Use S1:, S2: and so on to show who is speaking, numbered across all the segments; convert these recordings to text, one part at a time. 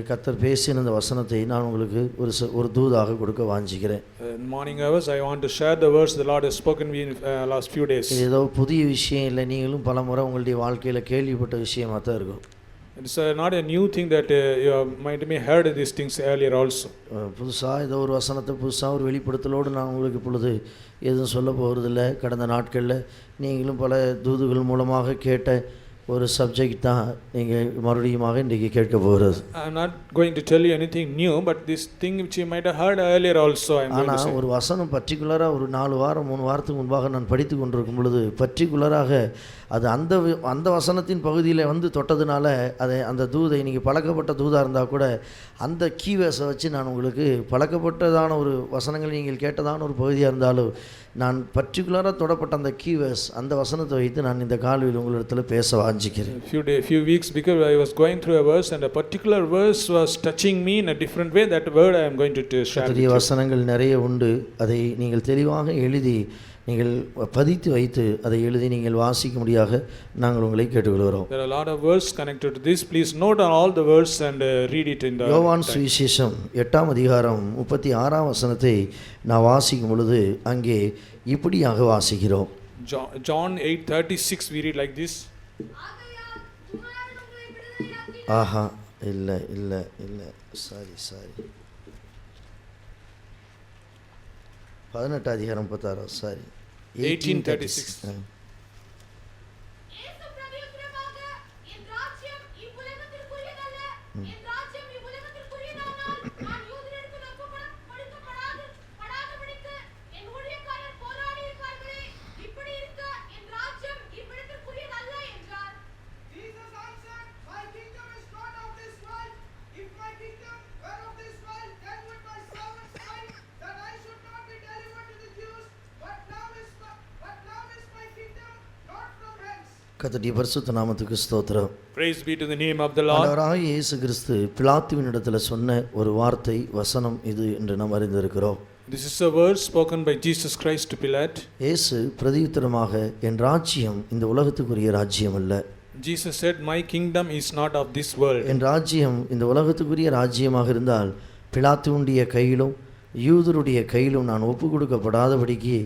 S1: கர்த்தர் பேசின இந்த வசனத்தை நான் உங்களுக்கு ஒரு தூதாக கொடுக்க வாஞ்சிக்கிறேன்.
S2: In morning hours I want to share the words the Lord has spoken me in last few days.
S1: இது ஏதோ புதிய விஷயம் இல்லை, நீங்களும் பல முறை உங்களுடைய வாழ்க்கையில் கேள்விப்பட்ட விஷயமாக தான் இருக்கும்.
S2: It's not a new thing that you might have heard these things earlier also.
S1: புதுசாக ஏதோ ஒரு வசனத்தை புதுசாக ஒரு வெளிப்படுத்தலோடு நான் உங்களுக்கு இப்பொழுது எதுவும் சொல்ல போகிறதில்ல. கடந்த நாட்களில் நீங்களும் பல தூதுகள் மூலமாக கேட்ட ஒரு சப்ஜெக்ட் தான் நீங்கள் மறுபடியுமாக இன்றைக்கி கேட்க போகிறது.
S2: I'm not going to tell you anything new, but this thing which you might have heard earlier also I am going to say.
S1: ஆனால் ஒரு வசனம் பர்டிகுலராக ஒரு 4 வாரம் 3 வாரத்துக்கு முன்பாக நான் படித்து கொண்டிருக்கும் பொழுது பர்டிகுலராக அது அந்த வசனத்தின் பகுதியில் வந்து தொட்டதுனால அதை அந்த தூதை நீங்கள் பழக்கப்பட்ட தூதாக இருந்தால் கூட அந்த கீவேர்ஸை வச்சு நான் உங்களுக்கு பழக்கப்பட்டதான ஒரு வசனங்கள் நீங்கள் கேட்டதான ஒரு பகுதியாக இருந்தாலும் நான் பர்டிகுலராக தொடப்பட்ட அந்த கீவேர்ஸ் அந்த வசனத்தை வைத்து நான் இந்த காலையில் உங்களிடத்தில் பேச வாஞ்சிக்கிறேன்.
S2: Few weeks because I was going through a verse and a particular verse was touching me in a different way. That word I am going to share.
S1: பெரிய வசனங்கள் நிறைய உண்டு. அதை நீங்கள் தெளிவாக எழுதி நீங்கள் பதித்து வைத்து அதை எழுதி நீங்கள் வாசிக்கும்படியாக நாங்கள் உங்களை கேட்டுக்கொள்கிறோம்.
S2: There are a lot of verses connected to this. Please note on all the verses and read it in the
S1: யோவான் சுவிசேஷம் 8ஆம் அதிகாரம் 36ஆம் வசனத்தை நான் வாசிக்கும் பொழுது அங்கே இப்படியாக வாசிக்கிறோம்.
S2: John 8:36 we read like this.
S1: ஆஹா இல்லை சாரி 18 அதிகாரம் 36 சாரி
S2: 18:36.
S1: கர்த்தருடைய பரிசுத்த நாமத்துக்கு ஸ்தோத்திரம்.
S2: Praise be to the name of the Lord.
S1: ஆண்டவராகிய இயேசு கிறிஸ்து பிலாத்துவினிடத்தில் சொன்ன ஒரு வார்த்தை வசனம் இது என்று நாம் அறிந்திருக்கிறோம்.
S2: This is a word spoken by Jesus Christ to Pilate.
S1: இயேசு பிரதியுத்தரமாக என் ராஜ்யம் இந்த உலகத்துக்குரிய ராஜ்யம் அல்ல.
S2: Jesus said, my kingdom is not of this world.
S1: என் ராஜ்யம் இந்த உலகத்துக்குரிய ராஜ்யமாக இருந்தால் பிலாத்துவுடைய கையிலும் யூதருடைய கையிலும் நான் ஒப்பு கொடுக்கப்படாதபடிக்கு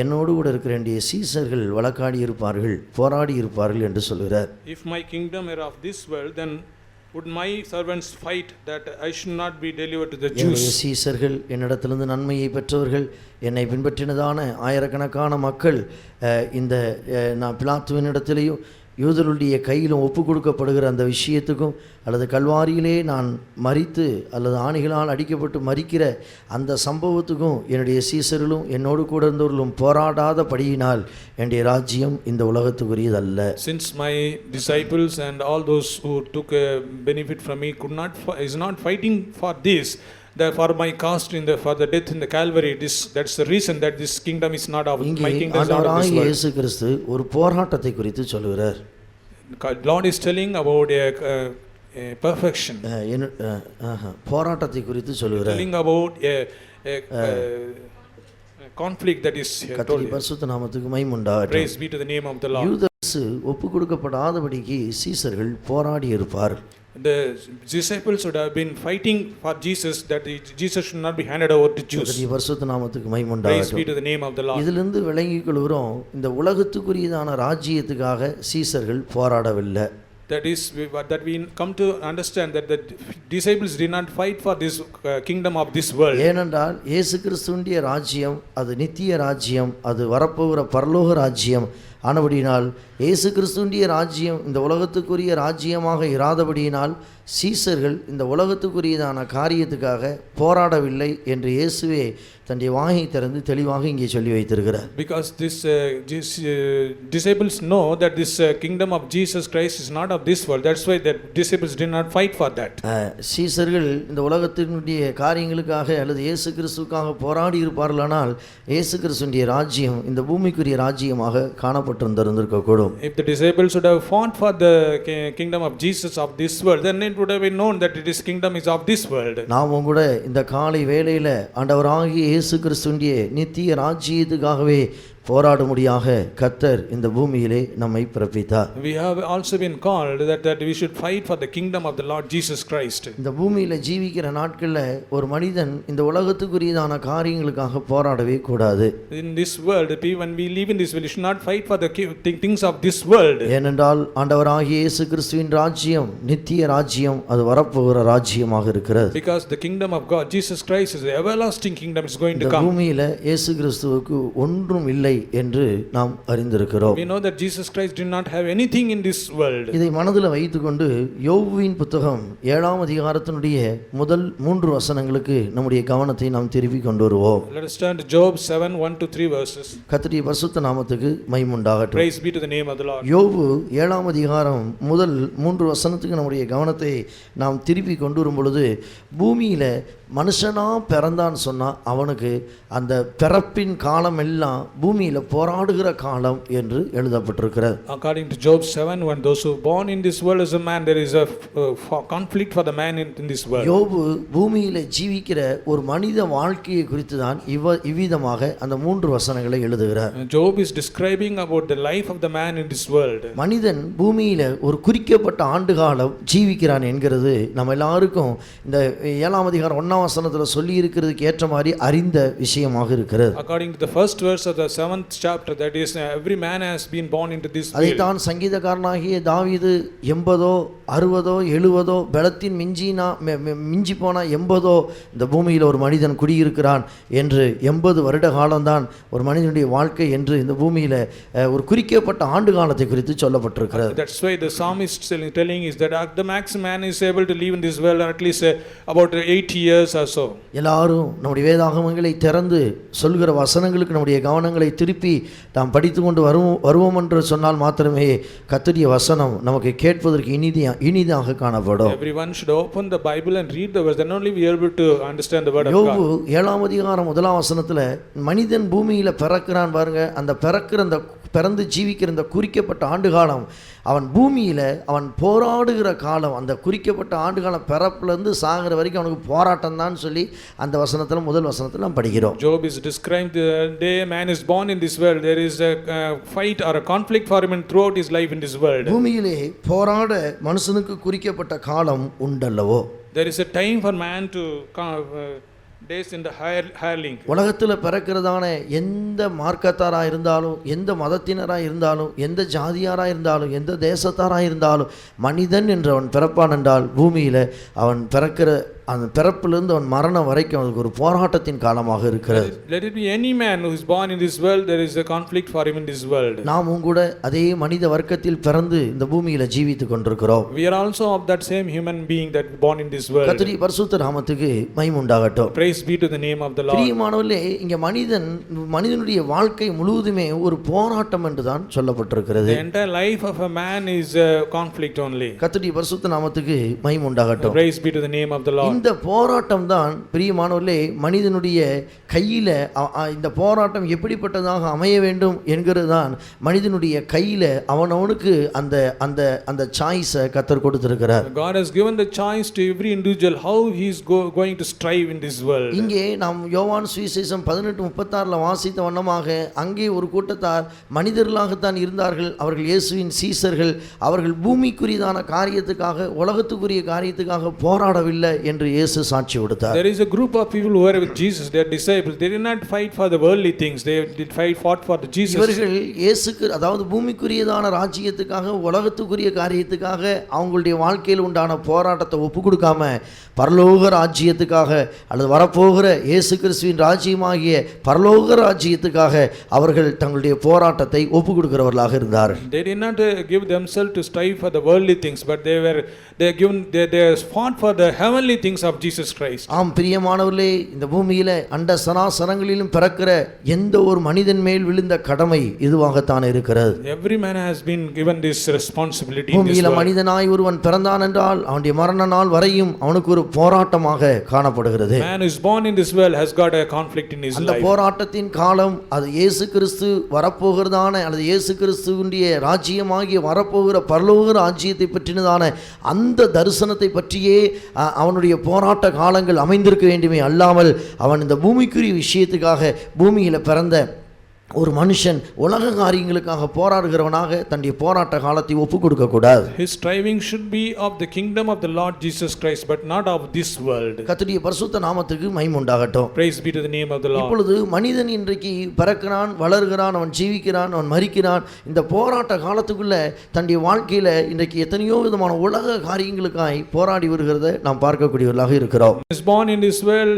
S1: என்னோடு கூட இருக்கிற வேண்டிய சீசர்கள் வழக்காடி இருப்பார்கள், போராடி இருப்பார்கள் என்று சொல்கிறார்.
S2: If my kingdom were of this world, then would my servants fight that I should not be delivered to the Jews?
S1: சீசர்கள் என்னிடத்திலிருந்து நன்மையை பெற்றவர்கள், என்னை பின்பற்றினதான ஆயிரக்கணக்கான மக்கள் இந்த நான் பிலாத்துவினிடத்திலேயும் யூதருடைய கையிலும் ஒப்பு கொடுக்கப்படுகிற அந்த விஷயத்துக்கும் அல்லது கல்வாரியிலே நான் மரித்து அல்லது ஆணிகளால் அடிக்கப்பட்டு மரிக்கிற அந்த சம்பவத்துக்கும் என்னுடைய சீசர்களும் என்னோடு கூட இருந்தவர்களும் போராடாத படியினால் என்னுடைய ராஜ்யம் இந்த உலகத்துக்குரியதல்ல.
S2: Since my disciples and all those who took a benefit from me is not fighting for this, for my cost for the death in the Calvary, that's the reason that this kingdom is not of my kingdom is not of this world.
S1: இயேசு கிறிஸ்து ஒரு போராட்டத்தை குறித்து சொல்கிறார்.
S2: Lord is telling about a perfection.
S1: போராட்டத்தை குறித்து சொல்கிறார்.
S2: Telling about a conflict that is here.
S1: கர்த்தருடைய பரிசுத்த நாமத்துக்கு மகிமை உண்டாகட்டும்.
S2: Praise be to the name of the Lord.
S1: யூதாசு ஒப்பு கொடுக்கப்படாதபடிக்கு சீசர்கள் போராடி இருப்பார்.
S2: The disciples would have been fighting for Jesus, that Jesus should not be handed over to Jews.
S1: கர்த்தருடைய பரிசுத்த நாமத்துக்கு மகிமை
S2: Praise be
S1: உண்டாகட்டும்.
S2: to the name of the Lord.
S1: இதிலிருந்து விளங்கிக் கொள்கிறோம், இந்த உலகத்துக்குரியதான ராஜ்யத்துக்காக சீசர்கள் போராடவில்லை.
S2: That we come to understand that the disciples did not fight for this kingdom of this world.
S1: ஏனென்றால் இயேசு கிறிஸ்துவினுடைய ராஜ்யம் அது நித்திய ராஜ்யம், அது வரப்போகிற பரலோக ராஜ்யம். ஆனபடியினால் இயேசு கிறிஸ்துவினுடைய ராஜ்யம் இந்த உலகத்துக்குரிய ராஜ்யமாக இராதபடியினால் சீசர்கள் இந்த உலகத்துக்குரியதான காரியத்துக்காக போராடவில்லை என்று இயேசுவே தன்னுடைய வாயை திறந்து தெளிவாக இங்கே சொல்லி வைத்திருக்கிறார்.
S2: Because this disciples know that this kingdom of Jesus Christ is not of this world. That's why the disciples did not fight for that.
S1: சீசர்கள் இந்த உலகத்தினுடைய காரியங்களுக்காக அல்லது இயேசு கிறிஸ்துவுக்காக போராடி இருப்பார்களானால் இயேசு கிறிஸ்துவினுடைய ராஜ்யம் இந்த பூமிக்குரிய ராஜ்யமாக காணப்பட்டிருந்திருக்க கூடும்.
S2: If the disciples would have fought for the kingdom of Jesus of this world, then it would have been known that this kingdom is of this world.
S1: நாமும் கூட இந்த காலை வேளையில ஆண்டவராகிய இயேசு கிறிஸ்துவினுடைய நித்திய ராஜ்யத்துக்காகவே போராடும்படியாக கர்த்தர் இந்த பூமியிலே நம்மை பிறப்பித்தார்.
S2: We have also been called that we should fight for the kingdom of the Lord Jesus Christ.
S1: இந்த பூமியில ஜீவிக்கிற நாட்கள்ல ஒரு மனிதன் இந்த உலகத்துக்குரியதான காரியங்களுக்காக போராடவே கூடாது.
S2: In this world, when we live in this world, we should not fight for the things of this world.
S1: ஏனென்றால் ஆண்டவராகிய இயேசு கிறிஸ்துவின் ராஜ்யம் நித்திய ராஜ்யம், அது வரப்போகிற ராஜ்யமாக இருக்கிறது.
S2: Because the kingdom of God Jesus Christ is the everlasting kingdom is going to
S1: இந்த
S2: come.
S1: பூமியில இயேசு கிறிஸ்துவுக்கு ஒன்றும் இல்லை என்று நாம் அறிந்திருக்கிறோம்.
S2: We know that Jesus Christ did not have anything in this world.
S1: இதை மனதில் வைத்துக்கொண்டு யோபுவின் புத்தகம் 7ஆம் அதிகாரத்தினுடைய முதல் 3 வசனங்களுக்கு நம்முடைய கவனத்தை நாம் திருப்பி கொண்டு வருவோம்.
S2: Let us turn to Job 7:1-3 verses.
S1: கர்த்தருடைய பரிசுத்த நாமத்துக்கு மகிமை உண்டாகட்டும்.
S2: Praise be to the name of the Lord.
S1: யோபு 7ஆம் அதிகாரம் முதல் 3 வசனத்துக்கு நம்முடைய கவனத்தை நாம் திருப்பி கொண்டு வரும் பொழுது, பூமியில மனுஷனா பிறந்தான்னு சொன்னா அவனுக்கு அந்த பிறப்பின் காலம் எல்லாம் பூமியில போராடுகிற காலம் என்று எழுதப்பட்டிருக்கிறது.
S2: According to Job 7:1, those who born in this world as a man, there is a conflict for the man in this world.
S1: யோபு பூமியில ஜீவிக்கிற ஒரு மனித வாழ்க்கையை குறித்து தான் இவ்விதமாக அந்த 3 வசனங்களை எழுதுகிறார்.
S2: Job is describing about the life of the man in this world.
S1: மனிதன் பூமியில ஒரு குறிக்கப்பட்ட ஆண்டு காலம் ஜீவிக்கிறான் என்கிறது நம்ம எல்லாருக்கும் இந்த 7ஆம் அதிகாரம் 1ஆம் வசனத்துல சொல்லி இருக்கிறதுக்கு ஏற்ற மாதிரி அறிந்த விஷயமாக இருக்கிறது.
S2: According to the first verse of the 7th chapter, that is, every man has been born into this world.
S1: அதைத்தான் சங்கீதக்காரனாகிய தாவீது 80 60 70 பலத்தின் மிஞ்சி போனா 80 இந்த பூமியில் ஒரு மனிதன் குடியிருக்கிறான் என்று 80 வருட காலம்தான் ஒரு மனிதனுடைய வாழ்க்கை என்று இந்த பூமியில ஒரு குறிக்கப்பட்ட ஆண்டு காலத்தை குறித்து சொல்லப்பட்டிருக்கிறது.
S2: That's why the psalmist telling is that the maximum man is able to live in this world at least about 80 years or so.
S1: எல்லாரும் நம்முடைய வேதாகமங்களை திறந்து சொல்கிற வசனங்களுக்கு நம்முடைய கவனங்களை திருப்பி நாம் படித்து கொண்டு வருவோம் என்று சொன்னால் மாத்திரமே கர்த்தருடைய வசனம் நமக்கு கேட்பதற்கு இனிதாக காணப்படும்.
S2: Everyone should open the Bible and read the verse, then only we are able to understand the word of God.
S1: யோபு 7ஆம் அதிகாரம் 1ஆம் வசனத்துல மனிதன் பூமியில பிறக்கிறான் பாருங்க. அந்த பிறந்து ஜீவிக்கிற இந்த குறிக்கப்பட்ட ஆண்டு காலம் அவன் பூமியில அவன் போராடுகிற காலம். அந்த குறிக்கப்பட்ட ஆண்டு காலம் பிறப்புலேருந்து சாகிற வரைக்கும் அவனுக்கு போராட்டம் தான் சொல்லி அந்த வசனத்தில் முதல் வசனத்தில் நாம் படிக்கிறோம்.
S2: Job is described the day man is born in this world, there is a fight or a conflict for him throughout his life in this world.
S1: பூமியிலே போராட மனுஷனுக்கு குறிக்கப்பட்ட காலம் உண்டல்லவோ.
S2: There is a time for man to days in the hireling.
S1: உலகத்தில் பிறக்கிறதான எந்த மார்க்கத்தாராக இருந்தாலும், எந்த மதத்தினராக இருந்தாலும், எந்த ஜாதியாராக இருந்தாலும், எந்த தேசத்தாராக இருந்தாலும், மனிதன் என்று அவன் பிறப்பான் என்றால் பூமியில் அவன் பிறக்கிற அந்த பிறப்பிலிருந்து அவன் மரணம் வரைக்கும் அவனுக்கு ஒரு போராட்டத்தின் காலமாக இருக்கிறது.
S2: Let it be any man who is born in this world, there is a conflict for him in this world.
S1: நாமும் கூட அதே மனித வர்க்கத்தில் பிறந்து இந்த பூமியில ஜீவித்துக் கொண்டிருக்கிறோம்.
S2: We are also of that same human being that born in this world.
S1: கர்த்தருடைய பரிசுத்த நாமத்துக்கு மகிமை உண்டாகட்டும்.
S2: Praise be to the name of the Lord.
S1: பிரியமானவர்களே, இங்க மனிதனுடைய வாழ்க்கை முழுவதுமே ஒரு போராட்டம் என்று தான் சொல்லப்பட்டிருக்கிறது.
S2: The entire life of a man is a conflict only.
S1: கர்த்தருடைய பரிசுத்த நாமத்துக்கு மகிமை உண்டாகட்டும்.
S2: Praise be to the name of the Lord.
S1: இந்த போராட்டம் தான் பிரியமானவர்களே மனிதனுடைய கையில, இந்த போராட்டம் எப்படிப்பட்டதாக அமைய வேண்டும் என்கிறது தான் மனிதனுடைய கையில அவனவனுக்கு அந்த அந்த அந்த சாய்ஸை கர்த்தர் கொடுத்திருக்கிறார்.
S2: God has given the choice to every individual how he is going to strive in this world.
S1: இங்கே நாம் யோவான் சுவிசேஷம் 18:36 வாசித்த வண்ணமாக அங்கே ஒரு கூட்டத்தார் மனிதர்களாகத்தான் இருந்தார்கள். அவர்கள் இயேசுவின் சீசர்கள். அவர்கள் பூமிக்குரியதான காரியத்துக்காக, உலகத்துக்குரிய காரியத்துக்காக போராடவில்லை என்று இயேசு சாட்சி கொடுத்தார்.
S2: There is a group of people who were with Jesus, their disciples. They did not fight for the worldly things, they did fought for the Jesus.
S1: இவர்கள் இயேசுக்கு, அதாவது பூமிக்குரியதான ராஜ்யத்துக்காக, உலகத்துக்குரிய காரியத்துக்காக அவங்களுடைய வாழ்க்கையில் உண்டான போராட்டத்தை ஒப்பு கொடுக்காம பரலோக ராஜ்யத்துக்காக அல்லது வரப்போகிற இயேசு கிறிஸ்துவின் ராஜ்யமாகிய பரலோக ராஜ்யத்துக்காக அவர்கள் தங்களுடைய போராட்டத்தை ஒப்பு கொடுக்கிறவர்களாக இருந்தார்கள்.
S2: They did not give themselves to strive for the worldly things, but they fought for the heavenly things of Jesus Christ.
S1: ஆம் பிரியமானவர்களே, இந்த பூமியில அண்ட சராசரங்களிலும் பிறக்கிற எந்த ஒரு மனிதன் மேல் விழுந்த கடமை இதுவாகத்தான் இருக்கிறது.
S2: Every man has been given this responsibility.
S1: பூமியில மனிதனாய் ஒருவன் பிறந்தான் என்றால் அவனுடைய மரண நாள் வரையும் அவனுக்கு ஒரு போராட்டமாக காணப்படுகிறது.
S2: Man who is born in this world has got a conflict in his life.
S1: அந்த போராட்டத்தின் காலம் அது இயேசு கிறிஸ்து வரப்போகிறதான அல்லது இயேசு கிறிஸ்துவினுடைய ராஜ்யமாகிய வரப்போகிற பரலோக ராஜ்யத்தை பற்றினதான அந்த தரிசனத்தை பற்றியே அவனுடைய போராட்ட காலங்கள் அமைந்திருக்க வேண்டுமே அல்லாமல் அவன் இந்த பூமிக்குரிய விஷயத்துக்காக பூமியில் பிறந்த ஒரு மனுஷன் உலக காரியங்களுக்காக போராடுகிறவனாக தன்னுடைய போராட்ட காலத்தை ஒப்பு கொடுக்க கூடாது.
S2: His striving should be of the kingdom of the Lord Jesus Christ, but not of this world.
S1: கர்த்தருடைய பரிசுத்த நாமத்துக்கு மகிமை உண்டாகட்டும்.
S2: Praise be to the name of the Lord.
S1: இப்பொழுது மனிதன் இன்றைக்கு பிறக்கிறான், வளர்கிறான், அவன் ஜீவிக்கிறான், அவன் மரிக்கிறான். இந்த போராட்ட காலத்துக்குள்ள தன்னுடைய வாழ்க்கையில இன்றைக்கு எத்தனையோ விதமான உலக காரியங்களுக்காய் போராடி வருகிறதை நாம் பார்க்கக்கூடியவர்களாக இருக்கிறோம்.
S2: He is born in this world,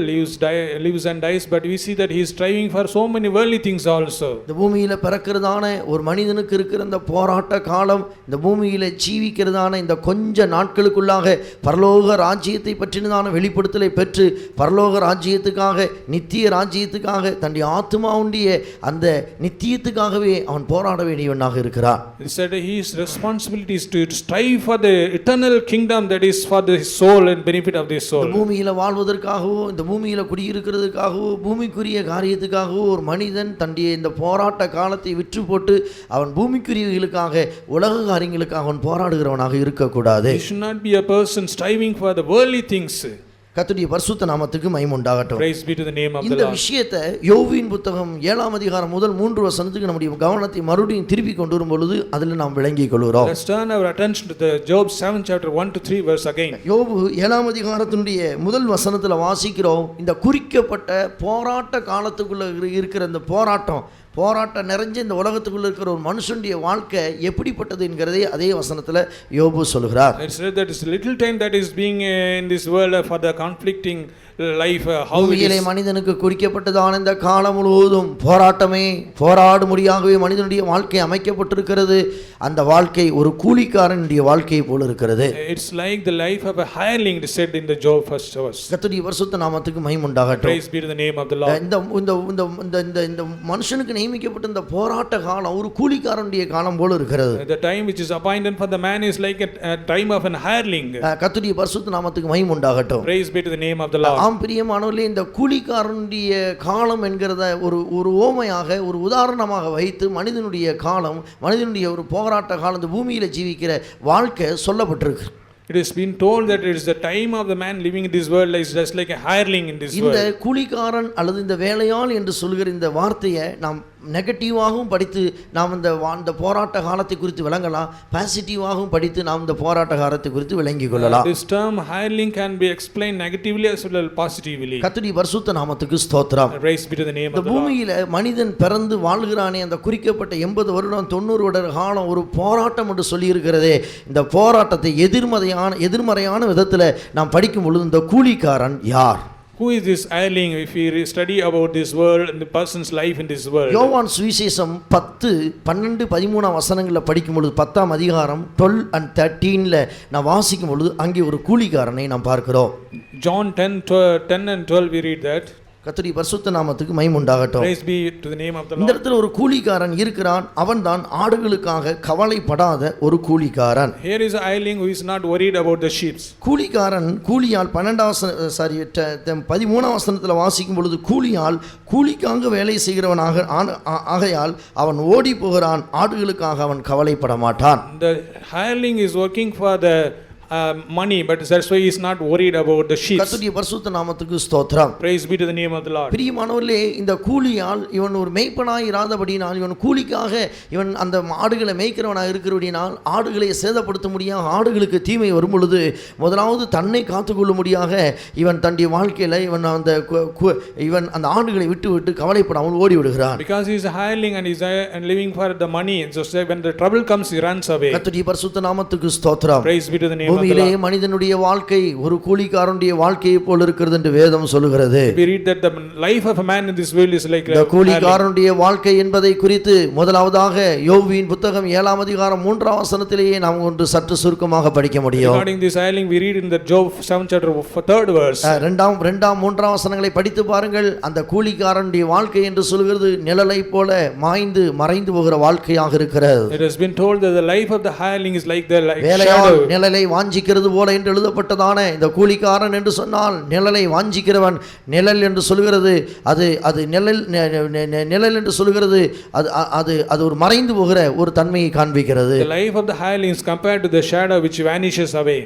S2: lives and dies, but we see that he is striving for so many worldly things also.
S1: இந்த பூமியில பிறக்கிறதான ஒரு மனிதனுக்கு இருக்கிற இந்த போராட்ட காலம், இந்த பூமியில ஜீவிக்கிறதான இந்த கொஞ்ச நாட்களுக்குள்ளாக பரலோக ராஜ்யத்தை பற்றினதான வெளிப்படுத்தலை பெற்று பரலோக ராஜ்யத்துக்காக, நித்திய ராஜ்யத்துக்காக, தன்னுடைய ஆத்மாவுடைய அந்த நித்தியத்துக்காகவே அவன் போராட வேண்டியவனாக இருக்கிறான்.
S2: He said his responsibility is to strive for the eternal kingdom, that is for the soul and benefit of the soul.
S1: இந்த பூமியில வாழ்வதற்காகவோ, இந்த பூமியில குடியிருக்கிறதுக்காகவோ, பூமிக்குரிய காரியத்துக்காகவோ ஒரு மனிதன் தன்னுடைய இந்த போராட்ட காலத்தை விற்று போட்டு அவன் பூமிக்குரியவர்களுக்காக, உலக காரியங்களுக்காக அவன் போராடுகிறவனாக இருக்கக்கூடாது.
S2: He should not be a person striving for the worldly things.
S1: கர்த்தருடைய பரிசுத்த நாமத்துக்கு மகிமை உண்டாகட்டும்.
S2: Praise be to the name of the
S1: இந்த
S2: Lord.
S1: விஷயத்தை யோவின் புத்தகம் 7ஆம் அதிகாரம் முதல் 3 வசனத்துக்கு நம்முடைய கவனத்தை மறுபடியும் திருப்பி கொண்டு வரும் பொழுது அதில் நாம் விளங்கிக் கொள்கிறோம்.
S2: Let's turn our attention to the Job 7 chapter 1 to 3 verse again.
S1: யோபு 7ஆம் அதிகாரத்தினுடைய முதல் வசனத்தில் வாசிக்கிறோம், இந்த குறிக்கப்பட்ட போராட்ட காலத்துக்குள்ள இருக்கிற இந்த போராட்டம் நிறைஞ்ச இந்த உலகத்துக்குள்ள இருக்கிற ஒரு மனுஷனுடைய வாழ்க்கை எப்படிப்பட்டது என்கிறதை அதே வசனத்தில் யோபு சொல்கிறார்.
S2: It's said that it's little time that is being in this world for the conflicting life, how it
S1: பூமியிலே
S2: is.
S1: மனிதனுக்கு குறிக்கப்பட்டதான இந்த காலம் முழுவதும் போராடும்படியாகவே மனிதனுடைய வாழ்க்கை அமைக்கப்பட்டிருக்கிறது. அந்த வாழ்க்கை ஒரு கூலிக்காரனுடைய வாழ்க்கையை போல இருக்கிறது.
S2: It's like the life of a hireling, it said in the Job first verse.
S1: கர்த்தருடைய பரிசுத்த நாமத்துக்கு மகிமை உண்டாகட்டும்.
S2: Praise be to the name of the Lord.
S1: இந்த இந்த இந்த இந்த இந்த மனுஷனுக்கு நியமிக்கப்பட்ட இந்த போராட்ட காலம் ஒரு கூலிக்காரனுடைய காலம் போல இருக்கிறது.
S2: The time which is appointed for the man is like a time of an hireling.
S1: கர்த்தருடைய பரிசுத்த நாமத்துக்கு மகிமை உண்டாகட்டும்.
S2: Praise be to the name of the Lord.
S1: ஆம் பிரியமானவர்களே, இந்த கூலிக்காரனுடைய காலம் என்கிறத ஒரு ஓமையாக, ஒரு உதாரணமாக வைத்து மனிதனுடைய காலம், மனிதனுடைய ஒரு போராட்ட காலம், இந்த பூமியில் ஜீவிக்கிற வாழ்க்கை சொல்லப்பட்டிருக்கு.
S2: It has been told that it is the time of the man living in this world is just like a hireling in this world.
S1: இந்த கூலிக்காரன் அல்லது இந்த வேலையாள் என்று சொல்கிற இந்த வார்த்தையை நாம் நெகட்டிவாகவும் படித்து நாம் இந்த போராட்ட காலத்தை குறித்து விளங்கலாம், பாசிட்டிவாகவும் படித்து நாம் இந்த போராட்ட காலத்தை குறித்து விளங்கிக் கொள்ளலாம்.
S2: This term hireling can be explained negatively as well as positively.
S1: கர்த்தருடைய பரிசுத்த நாமத்துக்கு ஸ்தோத்திரம்.
S2: Praise be to the name of the Lord.
S1: இந்த பூமியில மனிதன் பிறந்து வாழ்கிறானே, அந்த குறிக்கப்பட்ட 80 வருடம் 90 வருட காலம் ஒரு போராட்டம் என்று சொல்லி இருக்கிறதே, இந்த போராட்டத்தை எதிர்மறையான விதத்தில் நாம் படிக்கும் பொழுது இந்த கூலிக்காரன் யார்?
S2: Who is this hireling? If we study about this world and the person's life in this world.
S1: யோவான் சுவிசேஷம் 10, 12, 13 வசனங்களில் படிக்கும் பொழுது 10ஆம் அதிகாரம் 12 and 13ல நான் வாசிக்கும் பொழுது அங்கே ஒரு கூலிக்காரனை நாம் பார்க்கிறோம்.
S2: John 10 and 12 we read that.
S1: கர்த்தருடைய பரிசுத்த நாமத்துக்கு மகிமை உண்டாகட்டும்.
S2: Praise be to the name of the
S1: இந்த
S2: Lord.
S1: இடத்துல ஒரு கூலிக்காரன் இருக்கிறான். அவன்தான் ஆடுகளுக்காக கவலைப்படாத ஒரு கூலிக்காரன்.
S2: Here is a hireling who is not worried about the sheep.
S1: கூலிக்காரன் கூலியால் 13ஆம் வசனத்தில் வாசிக்கும் பொழுது கூலிக்காக வேலை செய்கிறவனாக ஆகையால் அவன் ஓடி போகிறான், ஆடுகளுக்காக அவன் கவலைப்பட மாட்டான்.
S2: The hireling is working for the money, but that's why he is not worried about the sheep.
S1: கர்த்தருடைய பரிசுத்த நாமத்துக்கு ஸ்தோத்திரம்.
S2: Praise be to the name of the Lord.
S1: பிரியமானவர்களே, இந்த கூலியால் இவன் ஒரு மேய்ப்பனாய் இராதபடினால், இவன் கூலிக்காக இவன் அந்த ஆடுகளை மேய்க்கிறவனாக இருக்கிறபடினால் ஆடுகளை சேதப்படுத்த முடியாத, ஆடுகளுக்கு தீமை வரும் பொழுது முதலாவது தன்னை காத்துக்கொள்ளும்படியாக இவன் தன்னுடைய வாழ்க்கையில் இவன் அந்த ஆடுகளை விட்டு கவலைப்படாமல் ஓடி விடுகிறான்.
S2: Because he is a hireling and he is living for the money, and so when the trouble comes he runs away.
S1: கர்த்தருடைய பரிசுத்த நாமத்துக்கு ஸ்தோத்திரம்.
S2: Praise be to the name.
S1: பூமியிலே மனிதனுடைய வாழ்க்கை ஒரு கூலிக்காரனுடைய வாழ்க்கையை போல இருக்கிறது என்று வேதம் சொல்லுகிறது.
S2: We read that the life of a man in this world is like
S1: இந்த கூலிக்காரனுடைய வாழ்க்கை என்பதை குறித்து முதலாவதாக யோபுவின் புத்தகம் 7ஆம் அதிகாரம் 3ஆம் வசனத்திலேயே நாம் ஒன்று சற்று சுருக்கமாக படிக்க முடியும்.
S2: Regarding this hireling we read in the Job 7 chapter 3rd verse.
S1: 2ஆம் 3ஆம் வசனங்களை படித்து பாருங்கள். அந்த கூலிக்காரனுடைய வாழ்க்கை என்று சொல்கிறது நிழலை போல மாய்ந்து மறைந்து போகிற வாழ்க்கையாக இருக்கிறது.
S2: It has been told that the life of the hireling is like the
S1: வேலையாள் நிழலை வாஞ்சிக்கிறது போல என்று எழுதப்பட்டதான இந்த கூலிக்காரன் என்று சொன்னால் நிழலை வாஞ்சிக்கிறவன். நிழல் என்று சொல்கிறது அது நிழல் என்று சொல்கிறது அது ஒரு மறைந்து போகிற ஒரு தன்மையை காண்பிக்கிறது.
S2: The life of the hireling is compared to the shadow which vanishes away.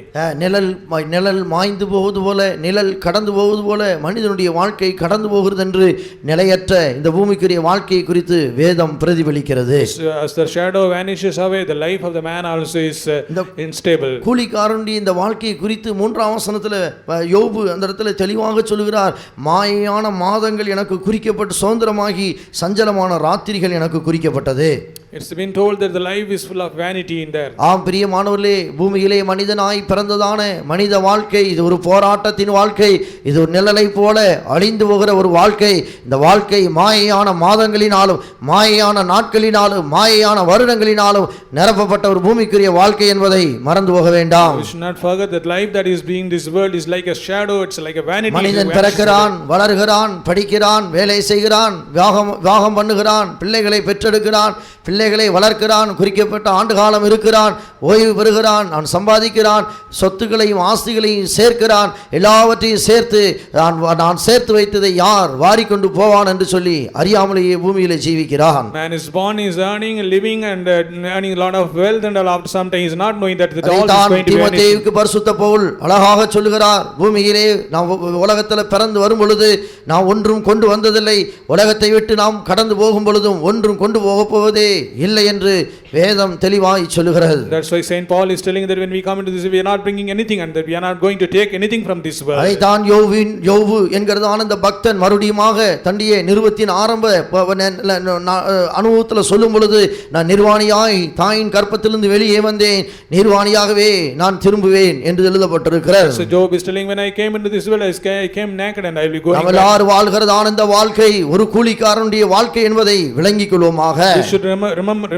S1: நிழல் மாய்ந்து போவது போல, நிழல் கடந்து போவது போல மனிதனுடைய வாழ்க்கை கடந்து போகிறது என்று நிலையற்ற இந்த பூமிக்குரிய வாழ்க்கையை குறித்து வேதம் பிரதிபலிக்கிறது.
S2: As the shadow vanishes away, the life of the man also is unstable.
S1: கூலிக்காரனுடைய இந்த வாழ்க்கையை குறித்து 3ஆம் வசனத்தில் யோபு அந்த இடத்துல தெளிவாக சொல்கிறார். மாயையான மாதங்கள் எனக்கு குறிக்கப்பட்டு சுதந்திரமாகி சஞ்சலமான ராத்திரிகள் எனக்கு குறிக்கப்பட்டது.
S2: It's been told that the life is full of vanity in there.
S1: ஆம் பிரியமானவர்களே, பூமியிலே மனிதனாய் பிறந்ததான மனித வாழ்க்கை இது ஒரு போராட்டத்தின் வாழ்க்கை. இது ஒரு நிழலை போல அழிந்து போகிற ஒரு வாழ்க்கை. இந்த வாழ்க்கை மாயையான மாதங்களினாலும் மாயையான நாட்களினாலும் மாயையான வருடங்களினாலும் நிரப்பப்பட்ட ஒரு பூமிக்குரிய வாழ்க்கை என்பதை மறந்து போக வேண்டாம்.
S2: We should not forget that life that is being this world is like a shadow. It's like a vanity.
S1: மனிதன் பிறக்கிறான், வளர்கிறான், படிக்கிறான், வேலை செய்கிறான், விவாகம் பண்ணுகிறான், பிள்ளைகளை பெற்றெடுக்கிறான், பிள்ளைகளை வளர்க்கிறான், குறிக்கப்பட்ட ஆண்டு காலம் இருக்கிறான், ஓய்வு பெறுகிறான், நான் சம்பாதிக்கிறான், சொத்துக்களையும் ஆஸ்திகளையும் சேர்க்கிறான், எல்லாவற்றையும் சேர்த்து நான் சேர்த்து வைத்ததை யார் வாரிக்கொண்டு போவான் என்று சொல்லி அறியாமலேயே பூமியிலே ஜீவிக்கிறான்.
S2: Man is born, is earning, living and earning a lot of wealth, and after some time he is not knowing that the all is going to vanish. தீமோத்தேயுவுக்கு பரிசுத்த பவுல் அழகாக சொல்கிறார். பூமியிலே நாம் உலகத்தில் பிறந்து வரும் பொழுது நாம் ஒன்றும் கொண்டு வந்ததில்லை, உலகத்தை விட்டு நாம் கடந்து போகும் பொழுதும் ஒன்றும் கொண்டு போக போவதே இல்லை என்று வேதம் தெளிவாய் சொல்லுகிறது. That's why Saint Paul is telling that when we come into this we are not bringing anything and that we are not going to take anything from this world.
S1: அதைத்தான் யோபு என்கிறதான அந்த பக்தன் மறுபடியுமாக தன்னுடைய நிருபத்தின் ஆரம்ப அனுபவத்தில் சொல்லும் பொழுது, நான் நிர்வாணியாய் தாயின் கற்பத்திலிருந்து வெளியே வந்தேன், நிர்வாணியாகவே நான் திரும்புவேன் என்று எழுதப்பட்டிருக்கிறது.
S2: So Job is telling, when I came into this world I came naked and I will be going back.
S1: எல்லாரும் வாழ்கிறதான இந்த வாழ்க்கை ஒரு கூலிக்காரனுடைய வாழ்க்கை என்பதை விளங்கிக் கொள்வோமாக.
S2: You should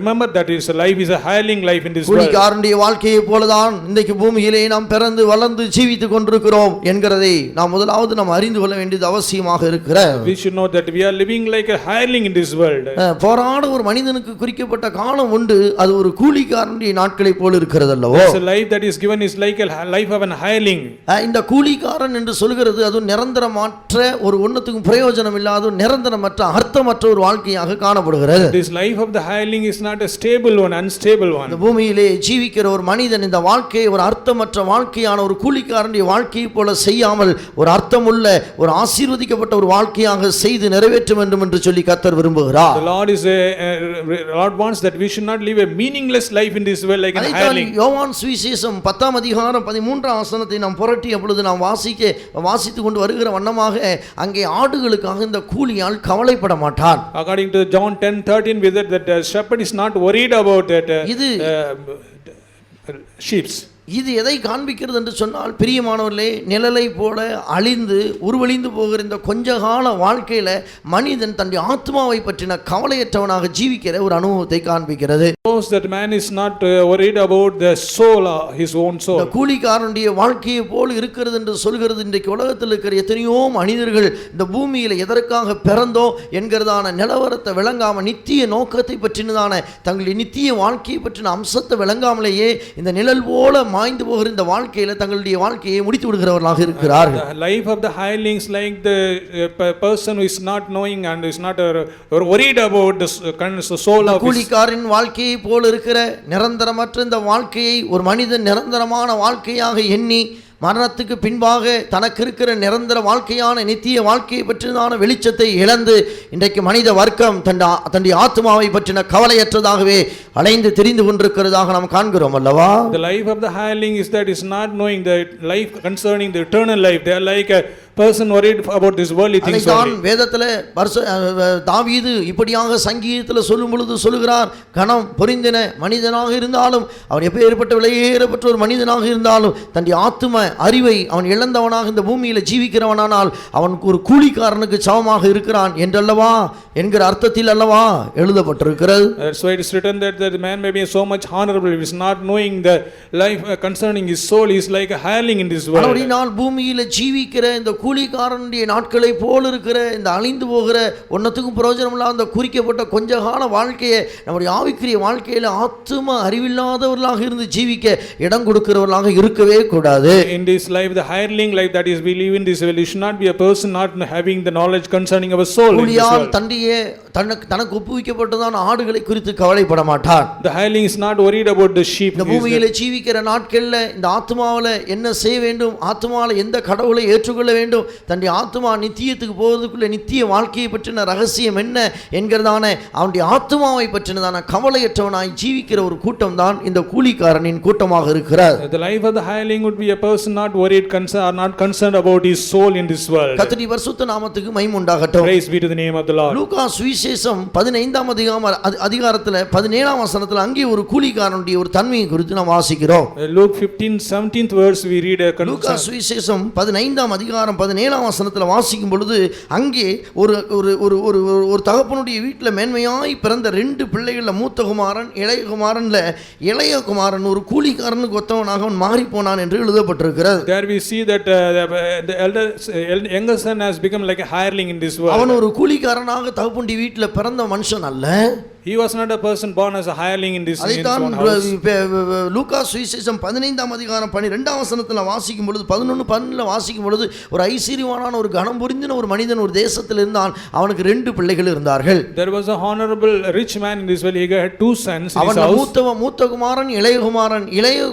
S2: remember that is a life is a hireling life in this world.
S1: கூலிக்காரனுடைய வாழ்க்கையை போலதான் இன்றைக்கு பூமியிலே நாம் பிறந்து வளர்ந்து ஜீவித்துக் கொண்டிருக்கிறோம் என்கிறதை நாம் முதலாவது நாம் அறிந்து கொள்ள வேண்டியது அவசியமாக இருக்கிறது.
S2: We should know that we are living like a hireling in this world.
S1: போராட ஒரு மனிதனுக்கு குறிக்கப்பட்ட காலம் உண்டு, அது ஒரு கூலிக்காரனுடைய நாட்களை போல இருக்கிறது அல்லவோ.
S2: It's a life that is given is like a life of an hireling.
S1: இந்த கூலிக்காரன் என்று சொல்கிறது அது நிரந்தரமற்ற ஒரு ஒன்னத்துக்கும் பிரயோஜனம் இல்லாத நிரந்தரமற்ற அர்த்தமற்ற ஒரு வாழ்க்கையாக காணப்படுகிறது.
S2: This life of the hireling is not a stable one, unstable one.
S1: இந்த பூமியிலே ஜீவிக்கிற ஒரு மனிதன் இந்த வாழ்க்கையை ஒரு அர்த்தமற்ற வாழ்க்கையான ஒரு கூலிக்காரனுடைய வாழ்க்கையை போல செய்யாமல் ஒரு அர்த்தமுள்ள ஒரு ஆசீர்வதிக்கப்பட்ட ஒரு வாழ்க்கையாக செய்து நிறைவேற்ற வேண்டும் என்று சொல்லி கர்த்தர் விரும்புகிறார்.
S2: The Lord wants that we should not live a meaningless life in this world like a hireling.
S1: யோவான் சுவிசேஷம் 10ஆம் அதிகாரம் 13ஆம் வசனத்தை நாம் புரட்டிய பொழுது நாம் வாசித்துக் கொண்டு வருகிற வண்ணமாக அங்கே ஆடுகளுக்காக இந்த கூலியால் கவலைப்பட மாட்டான்.
S2: According to John 10:13 with that the shepherd is not worried about that sheep.
S1: இது எதை காண்பிக்கிறது என்று சொன்னால், பிரியமானவர்களே, நிழலை போல அழிந்து உருவழிந்து போகிற இந்த கொஞ்ச கால வாழ்க்கையில மனிதன் தன்னுடைய ஆத்மாவை பற்றின கவலையற்றவனாக ஜீவிக்கிற ஒரு அனுபவத்தை காண்பிக்கிறது.
S2: That man is not worried about the soul, his own soul.
S1: இந்த கூலிக்காரனுடைய வாழ்க்கையை போல் இருக்கிறது என்று சொல்கிறது. இன்றைக்கு உலகத்தில் இருக்கிற எத்தனையோ மனிதர்கள் இந்த பூமியில் எதற்காக பிறந்தோம் என்கிறதான நிலவரத்தை விளங்காம, நித்திய நோக்கத்தை பற்றினதான தங்களுடைய நித்திய வாழ்க்கையை பற்றின அம்சத்தை விளங்காமலேயே இந்த நிழல் போல மாய்ந்து போகிற இந்த வாழ்க்கையில தங்களுடைய வாழ்க்கையை முடித்து விடுகிறவர்களாக இருக்கிறார்கள்.
S2: The life of the hirelings like the person who is not knowing and is not worried about the soul of
S1: கூலிக்காரன் வாழ்க்கையை போல இருக்கிற நிரந்தரமற்ற இந்த வாழ்க்கையை ஒரு மனிதன் நிரந்தரமான வாழ்க்கையாக எண்ணி மரணத்துக்கு பின்பாக தனக்கு இருக்கிற நிரந்தர வாழ்க்கையான நித்திய வாழ்க்கையை பற்றினான வெளிச்சத்தை இழந்து இன்றைக்கு மனித வர்க்கம் தன்னுடைய ஆத்மாவை பற்றின கவலையற்றதாகவே அலைந்து திரிந்து கொண்டிருக்கிறதாக நாம் காண்கிறோம் அல்லவா.
S2: The life of the hireling is that is not knowing the life concerning the eternal life. They are like a person worried about this worldly things.
S1: அதைத்தான் வேதத்தில் தாவீது இப்படியாக சங்கீதத்தில் சொல்லும் பொழுது சொல்லுகிறார், கணம் பொரிந்தின மனிதனாக இருந்தாலும் அவன் எப்பேற்பட்ட விலையேறப்பட்ட ஒரு மனிதனாக இருந்தாலும் தன்னுடைய ஆத்ம அறிவை அவன் இழந்தவனாக இந்த பூமியில் ஜீவிக்கிறவனானால் அவனுக்கு ஒரு கூலிக்காரனுக்கு சமமாக இருக்கிறான் என்றல்லவா என்கிற அர்த்தத்தில் அல்லவா எழுதப்பட்டிருக்கிறது.
S2: That's why it is written that the man may be so much honorable, he is not knowing the life concerning his soul, he is like a hireling in this world.
S1: அப்படினால் பூமியில் ஜீவிக்கிற இந்த கூலிக்காரனுடைய நாட்களை போல் இருக்கிற இந்த அழிந்து போகிற ஒன்னத்துக்கும் பிரயோஜனம் இல்லாத அந்த குறிக்கப்பட்ட கொஞ்ச கால வாழ்க்கையை நம்முடைய ஆவிக்குரிய வாழ்க்கையில் ஆத்தும அறிவில்லாதவர்களாக இருந்து ஜீவிக்க இடம் கொடுக்கிறவர்களாக இருக்கவே கூடாது.
S2: In this life, the hireling life that is we live in this world, you should not be a person not having the knowledge concerning our soul.
S1: கூலியால் தண்டியே தனக்கு ஒப்புவிக்கப்பட்டதான ஆடுகளை குறித்து கவலைப்பட மாட்டான்.
S2: The hireling is not worried about the sheep.
S1: இந்த பூமியில ஜீவிக்கிற நாட்கள்ல இந்த ஆத்மாவில என்ன செய்ய வேண்டும், ஆத்மாவில எந்த கடவுளை ஏற்றுக்கொள்ள வேண்டும், தன்னுடைய ஆத்மா நித்தியத்துக்கு போவதற்குள்ள நித்திய வாழ்க்கையை பற்றின ரகசியம் என்ன என்கிறதான அவனுடைய ஆத்மாவை பற்றினதான கவலையற்றவனாய் ஜீவிக்கிற ஒரு கூட்டம் தான் இந்த கூலிக்காரனின் கூட்டமாக இருக்கிறார்.
S2: The life of the hireling would be a person not worried, not concerned about his soul in this world.
S1: கர்த்தருடைய பரிசுத்த நாமத்துக்கு மகிமை உண்டாகட்டும்.
S2: Praise be to the name of the Lord.
S1: லூக்கா சுவிசேஷம் 15ஆம் அதிகாரத்தில் 17ஆம் வசனத்தில் அங்கே ஒரு கூலிக்காரனுடைய ஒரு தன்மையை குறித்து நாம் வாசிக்கிறோம்.
S2: Luke 15:17th verse we read a
S1: லூக்கா சுவிசேஷம் 15ஆம் அதிகாரம் 17ஆம் வசனத்தில் வாசிக்கும் பொழுது அங்கே ஒரு ஒரு ஒரு ஒரு ஒரு தகப்பனுடைய வீட்டில் மேன்மையாய் பிறந்த 2 பிள்ளைகளில் மூத்த குமாரன் இளைய குமாரன்ல இளைய குமாரன் ஒரு கூலிக்காரனுக்கு ஒத்தவனாக அவன் மாறி போனான் என்று எழுதப்பட்டிருக்கிறது.
S2: There we see that the younger son has become like a hireling in this world.
S1: அவன் ஒரு கூலிக்காரனாக தகப்பனுடைய வீட்டில் பிறந்த மனுஷன் அல்ல.
S2: He was not a person born as a hireling in this house.
S1: லூக்கா சுவிசேஷம் 15ஆம் அதிகாரம் 12ஆம் வசனத்தில் வாசிக்கும் பொழுது 11:12 வாசிக்கும் பொழுது ஒரு ஐஸ்வரியவானான ஒரு கணம் புரிந்தின ஒரு மனிதன் ஒரு தேசத்தில் இருந்தான். அவனுக்கு 2 பிள்ளைகள் இருந்தார்கள்.
S2: There was a honorable rich man in this world. He had 2 sons in his house.
S1: மூத்த குமாரன் இளைய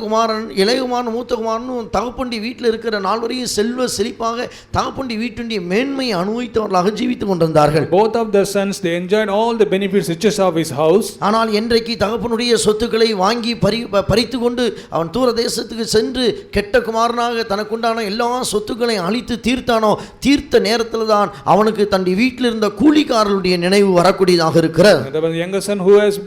S1: குமாரன் மூத்த குமாரன் தகப்பனுடைய வீட்டில் இருக்கிற நாள் வரையும் செல்வ செழிப்பாக தகப்பனுடைய வீட்டுடைய மேன்மையை அனுபவித்தவர்களாக ஜீவித்துக் கொண்டிருந்தார்கள்.
S2: Both of the sons, they enjoyed all the benefits, riches of his house.
S1: ஆனால் என்றைக்கு தகப்பனுடைய சொத்துக்களை வாங்கி பறித்து கொண்டு அவன் தூர தேசத்துக்கு சென்று கெட்ட குமாரனாக தனக்குண்டான எல்லா சொத்துக்களையும் அழித்து தீர்த்தானோ, தீர்த்த நேரத்தில் தான் அவனுக்கு தன்னுடைய வீட்டில் இருந்த கூலிக்காரர்களுடைய நினைவு வரக்கூடியதாக இருக்கிறது.
S2: The younger son who has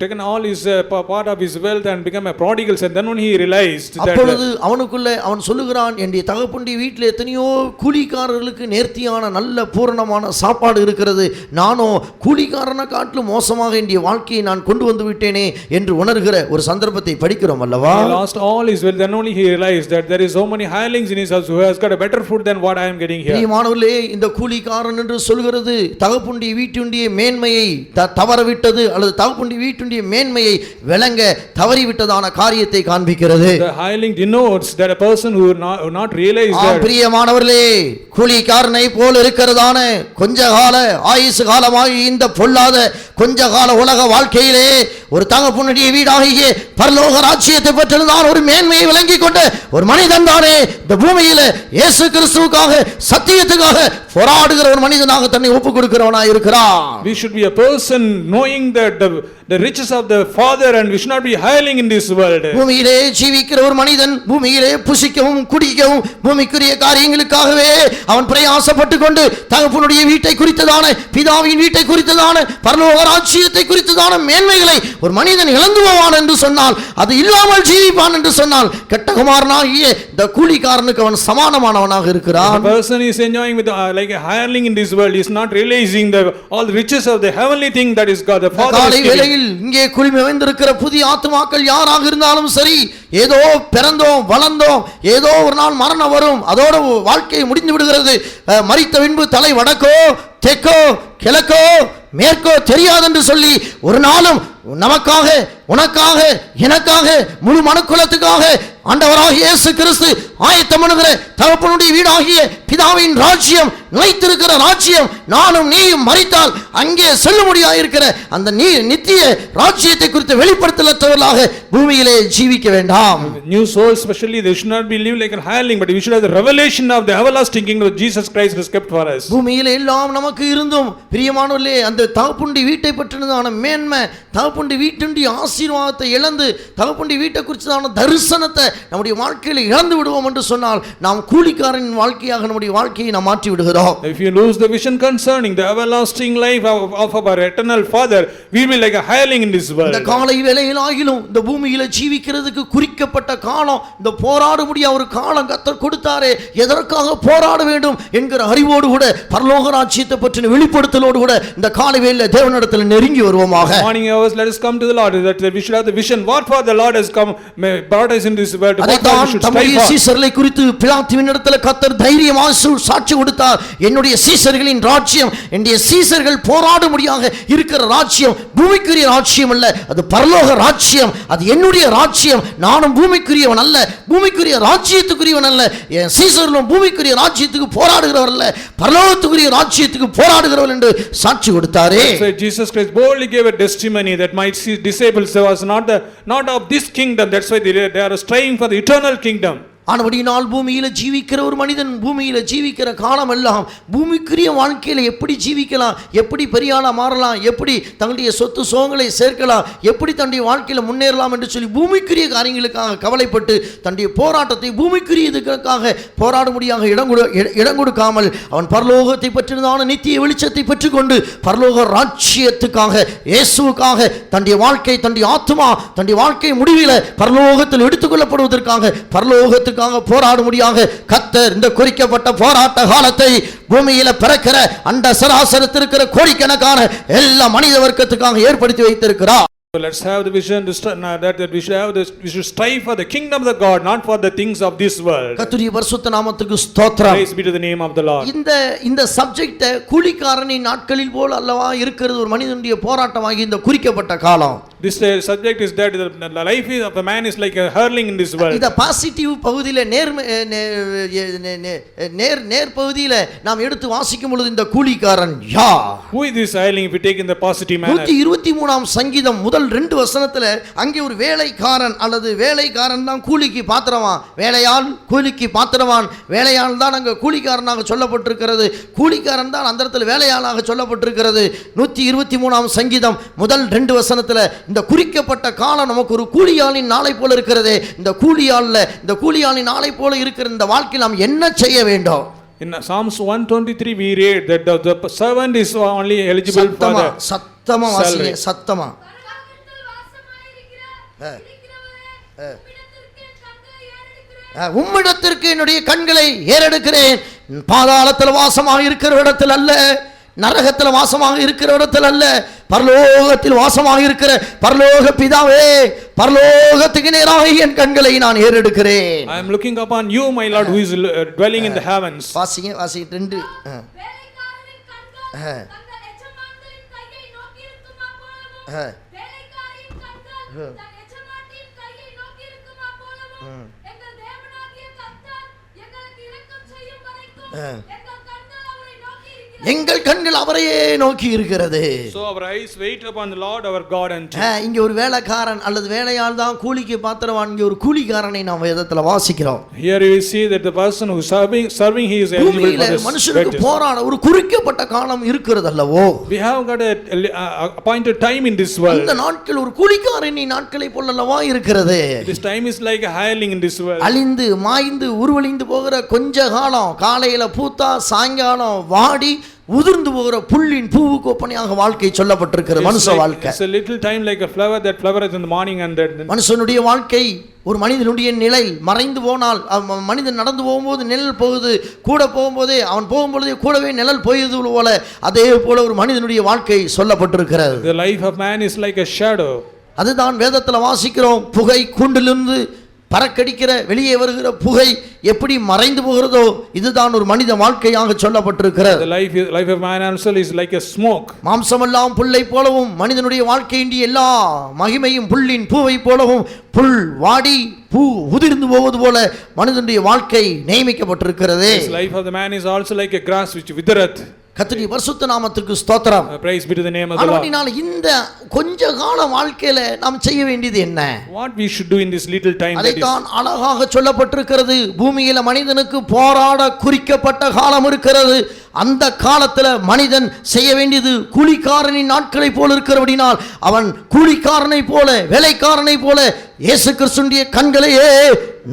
S2: taken all his part of his wealth and become a prodigal son, then when he realized that
S1: அப்பொழுது அவனுக்குள்ள அவன் சொல்லுகிறான், என்னுடைய தகப்பனுடைய வீட்டில் எத்தனையோ கூலிக்காரர்களுக்கு நேர்த்தியான நல்ல பூரணமான சாப்பாடு இருக்கிறது, நானோ கூலிக்காரனை காட்டிலும் மோசமாக என்னுடைய வாழ்க்கையை நான் கொண்டு வந்து விட்டேனே என்று உணர்கிற ஒரு சந்தர்ப்பத்தை படிக்கிறோம் அல்லவா.
S2: He lost all his wealth, then only he realized that there is so many hirelings in his house who has got a better food than what I am getting here.
S1: பிரியமானவர்களே, இந்த கூலிக்காரன் என்று சொல்கிறது தகப்பனுடைய வீட்டுடைய மேன்மையை தவறவிட்டது அல்லது தகப்பனுடைய வீட்டுடைய மேன்மையை விளங்க தவறிவிட்டதான காரியத்தை காண்பிக்கிறது.
S2: The hireling denotes that a person who not realized that.
S1: பிரியமானவர்களே, கூலிக்காரனை போல் இருக்கிறதான கொஞ்ச கால ஆயுசு காலமாகி இந்த பொல்லாத கொஞ்ச கால உலக வாழ்க்கையிலே ஒரு தகப்பனுடைய வீடாகிய பரலோக ராஜ்யத்தை பெற்றிருந்தான் ஒரு மேன்மையை விளங்கி கொண்ட ஒரு மனிதன் தானே இந்த பூமியில இயேசு கிறிஸ்துவுக்காக சத்தியத்துக்காக போராடுகிற ஒரு மனிதனாக தன்னை ஒப்புக் கொடுக்கிறவனாய் இருக்கிறான்.
S2: We should be a person knowing that the riches of the Father, and we should not be hireling in this world.
S1: பூமியிலே ஜீவிக்கிற ஒரு மனிதன் பூமியிலே புசிக்கவும் குடிக்கவும் பூமிக்குரிய காரியங்களுக்காகவே அவன் பிரயாசப்பட்டு கொண்டு தகப்பனுடைய வீட்டை குறித்ததான பிதாவின் வீட்டை குறித்ததான பரலோக ராஜ்யத்தை குறித்ததான மேன்மைகளை ஒரு மனிதன் இழந்து போவான் என்று சொன்னால், அது இல்லாமல் ஜீவிப்பான் என்று சொன்னால், கெட்ட குமாரனாகிய இந்த கூலிக்காரனுக்கு அவன் சமானமானவனாக இருக்கிறான்.
S2: The person is enjoying with like a hireling in this world is not realizing all the riches of the heavenly thing that is God the Father is giving.
S1: இங்கே குளிமைந்திருக்கிற புதிய ஆத்துமாக்கள் யாராக இருந்தாலும் சரி, ஏதோ பிறந்தோம் வளர்ந்தோம், ஏதோ ஒரு நாள் மரணம் வரும், அதோட வாழ்க்கை முடிந்து விடுகிறது. மரித்த பின்பு தலை வடக்கோ தெற்கோ கிழக்கோ மேற்கோ தெரியாது என்று சொல்லி ஒரு நாளும் நமக்காக உனக்காக எனக்காக முழு மனுக்குலத்துக்காக ஆண்டவராகிய இயேசு கிறிஸ்து ஆயத்தம் பண்ணுகிற தகப்பனுடைய வீடாகிய பிதாவின் ராஜ்யம், நிலைத்திருக்கிற ராஜ்யம், நானும் நீயும் மரித்தால் அங்கே செல்லும்படியாயிருக்கிற அந்த நித்திய ராஜ்யத்தை குறித்து வெளிப்படுத்தலற்றவர்களாக பூமியிலே ஜீவிக்க வேண்டாம்.
S2: New souls especially, they should not be live like a hireling, but we should have the revelation of the everlasting kingdom that Jesus Christ has kept for us.
S1: பூமியிலே எல்லாம் நமக்கு இருந்தும் பிரியமானவர்களே, அந்த தகப்பனுடைய வீட்டை பற்றினதான மேன்மை, தகப்பனுடைய வீட்டுடைய ஆசீர்வாதத்தை இழந்து தகப்பனுடைய வீட்டை குறித்ததான தரிசனத்தை நம்முடைய வாழ்க்கையில் இழந்து விடுவோம் என்று சொன்னால் நாம் கூலிக்காரனின் வாழ்க்கையாக நம்முடைய வாழ்க்கையை நாம் மாற்றி விடுகிறோம்.
S2: If you lose the vision concerning the everlasting life of our eternal Father, we will be like a hireling in this world.
S1: இந்த காலை வேளையிலாகிலும் இந்த பூமியில ஜீவிக்கிறதுக்கு குறிக்கப்பட்ட காலம், இந்த போராட முடிய ஒரு காலம் கர்த்தர் கொடுத்தாரே, எதற்காக போராட வேண்டும் என்கிற அறிவோடு கூட பரலோக ராஜ்யத்தை பற்றின வெளிப்படுத்தலோடு கூட இந்த காலை வேளையில தேவனிடத்தில் நெருங்கி வருவோமாக.
S2: Morning hours, let us come to the Lord, that we should have the vision what for the Lord has come brought us in this world.
S1: அதைத்தான் தம்முடைய சீசர்களை குறித்து பிலாத்துவினிடத்தில் கர்த்தர் தைரியமாக சாட்சி கொடுத்தார். என்னுடைய சீசர்களின் ராஜ்யம், என்னுடைய சீசர்கள் போராடும்படியாக இருக்கிற ராஜ்யம் பூமிக்குரிய ராஜ்யம் அல்ல, அது பரலோக ராஜ்யம், அது என்னுடைய ராஜ்யம். நானும் பூமிக்குரியவன் அல்ல, பூமிக்குரிய ராஜ்யத்துக்குரியவன் அல்ல. என் சீசர்களும் பூமிக்குரிய ராஜ்யத்துக்கு போராடுகிறவர் அல்ல, பரலோகத்துக்குரிய ராஜ்யத்துக்கு போராடுகிறவர் என்று சாட்சி கொடுத்தாரே.
S2: So Jesus Christ boldly gave a testimony that my disciples was not of this kingdom, that's why they are striving for the eternal kingdom.
S1: ஆனபடியினால் பூமியில ஜீவிக்கிற ஒரு மனிதன் பூமியில ஜீவிக்கிற காலம் எல்லாம் பூமிக்குரிய வாழ்க்கையில எப்படி ஜீவிக்கலாம், எப்படி பெரியாளா மாறலாம், எப்படி தங்களுடைய சொத்து சோகங்களை சேர்க்கலாம், எப்படி தன்னுடைய வாழ்க்கையில முன்னேறலாம் என்று சொல்லி பூமிக்குரிய காரியங்களுக்காக கவலைப்பட்டு தன்னுடைய போராட்டத்தை பூமிக்குரியதுக்காக போராடும்படியாக இடம் கொடுக்காமல் அவன் பரலோகத்தை பற்றினதான நித்திய வெளிச்சத்தை பெற்றுக்கொண்டு பரலோக ராஜ்யத்துக்காக இயேசுவுக்காக தன்னுடைய வாழ்க்கை, தன்னுடைய ஆத்துமா, தன்னுடைய வாழ்க்கை முடிவில பரலோகத்தில் எடுத்துக்கொள்ளப்படுவதற்காக பரலோகத்துக்கு போராடும்படியாக கர்த்தர் இந்த குறிக்கப்பட்ட போராட்ட காலத்தை பூமியில பிறக்கிற அண்ட சராசரத்திற்கிற கோடிக்கணக்கான எல்லா மனித வர்க்கத்துக்காக ஏற்படுத்தி வைத்திருக்கிறார்.
S2: So let's have the vision that we should strive for the kingdom of the God, not for the things of this world.
S1: கர்த்தருடைய பரிசுத்த நாமத்துக்கு ஸ்தோத்திரம்.
S2: Praise be to the name of the Lord.
S1: இந்த சப்ஜெக்ட் கூலிக்காரனின் நாட்களில் போல் அல்லவா இருக்கிறது ஒரு மனிதனுடைய போராட்டமாகி இந்த குறிக்கப்பட்ட காலம்.
S2: This subject is that the life of a man is like a hurling in this world.
S1: இந்த பாசிட்டிவ் பகுதியில நேர் பகுதியில நாம் எடுத்து வாசிக்கும் பொழுது இந்த கூலிக்காரன் யார்?
S2: Who is this hurling if we take in the positive manner?
S1: 123ஆம் சங்கீதம் முதல் 2 வசனத்துல அங்கே ஒரு வேலைக்காரன் அல்லது வேலைக்காரன் தான் கூலிக்கு பாத்திரவான், வேலையாள் கூலிக்கு பாத்திரவான், வேலையாள் தான் அங்க கூலிக்காரனாக சொல்லப்பட்டிருக்கிறது, கூலிக்காரன் தான் அந்த இடத்துல வேலையாளாக சொல்லப்பட்டிருக்கிறது. 123ஆம் சங்கீதம் முதல் 2 வசனத்துல இந்த குறிக்கப்பட்ட காலம் நமக்கு ஒரு கூலியாளின் நாளை போல இருக்கிறதே. இந்த கூலியாளின் நாளை போல இருக்கிற இந்த வாழ்க்கையில் நாம் என்ன செய்ய வேண்டும்?
S2: In Psalms 123 we read that the servant is only eligible for the
S1: சத்தமா வாசிங்க, சத்தமா. உம்மிடத்திற்கு என்னுடைய கண்களை ஏறெடுக்கிறேன், பாதாளத்தில் வாசமாக இருக்கிற இடத்தில் அல்ல, நரகத்தில் வாசமாக இருக்கிற இடத்தில் அல்ல, பரலோகத்தில் வாசமாக இருக்கிற பரலோக பிதாவே, பரலோகத்துக்கு நேராக என் கண்களை நான் ஏறெடுக்கிறேன்.
S2: I am looking upon you, my Lord, who is dwelling in the heavens.
S1: வாசிங்க 2.
S3: வேலைக்காரனின் கண்கள் தங்கள் எஜமான்களின் கையை நோக்கி இருக்குமா போலவும், வேலைக்காரியின் கண்கள் தன் எஜமாட்டியின் கையை நோக்கி இருக்குமா போலவும், எங்கள் தேவனாகிய கர்த்தர் எங்களுக்கு இரக்கம் செய்யும் வரைக்கும்
S1: எங்கள் கண்கள் அவரையே நோக்கி இருக்கிறது.
S2: So our eyes wait upon the Lord our God. And
S1: இங்க ஒரு வேலைக்காரன் அல்லது வேலையாள் தான் கூலிக்கு பாத்திரவான். இங்க ஒரு கூலிக்காரனை நாம் வேதத்துல வாசிக்கிறோம்.
S2: Here we see that the person who is serving he is eligible for this.
S1: மனுஷனுக்கு போராட ஒரு குறிக்கப்பட்ட காலம் இருக்கிறது அல்லவோ.
S2: We have got a appointed time in this world.
S1: இந்த நாட்கள் ஒரு கூலிக்காரனின் நாட்களை போலல்லவா இருக்கிறது.
S2: This time is like a hireling in this world.
S1: அழிந்து மாய்ந்து உருவழிந்து போகிற கொஞ்ச காலம், காலையில பூத்தா சாயங்காலம் வாடி உதிர்ந்து போகிற புல்லின் பூவுக்கு ஒப்பனையாக வாழ்க்கை சொல்லப்பட்டிருக்கிறது மனுஷ வாழ்க்கை.
S2: It's a little time like a flower that flowers in the morning and then
S1: மனுஷனுடைய வாழ்க்கை ஒரு மனிதனுடைய நிலை மறைந்து போனால், மனிதன் நடந்து போகும்போது நிழல் போகுது, கூட போகும்போதே அவன் போகும்பொழுதே கூடவே நிழல் போயது போல அதே போல ஒரு மனிதனுடைய வாழ்க்கை சொல்லப்பட்டிருக்கிறது.
S2: The life of man is like a shadow.
S1: அதுதான் வேதத்தில் வாசிக்கிறோம். புகை கூண்டிலிருந்து பறக்கடிக்கிற வெளியே வருகிற புகை எப்படி மறைந்து போகிறதோ இதுதான் ஒரு மனித வாழ்க்கையாக சொல்லப்பட்டிருக்கிறது.
S2: The life of man also is like a smoke.
S1: மாம்சமெல்லாம் புல்லை போலவும் மனிதனுடைய வாழ்க்கையின் எல்லா மகிமையும் புல்லின் பூவை போலவும், புல் வாடி பூ உதிர்ந்து போவது போல மனிதனுடைய வாழ்க்கை நியமிக்கப்பட்டிருக்கிறது.
S2: The life of the man is also like a grass which withereth.
S1: கர்த்தருடைய பரிசுத்த நாமத்திற்கு ஸ்தோத்திரம்.
S2: Praise be to the name of the Lord.
S1: அதனால இந்த கொஞ்ச கால வாழ்க்கையில நாம் செய்ய வேண்டியது என்ன?
S2: What we should do in this little time?
S1: அதைத்தான் அழகாக சொல்லப்பட்டிருக்கிறது. பூமியில மனிதனுக்கு போராட குறிக்கப்பட்ட காலம் இருக்கிறது. அந்த காலத்துல மனிதன் செய்ய வேண்டியது கூலிக்காரனின் நாட்களை போல இருக்கிறபடினால் அவன் கூலிக்காரனை போல வேலைக்காரனை போல இயேசு கிறிஸ்துவின் கண்களையே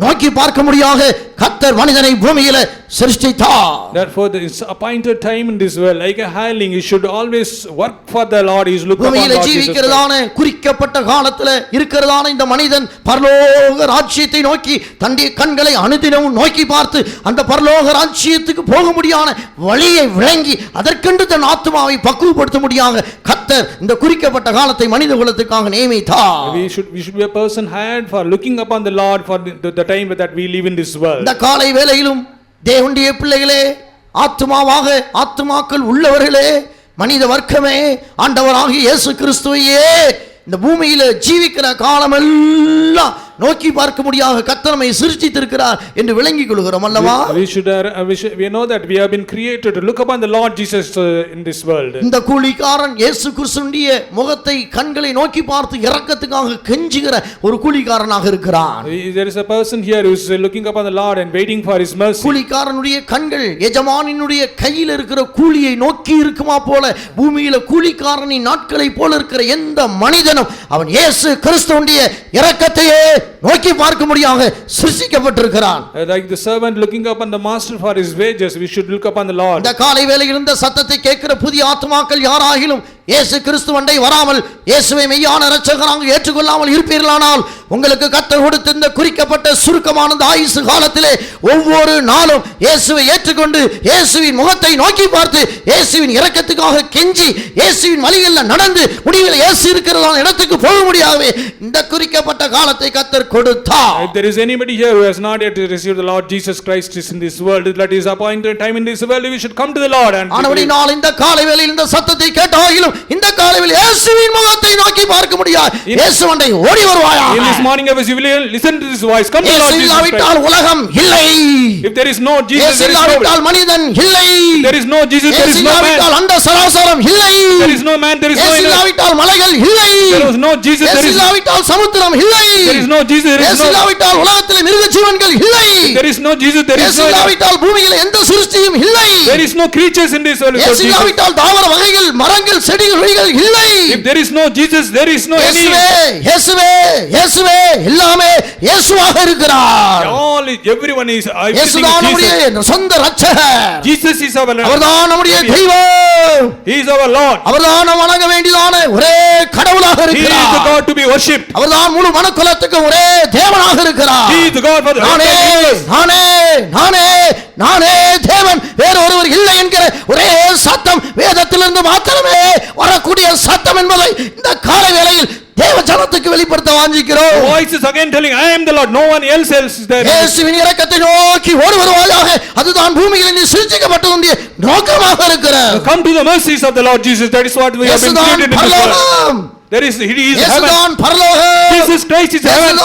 S1: நோக்கி பார்க்க முடியாக கர்த்தர் மனிதனை பூமியில சிருஷ்டித்தார்.
S2: Therefore there is appointed time in this world, like a hireling, he should always work for the Lord. He is looking upon
S1: பூமியில
S2: Lord Jesus Christ.
S1: ஜீவிக்கிறதான குறிக்கப்பட்ட காலத்துல இருக்கிறதான இந்த மனிதன் பரலோக ராஜ்யத்தை நோக்கி தன்னுடைய கண்களை அனுதினமும் நோக்கி பார்த்து அந்த பரலோக ராஜ்யத்துக்கு போக முடியான வழியை விளங்கி அதற்கென்று தன் ஆத்மாவை பக்குவப்படுத்த முடியாத கர்த்தர் இந்த குறிக்கப்பட்ட காலத்தை மனித குலத்துக்காக நியமித்தார்.
S2: We should be a person hired for looking upon the Lord for the time that we live in this world.
S1: இந்த காலை வேளையிலும் தேவனுடைய பிள்ளைகளே, ஆத்துமாக்கள் உள்ளவர்களே, மனித வர்க்கமே, ஆண்டவராகிய இயேசு கிறிஸ்துவையே இந்த பூமியில ஜீவிக்கிற காலமெல்லாம் நோக்கி பார்க்க முடியாத கர்த்தர் நம்மை சிருஷ்டித்திருக்கிறார் என்று விளங்கிக் கொள்கிறோம் அல்லவா?
S2: We know that we have been created to look upon the Lord Jesus in this world.
S1: இந்த கூலிக்காரன் இயேசு கிறிஸ்துவின் முகத்தை கண்களை நோக்கி பார்த்து இரக்கத்துக்காக கெஞ்சுகிற ஒரு கூலிக்காரனாக இருக்கிறான்.
S2: There is a person here who is looking upon the Lord and waiting for his mercy.
S1: கூலிக்காரனுடைய கண்கள் எஜமானினுடைய கையில் இருக்கிற கூலியை நோக்கி இருக்குமா போல பூமியில கூலிக்காரனின் நாட்களை போல இருக்கிற எந்த மனிதனும் அவன் இயேசு கிறிஸ்துவின் இரக்கத்தையே நோக்கி பார்க்க முடியாத சிருஷ்டிக்கப்பட்டிருக்கிறான்.
S2: Like the servant looking upon the master for his wages, we should look upon the Lord.
S1: இந்த காலை வேளையில் இந்த சத்தத்தை கேட்கிற புதிய ஆத்துமாக்கள் யாராகிலும் இயேசு கிறிஸ்துவண்டை வராமல் இயேசுவை மெய்யான இரட்சகராக ஏற்றுக்கொள்ளாமல் இருப்பீர்களானால் உங்களுக்கு கர்த்தர் கொடுத்த இந்த குறிக்கப்பட்ட சுருக்கமான ஆயுசு காலத்திலே ஒவ்வொரு நாளும் இயேசுவை ஏற்றுக்கொண்டு இயேசுவின் முகத்தை நோக்கி பார்த்து இயேசுவின் இரக்கத்துக்காக கெஞ்சி இயேசுவின் வழிகளில் நடந்து முடிவில் இயேசு இருக்கிறதான இடத்துக்கு போக முடியாதே இந்த குறிக்கப்பட்ட காலத்தை கர்த்தர் கொடுத்தார்.
S2: If there is anybody here who has not yet received the Lord Jesus Christ is in this world, that is appointed time in this world, we should come to the Lord and
S1: ஆனபடியால் இந்த காலை வேளையில் இந்த சத்தத்தை கேட்டாலும் இந்த காலை வேளையில் இயேசுவின் முகத்தை நோக்கி பார்க்க முடியாது. இயேசுவண்டை ஓடி வருவாயாக.
S2: In this morning hour, you will listen to this voice. Come to the Lord Jesus Christ.
S1: உலகம் இல்லை.
S2: If there is no Jesus, there is no
S1: இல்லாவிட்டால் மனிதன் இல்லை.
S2: There is no Jesus, there is no man.
S1: அந்த சராசரம் இல்லை.
S2: There is no man, there is no
S1: இல்லாவிட்டால் மலைகள் இல்லை.
S2: There is no Jesus, there is
S1: இல்லாவிட்டால் சமுத்திரம் இல்லை.
S2: There is no Jesus, there is no
S1: இல்லாவிட்டால் உலகத்தில் மிருக ஜீவன்கள் இல்லை.
S2: There is no Jesus, there is no
S1: இல்லாவிட்டால் பூமியில் எந்த சிருஷ்டியும் இல்லை.
S2: There is no creatures in this world.
S1: இல்லாவிட்டால் தாவர வகைகள் மரங்கள் செடிகள் கொடிகள் இல்லை.
S2: If there is no Jesus, there is no any.
S1: இயேசுவே எல்லாமே இயேசுவாக இருக்கிறார்.
S2: All everyone is
S1: இயேசுதான் நம்முடைய சொந்த இரட்சகர்.
S2: Jesus is our Lord.
S1: அவர்தான் நம்முடைய தெய்வம்.
S2: He is our Lord.
S1: அவர்தான் நாம் வணங்க வேண்டியதான ஒரே கடவுளாக
S2: He is the
S1: இருக்கிறார்.
S2: God to be worshipped.
S1: அவர்தான் முழு மனுக்குலத்துக்கு ஒரே தேவனாக இருக்கிறார்.
S2: He is the God for the
S1: நானே தேவன், வேறு ஒருவர் இல்லை என்கிற ஒரே சத்தம் வேதத்திலிருந்து மாத்திரமே வரக்கூடிய சத்தம் என்பதை இந்த காலை வேளையில் தேவ ஜனத்துக்கு வெளிப்படுத்த வாஞ்சிக்கிறோம்.
S2: Voice is again telling, I am the Lord, no one else is there.
S1: இயேசுவின் இரக்கத்தை நோக்கி ஓடி வருவாயாக. அதுதான் பூமியில் நீ சிருஷ்டிக்கப்பட்டதுடைய நோக்கமாக இருக்கிறது.
S2: Come to the mercies of the Lord Jesus. That is what we have been created in this world. There is, he is heaven. Jesus Christ is heaven.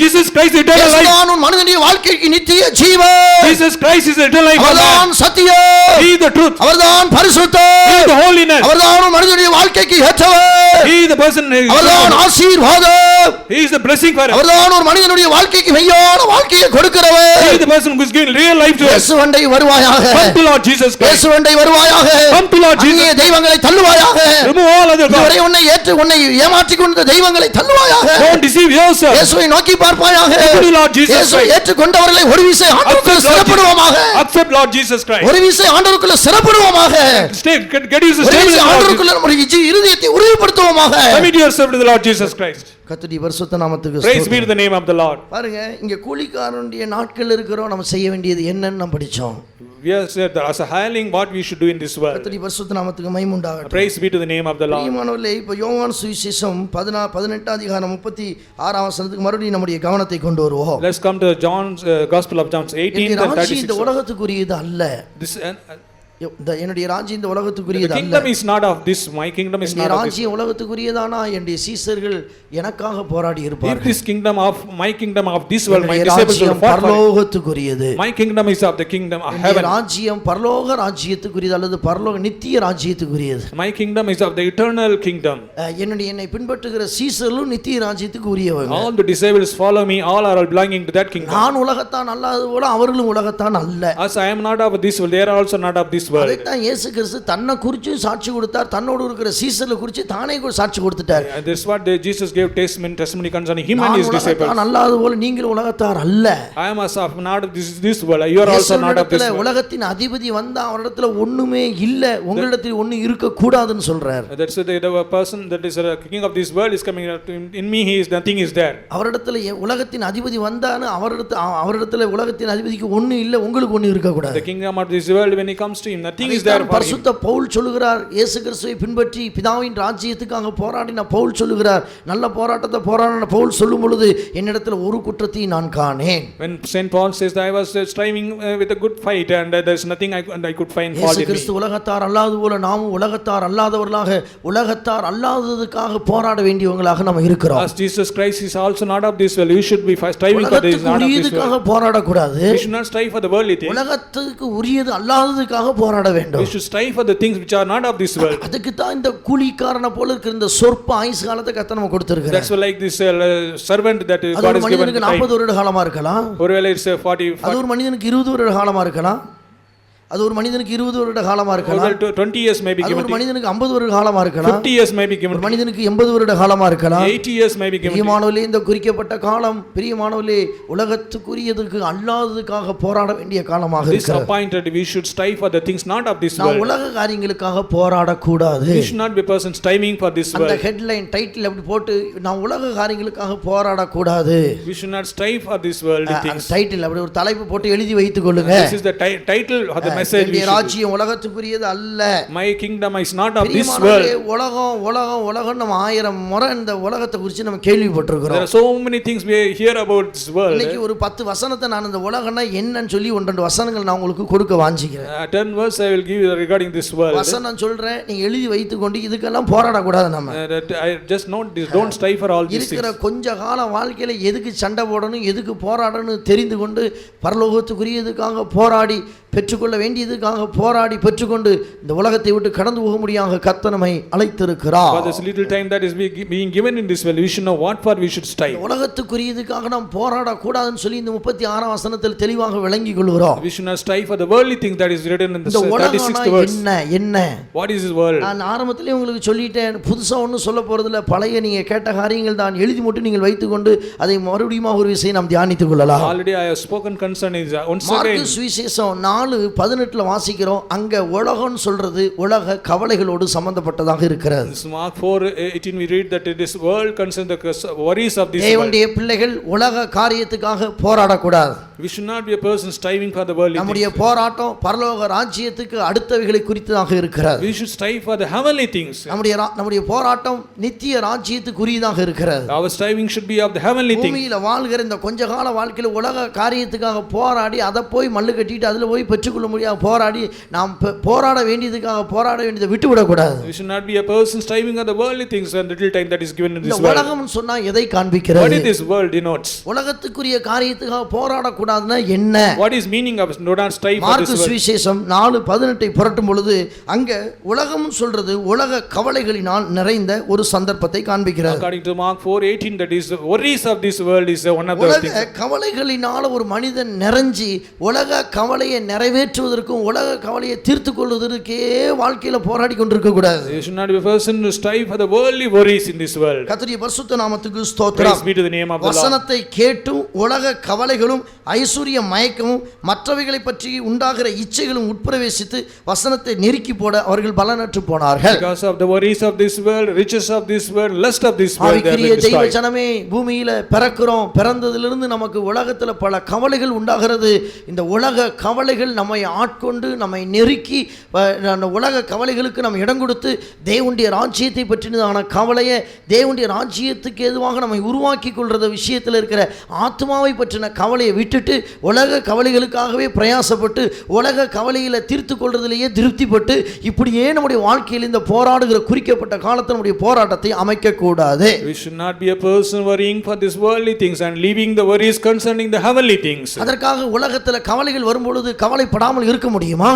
S2: Jesus Christ is eternal life.
S1: மனிதனுடைய வாழ்க்கைக்கு நித்திய ஜீவன்.
S2: Jesus Christ is eternal life.
S1: அவர்தான் சத்தியம்.
S2: He is the truth.
S1: அவர்தான் பரிசுத்தம்.
S2: He is the holiness.
S1: அவர்தான் மனிதனுடைய வாழ்க்கைக்கு ஏற்றவர்.
S2: He is the person.
S1: அவர்தான் ஆசீர்வாதம்.
S2: He is the blessing for us.
S1: அவர்தான் ஒரு மனிதனுடைய வாழ்க்கைக்கு மெய்யான வாழ்க்கையை கொடுக்கிறவர்.
S2: He is the person who is giving real life to us.
S1: இயேசுவண்டை வருவாயாக.
S2: Come to Lord Jesus Christ.
S1: இயேசுவண்டை வருவாயாக.
S2: Come to Lord Jesus.
S1: அந்நிய தெய்வங்களை தள்ளுவாயாக.
S2: Remove all other gods.
S1: உன்னை ஏமாற்றிக் கொண்ட தெய்வங்களை தள்ளுவாயாக.
S2: Don't deceive yourself.
S1: இயேசுவை நோக்கி பார்ப்பாயாக.
S2: Come to Lord Jesus Christ.
S1: இயேசுவை ஏற்றுக்கொண்டவர்களை ஒரு விசை ஆண்டவருக்குள்ள சிறப்படுவோமாக.
S2: Accept Lord Jesus Christ.
S1: ஒரு விசை ஆண்டவருக்குள்ள சிறப்படுவோமாக.
S2: Get used to stay with
S1: ஆண்டவருக்குள்ள நம்முடைய இருதயத்தை உறுதிப்படுத்துவோமாக.
S2: Commit yourself to the Lord Jesus Christ.
S1: கர்த்தருடைய பரிசுத்த நாமத்துக்கு
S2: praise be to the name of the Lord.
S1: பாருங்க, இங்க கூலிக்காரனுடைய நாட்கள் இருக்கிறோம். நம்ம செய்ய வேண்டியது என்னன்னு நாம் படிச்சோம்.
S2: We have said as a hireling what we should do in this world.
S1: கர்த்தருடைய பரிசுத்த நாமத்துக்கு மகிமை உண்டாகட்டும்.
S2: Praise be to the name of the Lord.
S1: பிரியமானவர்களே, இப்போ யோவான் சுவிசேஷம் 18 அதிகாரம் 36 வசனத்துக்கு மறுபடியும் நம்முடைய கவனத்தை கொண்டு வருவோம்.
S2: Let's come to John's Gospel of John 18 and 36.
S1: இந்த உலகத்துக்குரியது அல்ல.
S2: This
S1: என்னுடைய ராஜ்யம் இந்த
S2: The
S1: உலகத்துக்குரியது அல்ல.
S2: kingdom is not of this. My kingdom is
S1: என்னுடைய
S2: not of this.
S1: ராஜ்யம் உலகத்துக்குரியதானா என்னுடைய சீசர்கள் எனக்காக போராடி
S2: If
S1: இருப்பார்கள்.
S2: this kingdom of my kingdom of this world, my
S1: என்னுடைய
S2: disciples will
S1: ராஜ்யம்
S2: fight for it.
S1: பரலோகத்துக்குரியது.
S2: My kingdom is of the kingdom of
S1: என்னுடைய
S2: heaven.
S1: ராஜ்யம் பரலோக ராஜ்யத்துக்குரியது அல்லது பரலோக நித்திய ராஜ்யத்துக்குரியது.
S2: My kingdom is of the eternal kingdom.
S1: என்னை பின்பற்றுகிற சீசர்களும் நித்திய ராஜ்யத்துக்கு உரியவங்க.
S2: All the disciples follow me, all are belonging to that kingdom.
S1: நான் உலகத்தான் அல்லாதது போல அவர்களும் உலகத்தான் அல்ல.
S2: As I am not of this world, they are also not of this world.
S1: அதைத்தான் இயேசு கிறிஸ்து தன்னை குறித்து சாட்சி கொடுத்தார், தன்னோடு இருக்கிற சீசர்களை குறித்து தானே சாட்சி கொடுத்துட்டார்.
S2: That's what Jesus gave testimony concerning him and
S1: நான்
S2: his disciples.
S1: உலகத்தான் அல்லாதது போல நீங்கள் உலகத்தார் அல்ல.
S2: I am as of not of this world, you are also not of this world.
S1: உலகத்தின் அதிபதி வந்தா அவரிடத்துல ஒண்ணுமே இல்ல, உங்களிடத்தில் ஒண்ணு இருக்க கூடாதுன்னு சொல்றார்.
S2: That's the person that is a king of this world is coming up to him. In me he is nothing is there.
S1: அவரிடத்துல உலகத்தின் அதிபதி வந்தான்னு அவரிடத்துல உலகத்தின் அதிபதிக்கு ஒண்ணு இல்ல, உங்களுக்கு ஒண்ணு இருக்க கூடாது.
S2: The kingdom of this world, when he comes to him, nothing is there for him.
S1: பரிசுத்த பவுல் சொல்லுகிறார், இயேசு கிறிஸ்துவை பின்பற்றி பிதாவின் ராஜ்யத்துக்காக போராடின பவுல் சொல்லுகிறார், நல்ல போராட்டத்தை போராடின பவுல் சொல்லும் பொழுது என்னிடத்துல ஒரு குற்றத்தையும் நான் காணேன்.
S2: When Saint Paul says that I was striving with a good fight and there is nothing I could find fault
S1: இயேசு
S2: in me.
S1: கிறிஸ்து உலகத்தார் அல்லாதது போல நாமும் உலகத்தார் அல்லாதவர்களாக உலகத்தார் அல்லாததுக்காக போராட வேண்டியவங்களாக நம்ம இருக்கிறோம்.
S2: As Jesus Christ is also not of this world, you should be striving for this, not of this world.
S1: போராடக்கூடாது.
S2: We should not strive for the worldly things.
S1: உலகத்துக்கு உரியது அல்லாததுக்காக போராட வேண்டும்.
S2: We should strive for the things which are not of this world.
S1: அதுக்கு தான் இந்த கூலிக்காரனை போல இருக்கிற இந்த சொற்ப ஆயுசு காலத்தை கர்த்தர் நமக்கு கொடுத்திருக்கிறார்.
S2: That's like this servant that God
S1: அது ஒரு
S2: has given.
S1: மனிதனுக்கு 40 வருட காலமா இருக்கலாம்.
S2: ஒருவேளை it's 40.
S1: அது ஒரு மனிதனுக்கு 20 வருட காலமா இருக்கலாம். அது ஒரு மனிதனுக்கு 20 வருட காலமா இருக்கலாம்.
S2: 20 years may be given.
S1: அது ஒரு மனிதனுக்கு 50 வருட காலமா இருக்கலாம்.
S2: 50 years may be given.
S1: ஒரு மனிதனுக்கு 80 வருட காலமா இருக்கலாம்.
S2: 80 years may be given.
S1: பிரியமானவர்களே, இந்த குறிக்கப்பட்ட காலம் பிரியமானவர்களே உலகத்துக்குரியதுக்கு அல்லாததுக்காக போராட வேண்டிய காலமாக
S2: This
S1: இருக்கிறது.
S2: appointed, we should strive for the things not of this
S1: நான்
S2: world.
S1: உலக காரியங்களுக்காக போராடக்கூடாது.
S2: We should not be a person striving for this
S1: அந்த
S2: world.
S1: ஹெட்லைன் டைட்டில் அப்படி போட்டு நான் உலக காரியங்களுக்காக போராடக்கூடாது.
S2: We should not strive for this worldly things.
S1: Title அப்படி ஒரு தலைப்பு போட்டு எழுதி வைத்துக் கொள்ளுங்க.
S2: This is the title of the message. We should.
S1: உலகத்துக்குரியது அல்ல.
S2: My kingdom is not of this world.
S1: உலகம் உலகம் உலகம் நம்ம 1000 முறை இந்த உலகத்தை குறித்து நம்ம கேள்விப்பட்டிருக்கிறோம்.
S2: There are so many things we hear about this world.
S1: இன்னைக்கு ஒரு 10 வசனத்தை நான் இந்த உலகம்னா என்னன்னு சொல்லி 1-2 வசனங்கள் நான் உங்களுக்கு கொடுக்க வாஞ்சிக்கிறேன்.
S2: 10 verse I will give you regarding this world.
S1: வசனம் சொல்றேன், நீங்க எழுதி வைத்துக் கொண்டு இதுக்கெல்லாம் போராட கூடாது. நம்ம
S2: I just note this, don't strive for all these
S1: இருக்கிற
S2: things.
S1: கொஞ்ச கால வாழ்க்கையில எதுக்கு சண்டை போடணும், எதுக்கு போராடணும் தெரிந்து கொண்டு பரலோகத்துக்குரியதுக்காக போராடி பெற்றுக்கொள்ள வேண்டியதுக்காக போராடி பெற்றுக்கொண்டு இந்த உலகத்தை விட்டு கடந்து போக முடியாத கர்த்தர் நம்மை அழைத்திருக்கிறார்.
S2: For this little time that is being given in this world, we should know what for we should strive.
S1: உலகத்துக்குரியதுக்காக நாம் போராட கூடாதுன்னு சொல்லி இந்த 36ஆம் வசனத்தில் தெளிவாக விளங்கிக் கொள்கிறோம்.
S2: We should not strive for the worldly things that is written in the 36th verse.
S1: என்ன
S2: What is this world?
S1: நான் ஆரம்பத்திலே உங்களுக்கு சொல்லிட்டேன், புதுசா ஒன்றும் சொல்ல போறதில்ல. பழைய நீங்க கேட்ட காரியங்கள் தான் எழுதி மட்டும் நீங்கள் வைத்துக்கொண்டு அதை மறுபடியும் ஒரு விஷயம் நாம் தியானித்துக் கொள்ளலாம்.
S2: Already I have spoken concerning once again.
S1: Mark சுவிசேஷம் 4:18 வாசிக்கிறோம். அங்க உலகம்னு சொல்றது உலக கவலைகளோடு சம்பந்தப்பட்டதாக இருக்கிறது.
S2: Mark 4:18 we read that this world concerns the worries of this world.
S1: தேவனுடைய பிள்ளைகள் உலக காரியத்துக்காக போராடக்கூடாது.
S2: We should not be a person striving for the worldly
S1: நம்முடைய
S2: things.
S1: போராட்டம் பரலோக ராஜ்யத்துக்கு அடுத்தவைகளை குறித்ததாக இருக்கிறது.
S2: We should strive for the heavenly things.
S1: நம்முடைய போராட்டம் நித்திய ராஜ்யத்துக்குரியதாக இருக்கிறது.
S2: Our striving should be of the heavenly things.
S1: பூமியில வாழ்கிற இந்த கொஞ்ச கால வாழ்க்கையில உலக காரியத்துக்காக போராடி அதை போய் மல்லு கட்டிட்டு அதுல போய் பெற்றுக்கொள்ள முடியாது போராடி நாம் போராட வேண்டியதுக்காக போராட வேண்டியதை விட்டு விடக்கூடாது.
S2: We should not be a person striving for the worldly things and little time that is given in this
S1: இந்த
S2: world.
S1: உலகம் சொன்னா எதை காண்பிக்கிறது?
S2: What is this world denotes?
S1: உலகத்துக்குரிய காரியத்துக்காக போராடக்கூடாதுன்னா என்ன?
S2: What is meaning of do not strive for this
S1: mark
S2: world?
S1: சுவிசேஷம் 4:18 புரட்டும் பொழுது அங்க உலகம் சொல்றது உலக கவலைகளினால் நிறைந்த ஒரு சந்தர்ப்பத்தை காண்பிக்கிறது.
S2: According to Mark 4:18 that is the worries of this world is one of those
S1: உலக
S2: things.
S1: கவலைகளினால ஒரு மனிதன் நிறைஞ்சி உலக கவலையை நிறைவேற்றுவதற்கும் உலக கவலையை தீர்த்து கொள்வதற்கே வாழ்க்கையில போராடி கொண்டிருக்க கூடாது.
S2: You should not be a person to strive for the worldly worries in this world.
S1: கர்த்தருடைய பரிசுத்த நாமத்துக்கு ஸ்தோத்திரம்.
S2: Praise be to the name of the Lord.
S1: வசனத்தை கேட்டும் உலக கவலைகளும் ஐஸ்வர்ய மயக்கமும் மற்றவைகளை பற்றி உண்டாகிற இச்சைகளும் உட்பிரவேசித்து வசனத்தை நெருக்கி போட அவர்கள் பலனற்று போனார்கள்.
S2: Because of the worries of this world, riches of this world, lust of this world, they
S1: ஆவிக்குரிய
S2: are
S1: தெய்வ
S2: destroyed.
S1: ஜனமே, பூமியில பிறக்கிறோம், பிறந்ததிலிருந்து நமக்கு உலகத்துல பல கவலைகள் உண்டாகிறது. இந்த உலக கவலைகள் கவலைகள் நம்மை ஆட்கொண்டு நம்மை நெருக்கி அந்த உலக கவலைகளுக்கு நம்ம இடம் கொடுத்து தேவனுடைய ராஜ்யத்தை பற்றினதான கவலையை தேவனுடைய ராஜ்யத்துக்கு எதுவாக நம்மை உருவாக்கி கொள்கிற விஷயத்தில் இருக்கிற ஆத்மாவை பற்றின கவலையை விட்டுட்டு உலக கவலைகளுக்காகவே பிரயாசப்பட்டு உலக கவலையில் தீர்த்து கொள்றதிலேயே திருப்திப்பட்டு இப்படியே நம்முடைய வாழ்க்கையில் இந்த போராடுகிற குறிக்கப்பட்ட காலத்தில் நம்முடைய போராட்டத்தை அமைக்கக்கூடாது.
S2: We should not be a person worrying for these worldly things and leaving the worries concerning the heavenly things.
S1: அதற்காக உலகத்தில் கவலைகள் வரும்பொழுது கவலைப்படாமல் இருக்க முடியுமா?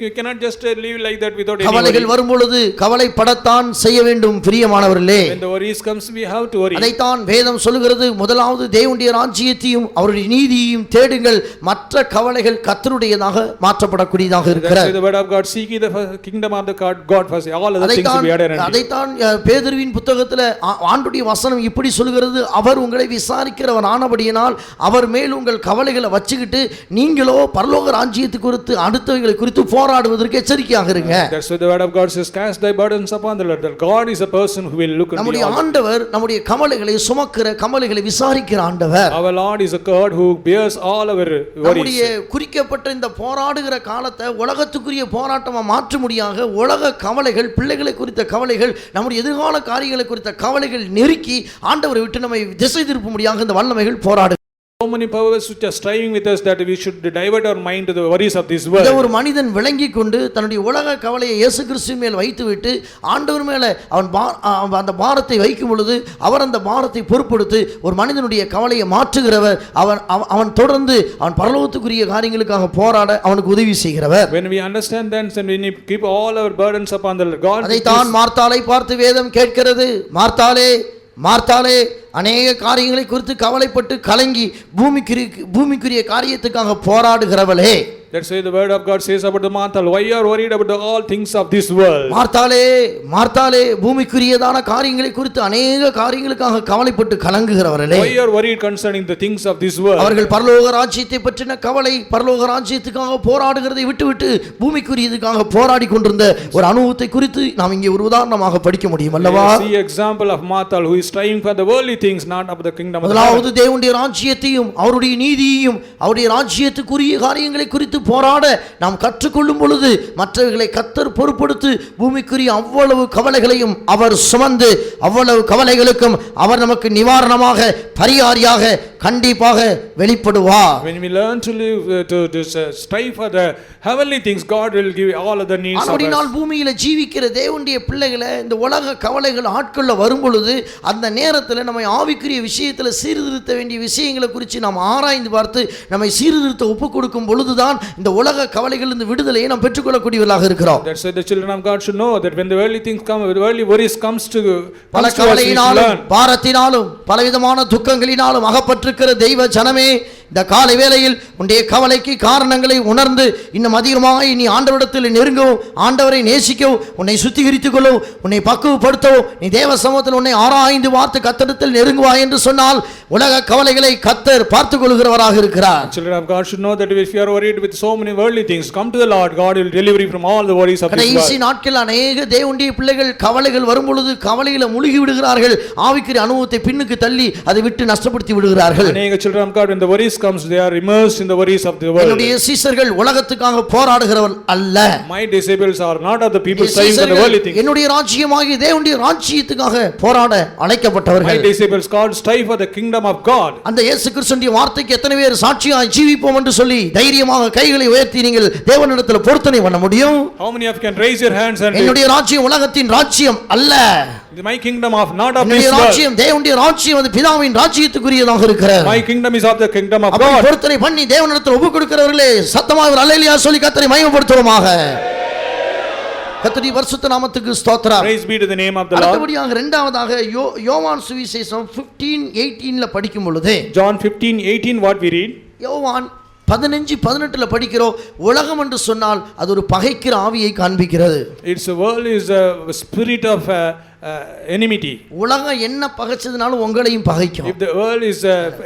S2: You cannot just live like that without any
S1: கவலைகள் வரும்பொழுது கவலைப்படத்தான் செய்ய வேண்டும் பிரியமானவர்களே.
S2: When the worries comes we have to worry.
S1: அதைத்தான் வேதம் சொல்லுகிறது, முதலாவது தேவனுடைய ராஜ்யத்தையும் அவருடைய நீதியையும் தேடுங்கள், மற்ற கவலைகள் கர்த்தருடையதாக மாற்றப்படக்கூடியதாக இருக்கிறது.
S2: The word of God, seek ye the kingdom of the God first, all other things will be added unto you.
S1: அதைத்தான் பேதுருவின் புத்தகத்தில் ஆண்டுடைய வசனம் இப்படி சொல்கிறது, அவர் உங்களை விசாரிக்கிறவர் ஆனபடியினால் அவர் மேல் உங்கள் கவலைகளை வச்சுக்கிட்டு நீங்களோ பரலோக ராஜ்யத்தை குறித்து அடுத்தவைகளை குறித்து போராடுவதற்கு எச்சரிக்கையாக இருங்க.
S2: That's why the word of God says, cast thy burdens upon the Lord. That God is a person who will look into
S1: நம்முடைய ஆண்டவர் நம்முடைய கவலைகளை சுமக்கிற, கவலைகளை விசாரிக்கிற ஆண்டவர்.
S2: Our Lord is a God who bears all our worries.
S1: நம்முடைய குறிக்கப்பட்ட இந்த போராடுகிற காலத்தை உலகத்துக்குரிய போராட்டமா மாற்ற முடியாத உலக கவலைகள், பிள்ளைகளை குறித்த கவலைகள், நம்முடைய எதிர்கால காரியங்களை குறித்த கவலைகள் நெருக்கி ஆண்டவரை விட்டு நம்மை திசை திருப்ப முடியாத இந்த வல்லமைகள் போராடு.
S2: So many powers which are striving with us that we should divert our mind to the worries of this world.
S1: ஒரு மனிதன் விளங்கி கொண்டு தன்னுடைய உலக கவலையை இயேசு கிறிஸ்து மேல் வைத்துவிட்டு ஆண்டவர் மேலே அவன் அந்த பாரத்தை வைக்கும் பொழுது அவர் அந்த பாரத்தை பொறுப்படுத்தி ஒரு மனிதனுடைய கவலையை மாற்றுகிறவர். அவன் தொடர்ந்து அவன் பரலோகத்துக்குரிய காரியங்களுக்காக போராட அவனுக்கு உதவி செய்கிறவர்.
S2: When we understand then when we keep all our burdens upon the God.
S1: அதைத்தான் மார்த்தாளை பார்த்து வேதம் கேட்கிறது, மார்த்தாளே மார்த்தாளே, அநேக காரியங்களை குறித்து கவலைப்பட்டு கலங்கி பூமிக்குரிய காரியத்துக்காக போராடுகிறவளே.
S2: That's why the word of God says about the Martha, why you are worried about all things of this world?
S1: மார்த்தாளே மார்த்தாளே, பூமிக்குரியதான காரியங்களை குறித்து அநேக காரியங்களுக்காக கவலைப்பட்டு கலங்குகிறவர்களே.
S2: Why you are worried concerning the things of this world?
S1: அவர்கள் பரலோக ராஜ்யத்தை பற்றின கவலை, பரலோக ராஜ்யத்துக்காக போராடுகிறதை விட்டுவிட்டு பூமிக்குரியதுக்காக போராடி கொண்டிருந்த ஒரு அனுபவத்தை குறித்து நாம் இங்கே ஒரு உதாரணமாக படிக்க முடியும் அல்லவா?
S2: See example of Martha who is striving for the worldly things, not of the kingdom of God.
S1: முதலாவது தேவனுடைய ராஜ்யத்தையும் அவருடைய நீதியையும் அவருடைய ராஜ்யத்துக்குரிய காரியங்களை குறித்து போராட நாம் கற்றுக்கொள்ளும் பொழுது மற்றவர்களை கர்த்தர் பொறுப்படுத்தி பூமிக்குரிய அவ்வளவு கவலைகளையும் அவர் சுமந்து அவ்வளவு கவலைகளுக்கும் அவர் நமக்கு நிவாரணமாக பரிகாரியாக கண்டிப்பாக வெளிப்படுவார்.
S2: When we learn to live to strive for the heavenly things, God will give all other needs of us.
S1: அப்படினால் பூமியில ஜீவிக்கிற தேவனுடைய பிள்ளைகளை இந்த உலக கவலைகள் ஆட்கொள்ள வரும் பொழுது அந்த நேரத்தில் நம்ம ஆவிக்குரிய விஷயத்தில் சீர்திருத்த வேண்டிய விஷயங்களை குறித்து நாம் ஆராய்ந்து பார்த்து நம்மை சீர்திருத்த ஒப்பு கொடுக்கும் பொழுதுதான் இந்த உலக கவலைகள் இந்த விடுதலையை நாம் பெற்றுக்கொள்ளக்கூடியவர்களாக இருக்கிறோம்.
S2: That's why the children of God should know that when the worldly things come, the worldly worries comes to
S1: பல கவலையினாலும் பாரத்தினாலும் பலவிதமான துக்கங்களினாலும் அகப்பட்டிருக்கிற தெய்வ ஜனமே, இந்த காலை வேளையில் உன்னுடைய கவலைக்கு காரணங்களை உணர்ந்து இன்னும் அதிகமாக நீ ஆண்டவரிடத்தில் நெருங்கவும் ஆண்டவரை நேசிக்கவும் உன்னை சுத்திகரித்துக் கொள்ளவும் உன்னை பக்குவப்படுத்தவும் நீ தேவ சமூகத்தில் உன்னை ஆராய்ந்து பார்த்து கர்த்தரிடத்தில் நெருங்குவாய் என்று சொன்னால் உலக கவலைகளை கர்த்தர் பார்த்துக் கொள்கிறவராக இருக்கிறார்.
S2: Children of God should know that if you are worried with so many worldly things, come to the Lord. God will deliver you from all the worries of this world.
S1: கடைசி நாட்கள் அநேக தேவனுடைய பிள்ளைகள் கவலைகள் வரும் பொழுது கவலையில முழுகி விடுகிறார்கள், ஆவிக்குரிய அனுபவத்தை பின்னுக்கு தள்ளி அதை விட்டு நஷ்டப்படுத்தி விடுகிறார்கள்.
S2: அநேக children of God, when the worries comes, they are immersed in the worries of the world.
S1: என்னுடைய சீசர்கள் உலகத்துக்காக போராடுகிறவர்கள் அல்ல.
S2: My disciples are not of the people striving for the worldly things.
S1: என்னுடைய ராஜ்யமாகிய தேவனுடைய ராஜ்யத்துக்காக போராட அழைக்கப்பட்டவர்கள்.
S2: My disciples called strive for the kingdom of God.
S1: அந்த இயேசு கிறிஸ்துவின் வார்த்தைக்கு எத்தனை பேர் சாட்சியாய் ஜீவிப்போம் என்று சொல்லி தைரியமாக கைகளை உயர்த்தி நீங்கள் தேவனிடத்தில் பொருத்தனை பண்ண முடியும்?
S2: How many of you can raise your hands and
S1: என்னுடைய ராஜ்யம் உலகத்தின் ராஜ்யம் அல்ல.
S2: My kingdom of not of this
S1: என்னுடைய
S2: world.
S1: ராஜ்யம் தேவனுடைய ராஜ்யம் அது பிதாவின் ராஜ்யத்துக்குரியதாக இருக்கிறது.
S2: My kingdom is of the kingdom of God.
S1: பொருத்தனை பண்ணி தேவனிடத்தில் ஒப்பு கொடுக்கிறவர்களே சத்தமாக ஒரு அல்லேலூயா சொல்லி கர்த்தரை மகிமைப்படுத்துவோமாக. கர்த்தருடைய பரிசுத்த நாமத்துக்கு ஸ்தோத்திரம்.
S2: Praise be to the name of the Lord.
S1: அடுத்தபடியாக இரண்டாவதாக யோவான் சுவிசேஷம் 15:18ல படிக்கும் பொழுது
S2: John 15:18 what we read?
S1: யோவான் 15:18ல படிக்கிறோம். உலகம் என்று சொன்னால் அது ஒரு பகைக்கிற ஆவியை காண்பிக்கிறது.
S2: Its a world is a spirit of enmity.
S1: உலகம் என்ன பகைச்சதுனாலும் உங்களையும் பகைக்கும்.
S2: If the world is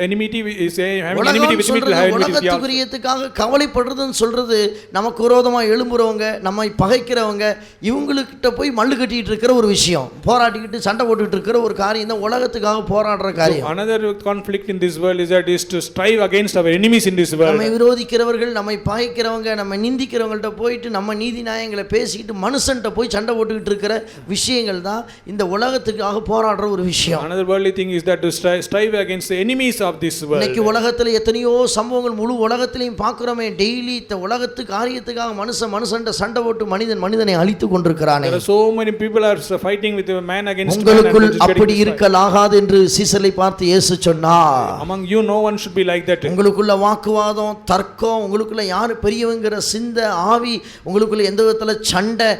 S2: enmity, is having enmity
S1: உலகம்
S2: with me, it will have enmity with you.
S1: உலகத்துக்குரியதுக்காக கவலைப்படுறதுன்னு சொல்றது நமக்கு விரோதமா எழும்புறவங்க, நம்மை பகைக்கிறவங்க, இவங்களுக்கிட்ட போய் மல்லு கட்டிட்டு இருக்கிற ஒரு விஷயம், போராடிக்கிட்டு சண்டை போட்டுட்டு இருக்கிற ஒரு காரியம் தான் உலகத்துக்காக போராடுற காரியம்.
S2: So another conflict in this world is that is to strive against our enemies in this world.
S1: நம்மை விரோதிக்கிறவர்கள், நம்மை பகைக்கிறவங்க, நம்ம நிந்திக்கிறவங்கள்ட்ட போயிட்டு நம்ம நீதி நியாயங்களை பேசிக்கிட்டு மனுஷன்ட்ட போய் சண்டை போட்டுக்கிட்டு இருக்கிற விஷயங்கள் தான் இந்த உலகத்துக்காக போராடுற ஒரு விஷயம்.
S2: Another worldly thing is that to strive against the enemies of this world.
S1: இன்னைக்கு உலகத்துல எத்தனையோ சம்பவங்கள் முழு உலகத்திலையும் பார்க்கிறோமே. டெய்லி இந்த உலகத்து காரியத்துக்காக மனுஷன்ட்ட சண்டை போட்டு மனிதனை அழித்து கொண்டிருக்கிறானே.
S2: There are so many people are fighting with a man against man.
S1: உங்களுக்குள் அப்படி இருக்கலாகாது என்று சீசரை பார்த்து இயேசு சொன்னார்.
S2: Among you no one should be like that.
S1: உங்களுக்குள்ள வாக்குவாதம், தர்க்கம், உங்களுக்குள்ள யாரு பெரியவங்கிற சிந்த ஆவி, உங்களுக்குள்ள எந்த விதத்துல சண்டை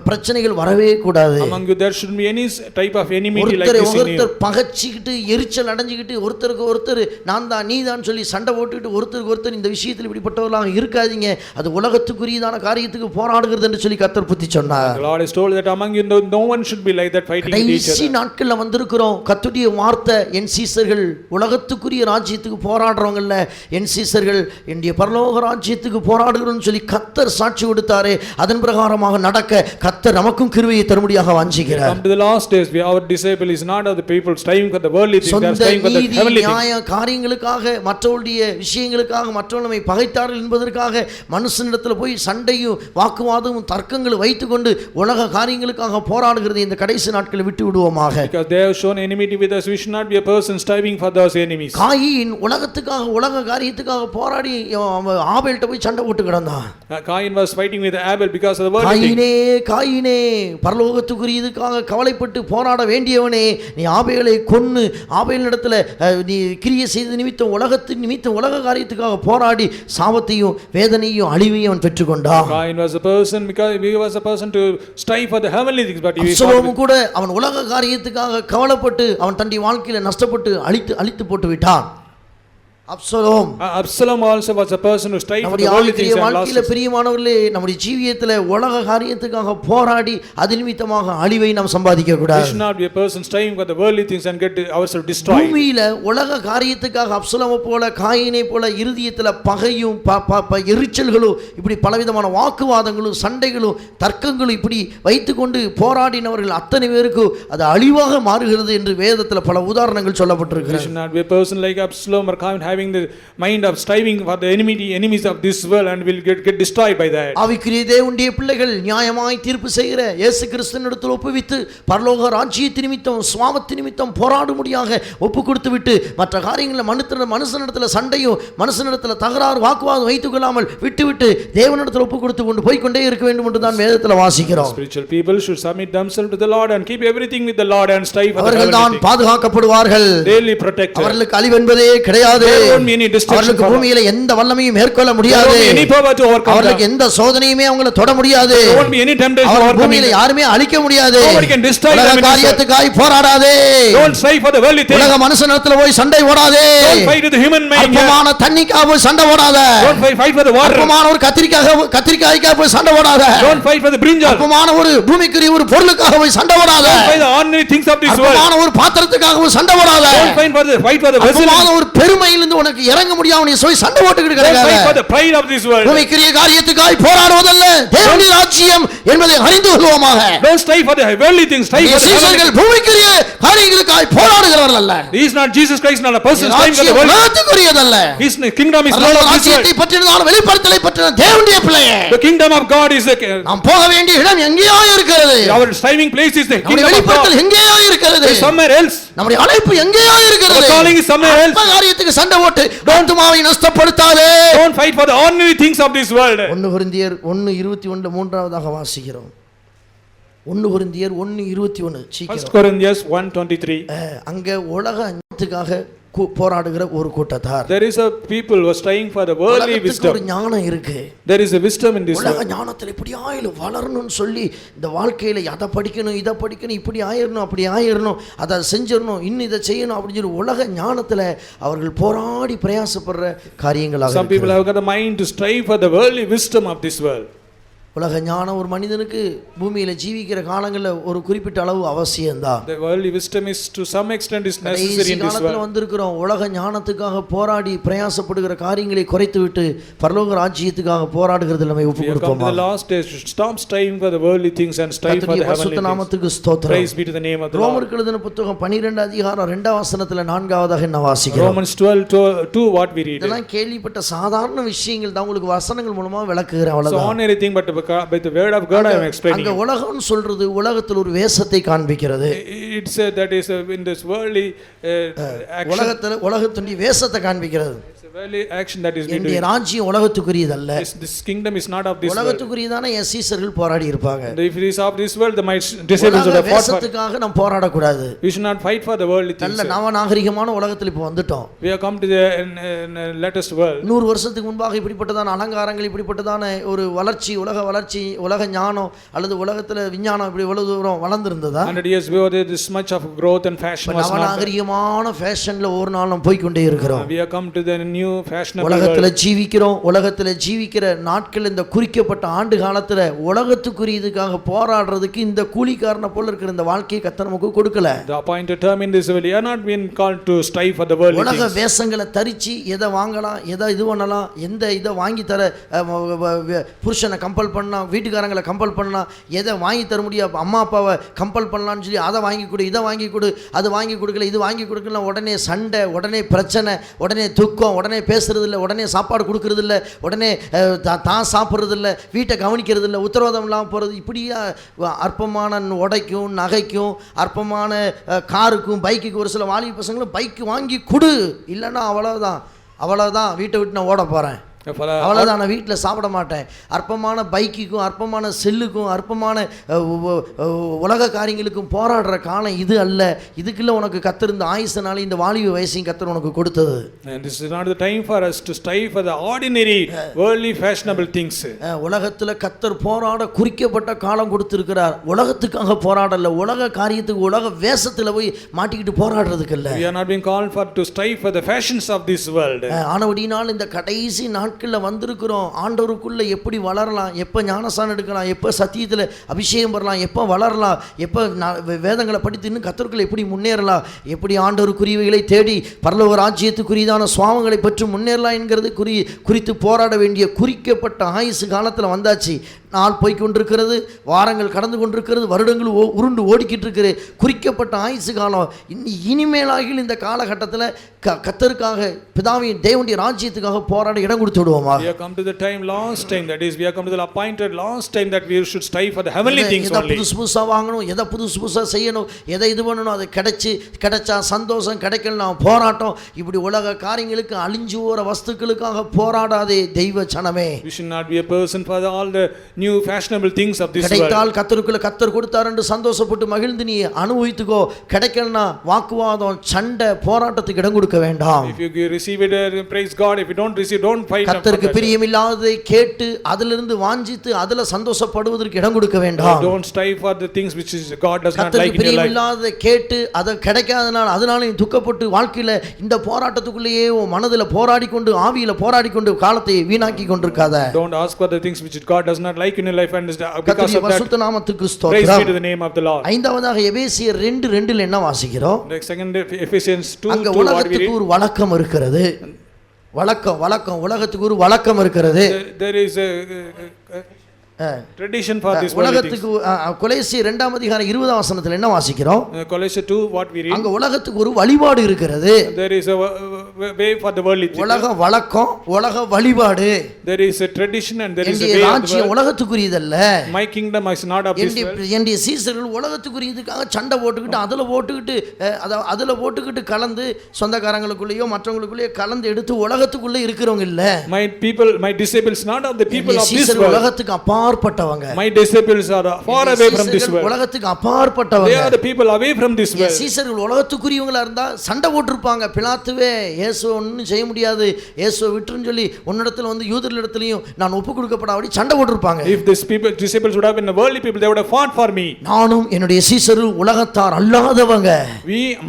S1: பிரச்சனைகள் வரவே கூடாது.
S2: Among you there shouldn't be any type of enmity like this in you.
S1: ஒருத்தர் பகைச்சிக்கிட்டு எரிச்சல் அடைஞ்சிக்கிட்டு ஒருத்தருக்கு ஒருத்தர் நான் தான் நீ தான் சொல்லி சண்டை போட்டுக்கிட்டு ஒருத்தருக்கு ஒருத்தர் இந்த விஷயத்தில் இப்படிப்பட்டவர்களாக இருக்காதீங்க. அது உலகத்துக்குரியதான காரியத்துக்கு போராடுகிறது என்று சொல்லி கர்த்தர் புத்தி சொன்னார்.
S2: The Lord has told that among you no one should be like that fighting with each other.
S1: நாட்கள்ல வந்திருக்கிறோம். கர்த்தருடைய வார்த்தை, என் சீசர்கள் உலகத்துக்குரிய ராஜ்யத்துக்கு போராடுறவங்கல்ல, என் சீசர்கள் என்னுடைய பரலோக ராஜ்யத்துக்கு போராடுகிறோம்னு சொல்லி கர்த்தர் சாட்சி கொடுத்தாரே, அதன் பிரகாரமாக நடக்க கர்த்தர் நமக்கும் கிருபையை தரும்படியாக வாஞ்சிக்கிறார்.
S2: Come to the last days, our disciple is not of the people striving for the worldly things, they are striving for the heavenly things. நியாய காரியங்களுக்காக, மற்றவருடைய விஷயங்களுக்காக, மற்றவர்கள் நம்மை பகைத்தார்கள் என்பதற்காக மனுஷனிடத்தில் போய் சண்டையும் வாக்குவாதமும் தர்க்கங்களை வைத்துக்கொண்டு உலக காரியங்களுக்காக போராடுகிறது இந்த கடைசி நாட்களை விட்டு விடுவோமாக. Because they have shown enmity with us, we should not be a person striving for those enemies.
S1: காயின் உலகத்துக்காக உலக காரியத்துக்காக போராடி ஆபேல்ட்ட போய் சண்டை போட்டு கிடந்தான்.
S2: Cain was fighting with Abel because of the worldly things.
S1: காயினே பரலோகத்துக்குரியதுக்காக கவலைப்பட்டு போராட வேண்டியவனே, நீ ஆபேலை கொன்னு ஆபேலிடத்துல நீ கிரியை செய்த நிமித்தம் உலகத்தின் நிமித்தம் உலக காரியத்துக்காக போராடி சாபத்தையும் வேதனையும் அழிவையும் அவன் பெற்றுக்கொண்டான்.
S2: Cain was a person because he was a person to strive for the heavenly things, but he
S1: Absalom கூட அவன் உலக காரியத்துக்காக கவலைப்பட்டு அவன் தன்னுடைய வாழ்க்கையில நஷ்டப்பட்டு அழித்து போட்டு விட்டான்.
S2: Absalom also was a person who strived for the worldly things and lost
S1: வாழ்க்கையில பிரியமானவர்களே, நம்முடைய ஜீவியத்துல உலக காரியத்துக்காக போராடி அது நிமித்தமாக அழிவை நாம் சம்பாதிக்க கூடாது.
S2: We should not be a person striving for the worldly things and get ourselves destroyed.
S1: பூமியில உலக காரியத்துக்காக அப்சலோமை போல காயினை போல இருதயத்துல பகையும் எரிச்சல்களும் இப்படி பலவிதமான வாக்குவாதங்களும் சண்டைகளும் தர்க்கங்களும் இப்படி வைத்துக்கொண்டு போராடினவர்கள் அத்தனை பேருக்கு அது அழிவாக மாறுகிறது என்று வேதத்துல பல உதாரணங்கள் சொல்லப்பட்டிருக்கிறது.
S2: We should not be a person like Absalom or Cain having the mind of striving for the enemies of this world and will get destroyed by that.
S1: ஆவிக்குரிய தேவனுடைய பிள்ளைகள் நியாயமாய் தீர்ப்பு செய்கிற இயேசு கிறிஸ்துவினிடத்தில் ஒப்புவித்து பரலோக ராஜ்யத்தின் நிமித்தம் சுவாமத்தின் நிமித்தம் போராடும்படியாக ஒப்பு கொடுத்து விட்டு மற்ற காரியங்களில் மனுஷனிடத்தில் சண்டையும் மனுஷனிடத்தில் தகராறு வாக்குவாதம் வைத்துக் கொள்ளாமல் விட்டுவிட்டு தேவனிடத்தில் ஒப்பு கொடுத்து கொண்டு போய்கொண்டே இருக்க வேண்டும் என்று தான் வேதத்தில் வாசிக்கிறோம்.
S2: Spiritual people should submit themselves to the Lord and keep everything with the Lord and strive for the heavenly things.
S1: அவர்கள் தான் பாதுகாக்கப்படுவார்கள்.
S2: They will be protected.
S1: அவர்களுக்கு அழிவு என்பதே கிடையாது. அவர்களுக்கு பூமியில எந்த வல்லமையும் மேற்கொள்ள முடியாது. அவர்களுக்கு எந்த சோதனையுமே அவங்களை தொட முடியாது. அவர்கள் பூமியில யாருமே அழிக்க முடியாது. உலக காரியத்துக்காய் போராடாதே. உலக மனுஷனிடத்தில் போய் சண்டை போடாதே. அற்பமான தண்ணிக்காக போய் சண்டை போடாத. அற்பமான ஒரு கத்திரிக்காய்க்காக போய் சண்டை போடாத. அற்பமான ஒரு பூமிக்குரிய ஒரு பொருளுக்காக போய் சண்டை போடாத. அற்பமான ஒரு பாத்திரத்துக்காக போய் சண்டை போடாத. அற்பமான ஒரு பெருமையிலிருந்து உனக்கு இறங்க முடியாம நீ போய் சண்டை போட்டுக்கிட்டு இருக்காத. பூமிக்குரிய காரியத்துக்காய் போராடுவதல்ல தேவனுடைய ராஜ்யம் என்பதை அறிந்து கொள்வோமாக. சீசர்கள் பூமிக்குரிய காரியங்களுக்காய் போராடுகிறவர்கள் அல்ல.
S2: He is not Jesus Christ, not a person striving for the world.
S1: ராஜ்யத்துக்குரியதல்ல.
S2: His kingdom is not of this world.
S1: ராஜ்யத்தை பற்றினதான வெளிப்படுத்தலை பற்றின தேவனுடைய பிள்ளையே.
S2: The kingdom of God is the
S1: நாம் போக வேண்டிய இடம் எங்கேயோ இருக்கிறது.
S2: Our striving place is the kingdom of God.
S1: வெளிப்படுத்தல் எங்கேயோ இருக்கிறது.
S2: Somewhere else.
S1: நம்முடைய அழைப்பு எங்கேயோ இருக்கிறது.
S2: The calling is somewhere else.
S1: காரியத்துக்கு சண்டை போட்டு ஆத்துமாவை நஷ்டப்படுத்தாதே.
S2: Don't fight for the ordinary things of this world.
S1: 1 கொரிந்தியர் 1:21 மூன்றாவதாக வாசிக்கிறோம். 1 கொரிந்தியர் 1:21 சீக்கிரம்.
S2: 1 Corinthians 1:23.
S1: அங்க உலகத்துக்காக போராடுகிற ஒரு கூட்டத்தார்.
S2: There is a people who are striving for the worldly wisdom.
S1: ஒரு ஞானம் இருக்கு.
S2: There is a wisdom in this world.
S1: உலக ஞானத்தில் இப்படி ஆயிலும் வளரணும்னு சொல்லி இந்த வாழ்க்கையில அதை படிக்கணும் இதை படிக்கணும் இப்படி ஆயிரணும் அப்படி ஆயிரணும் அதை செஞ்சிடணும் இன்னும் இதை செய்யணும் அப்படின்னு சொல்லி உலக ஞானத்தில் அவர்கள் போராடி பிரயாசப்படுற காரியங்களாக.
S2: Some people have got a mind to strive for the worldly wisdom of this world.
S1: உலக ஞானம் ஒரு மனிதனுக்கு பூமியில ஜீவிக்கிற காலங்களில் ஒரு குறிப்பிட்ட அளவு அவசியம்தான்.
S2: The worldly wisdom is to some extent is necessary in this
S1: காலத்துல
S2: world.
S1: வந்திருக்கிறோம். உலக ஞானத்துக்காக போராடி பிரயாசப்படுகிற காரியங்களை குறைத்து விட்டு பரலோக ராஜ்யத்துக்காக போராடுகிறது நம்ம ஒப்பு
S2: We have come to
S1: கொடுப்போமா?
S2: the last stage to stop striving for the worldly things and strive for the
S1: கர்த்தருடைய
S2: heavenly
S1: பரிசுத்த
S2: things.
S1: நாமத்துக்கு ஸ்தோத்திரம்.
S2: Praise be to the name of the Lord.
S1: ரோமருக்கு எழுதின புத்தகம் 12 அதிகாரம் 2 வசனத்துல 4வதாக என்ன வாசிக்கிறோம்?
S2: Romans 12:2 what we read.
S1: இதெல்லாம் கேள்விப்பட்ட சாதாரண விஷயங்கள் தான், உங்களுக்கு வசனங்கள் மூலமா விளக்குகிறேன்
S2: So
S1: அவ்வளவுதான்.
S2: ordinary thing, but by the word of God I am explaining.
S1: அங்க உலகம் சொல்றது உலகத்தில் ஒரு வேஷத்தை காண்பிக்கிறது.
S2: It's that is in this worldly action.
S1: உலகத்துடைய வேஷத்தை காண்பிக்கிறது.
S2: It's a worldly action that is being
S1: என்னுடைய
S2: doing.
S1: ராஜ்யம் உலகத்துக்குரியதல்ல.
S2: This kingdom is not of this world.
S1: உலகத்துக்குரியதான என் சீசர்கள் போராடி இருப்பாங்க.
S2: And if it is of this world, the my disciples would have fought for.
S1: வேஷத்துக்காக நாம் போராடக்கூடாது.
S2: We should not fight for the worldly things.
S1: நல்ல நவநாகரிகமான உலகத்தில் இப்போ வந்துட்டோம்.
S2: We have come to the latest world.
S1: 100 வருஷத்துக்கு முன்பாக இப்படிப்பட்டதான அலங்காரங்கள், இப்படிப்பட்டதான ஒரு வளர்ச்சி, உலக வளர்ச்சி, உலக ஞானம் அல்லது உலகத்துல விஞ்ஞானம் இப்படி இவ்வளவு தூரம் வளர்ந்திருந்ததா?
S2: 100 years before this much of growth and fashion was not.
S1: நவநாகரிகமான ஃபேஷன்ல ஒரு நாள் நாம் போய் கொண்டே இருக்கிறோம்.
S2: We have come to the new fashionable
S1: உலகத்துல
S2: world.
S1: ஜீவிக்கிறோம். உலகத்துல ஜீவிக்கிற நாட்கள், இந்த குறிக்கப்பட்ட ஆண்டு காலத்துல உலகத்துக்குரியதுக்காக போராடுறதுக்கு இந்த கூலிக்காரனை போல இருக்கிற இந்த வாழ்க்கையை கர்த்தர் நமக்கு கொடுக்கல.
S2: The appointed term in this world, you are not been called to strive for the worldly
S1: உலக
S2: things.
S1: வேஷங்களை தரிச்சு எதை வாங்கலாம், எதை இது பண்ணலாம், எந்த இதை வாங்கி தர புருஷனை கம்பல் பண்ணா, வீட்டுக்காரங்களை கம்பல் பண்ணா, எதை வாங்கி தர முடியாது, அம்மா அப்பாவை கம்பல் பண்ணலான்னு சொல்லி அதை வாங்கி கொடு, இதை வாங்கி கொடு, அது வாங்கி கொடுக்கல, இது வாங்கி கொடுக்கல, உடனே சண்டை, உடனே பிரச்சனை, உடனே துக்கம், உடனே பேசுறது இல்லை, உடனே சாப்பாடு கொடுக்கறது இல்லை, உடனே தான் சாப்பிட்றது இல்லை, வீட்டை கவனிக்கிறது இல்லை, உத்தரவாதம் இல்லாமல் போகிறது. இப்படியா அற்பமான உடைக்கும் நகைக்கும் அற்பமான காருக்கும் பைக்குக்கு ஒரு சில வாலிப பசங்களும் பைக்கு வாங்கி கொடு, இல்லைன்னா அவ்வளோதான் வீட்டை விட்டு நான் ஓட போகிறேன், அவ்வளோதான் நான் வீட்டில் சாப்பிட மாட்டேன். அற்பமான பைக்குக்கும் அற்பமான செல்லுக்கும் அற்பமான உலக காரியங்களுக்கும் போராடுற காலம் இது அல்ல. இதுக்குள்ள உனக்கு கர்த்தர் இந்த ஆயுசனால இந்த வாலிப வயசையும் கர்த்தர் உனக்கு கொடுத்தது.
S2: And this is not the time for us to strive for the ordinary worldly fashionable things.
S1: உலகத்தில் கர்த்தர் போராட குறிக்கப்பட்ட காலம் கொடுத்திருக்கிறார். உலகத்துக்காக போராடல, உலக காரியத்துக்கு உலக வேஷத்தில் போய் மாட்டிக்கிட்டு போராடுறதுக்கு இல்லை.
S2: We are not being called for to strive for the fashions of this world.
S1: ஆனபடினால் இந்த கடைசி நாட்களில் வந்திருக்கிறோம். ஆண்டவருக்குள்ள எப்படி வளரலாம், எப்போ ஞானஸ்நானம் எடுக்கலாம், எப்போ சத்தியத்தில் அபிஷேகம் பெறலாம், எப்போ வளரலாம், எப்போ வேதங்களை படித்து இன்னும் கர்த்தருக்குள்ள எப்படி முன்னேறலாம், எப்படி ஆண்டவருக்குரியவைகளை தேடி பரலோக ராஜ்யத்துக்குரியதான சுவாமங்களை பற்றி முன்னேறலாம் என்கிறது குறித்து போராட வேண்டிய குறிக்கப்பட்ட ஆயுசு காலத்தில் வந்தாச்சு. நாள் போய் கொண்டிருக்கிறது, வாரங்கள் கடந்து கொண்டிருக்கிறது, வருடங்கள் உருண்டு ஓடிக்கிட்டு இருக்கிற குறிக்கப்பட்ட ஆயுசு காலம். இனிமேலாகில் இந்த காலகட்டத்தில் கர்த்தருக்காக பிதாவின் தேவனுடைய ராஜ்யத்துக்காக போராட இடம் கொடுத்து விடுவோமா?
S2: We have come to the time, last time, that is we have come to the appointed last time that we should strive for the heavenly things only.
S1: புதுசாக வாங்கணும், எதை புதுசாக செய்யணும், எதை இது பண்ணணும், அது கிடைச்சா சந்தோஷம், கிடைக்கலனா போராட்டம். இப்படி உலக காரியங்களுக்கு அழிஞ்சு போகிற வஸ்துக்களுக்காக போராடாதே தெய்வ சனமே.
S2: We should not be a person for all the new fashionable things of this world.
S1: கிடைத்தால் கர்த்தருக்குள்ள கர்த்தர் கொடுத்தார் என்று சந்தோஷப்பட்டு மகிழ்ந்து நீ அனுபவித்துக்கோ. கிடைக்கலனா வாக்குவாதம், சண்டை, போராட்டத்துக்கு இடம் கொடுக்க வேண்டாம்.
S2: If you receive it, praise God. If you don't receive, don't fight.
S1: கர்த்தருக்கு பிரியமில்லாததை கேட்டு அதிலிருந்து வாஞ்சித்து அதில் சந்தோஷப்படுவதற்கு இடம் கொடுக்க வேண்டாம்.
S2: Don't strive for the things which is God does not like in
S1: கர்த்தருக்கு
S2: your life.
S1: பிரியமில்லாததை கேட்டு அதை அதனால நீ துக்கப்பட்டு வாழ்க்கையில இந்த போராட்டத்துக்குள்ளேயே உன் மனதில் போராடிக்கொண்டு ஆவியில போராடிக்கொண்டு காலத்தை வீணாக்கி கொண்டிருக்காத.
S2: Don't ask for the things which God does not like in your life, and because
S1: கர்த்தருடைய
S2: of
S1: பரிசுத்த
S2: that,
S1: நாமத்துக்கு
S2: praise be
S1: ஸ்தோத்திரம்.
S2: to the name of the Lord.
S1: ஐந்தாவதாக எபேசியர் 2:2 என்ன வாசிக்கிறோம்?
S2: Next, second, Ephesians 2:2
S1: அங்க
S2: what we
S1: உலகத்துக்கு
S2: read.
S1: ஒரு வழக்கம் இருக்கிறது. வழக்கம் உலகத்துக்கு ஒரு வழக்கம் இருக்கிறது.
S2: There is a tradition for this world.
S1: உலகத்துக்கு கொலோசியர் 2 அதிகாரம் 20 வசனத்துல என்ன வாசிக்கிறோம்?
S2: Colossians 2 what we read.
S1: அங்க உலகத்துக்கு ஒரு வழிபாடு இருக்கிறது.
S2: There is a way for the worldly things.
S1: உலக வழக்கம், உலக வழிபாடு.
S2: There is a tradition and there is a
S1: என்னுடைய
S2: way of the
S1: ராஜ்யம்
S2: world.
S1: உலகத்துக்குரியதல்ல.
S2: My kingdom is not of this world.
S1: என்னுடைய சீசர்கள் உலகத்துக்குரியதுக்காக சண்டை போட்டுக்கிட்டு அதுல போட்டுக்கிட்டு கலந்து சொந்தக்காரங்களுக்குள்ளேயோ மற்றவங்களுக்குள்ளேயோ கலந்து எடுத்து உலகத்துக்குள்ள இருக்கிறவங்க இல்ல.
S2: My disciples not of the people of this world.
S1: உலகத்துக்கு அப்பாற்பட்டவங்க.
S2: My disciples are far away from this world.
S1: உலகத்துக்கு அப்பாற்பட்டவங்க.
S2: They are the people away from this world.
S1: சீசர்கள் உலகத்துக்குரியவங்களா இருந்தா சண்டை போட்டுருப்பாங்க. பிலாத்துவே இயேசுவை ஒன்றும் செய்ய முடியாது, இயேசுவை விட்டுருன்னு சொல்லி உன்னிடத்தில் வந்து யூதர்களிடத்திலையும் நான் ஒப்பு கொடுக்கப்படாதபடி சண்டை போட்டிருப்பாங்க.
S2: If these people, disciples would have been the worldly people, they would have fought for me.
S1: நானும் என்னுடைய சீசரும் உலகத்தார் அல்லாதவங்க.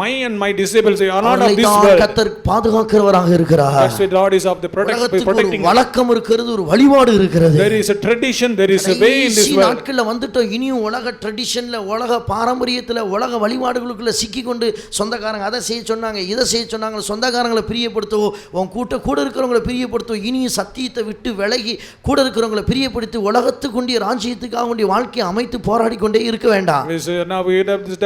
S2: My and my disciples are not of this world.
S1: கர்த்தர் பாதுகாக்கிறவராக இருக்கிறார்.
S2: That's why God is of the protecting.
S1: வழக்கம் இருக்கிறது, ஒரு வழிபாடு இருக்கிறது.
S2: There is a tradition, there is a way in this world.
S1: நாட்கள்ல வந்துட்டோம், இனியும் உலக ட்ரெடிஷன்ல, உலக பாரம்பரியத்துல, உலக வழிபாடுகளுக்குள்ள சிக்கிக்கொண்டு சொந்தக்காரங்க அதை செய்ய சொன்னாங்க, இதை செய்ய சொன்னாங்க, சொந்தக்காரங்களை பிரியப்படுத்தவோ, உன் கூட இருக்கிறவங்களை பிரியப்படுத்தவோ, இனியும் சத்தியத்தை விட்டு விலகி கூட இருக்கிறவங்களை பிரியப்படுத்தி உலகத்துக்குண்டிய ராஜ்யத்துக்காக வேண்டிய வாழ்க்கையை அமைத்து போராடி கொண்டே இருக்க வேண்டாம்.
S2: Now we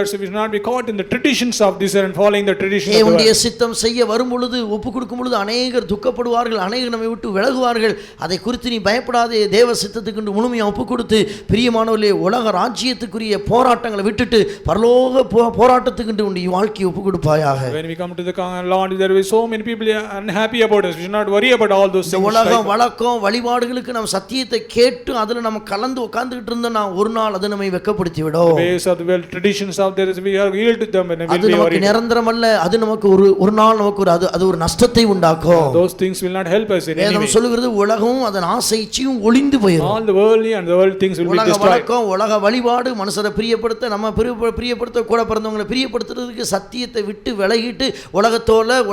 S2: should not be caught in the traditions of this and following the traditions of the
S1: தேவனுடைய
S2: world.
S1: சித்தம் செய்ய வரும் பொழுது, ஒப்பு கொடுக்கும் பொழுது அநேகர் துக்கப்படுவார்கள், அநேகர் நம்மை விட்டு விலகுவார்கள். அதை குறித்து நீ பயப்படாதே, தேவ சித்தத்துக்கு முழுமையாக ஒப்பு கொடுத்து பிரியமானவர்களே, உலக ராஜ்யத்துக்குரிய போராட்டங்களை விட்டுட்டு பரலோக போராட்டத்துக்கு உன் வாழ்க்கையை ஒப்பு கொடுப்பாயாக.
S2: When we come to the Lord, there will be so many people unhappy about us. We should not worry about all those things.
S1: உலகம் வழக்கம் வழிபாடுகளுக்கு நம்ம சத்தியத்தை கேட்டு அதில் நம்ம கலந்து உட்கார்ந்துகிட்டு இருந்தோம்னா ஒரு நாள் அது நம்மை வெட்கப்படுத்தி விடும்.
S2: Ways of the world, traditions of there is, we are yield to them and
S1: அது நமக்கு நிரந்தரம் அல்ல, அது நமக்கு ஒரு நாள் நமக்கு அது ஒரு நஷ்டத்தை உண்டாக்கும்.
S2: Those things will not help us in any way.
S1: வேதம் சொல்லுகிறது உலகம் அதன் ஆசையும் ஒளிந்து போயிடும்.
S2: All the worldly and the world things will be destroyed.
S1: வழக்கம் உலக வழிபாடு மனுஷரை பிரியப்படுத்த, நம்ம பிரியப்படுத்த, கூட பிறந்தவங்களை பிரியப்படுத்துறதுக்கு சத்தியத்தை விட்டு விலகிட்டு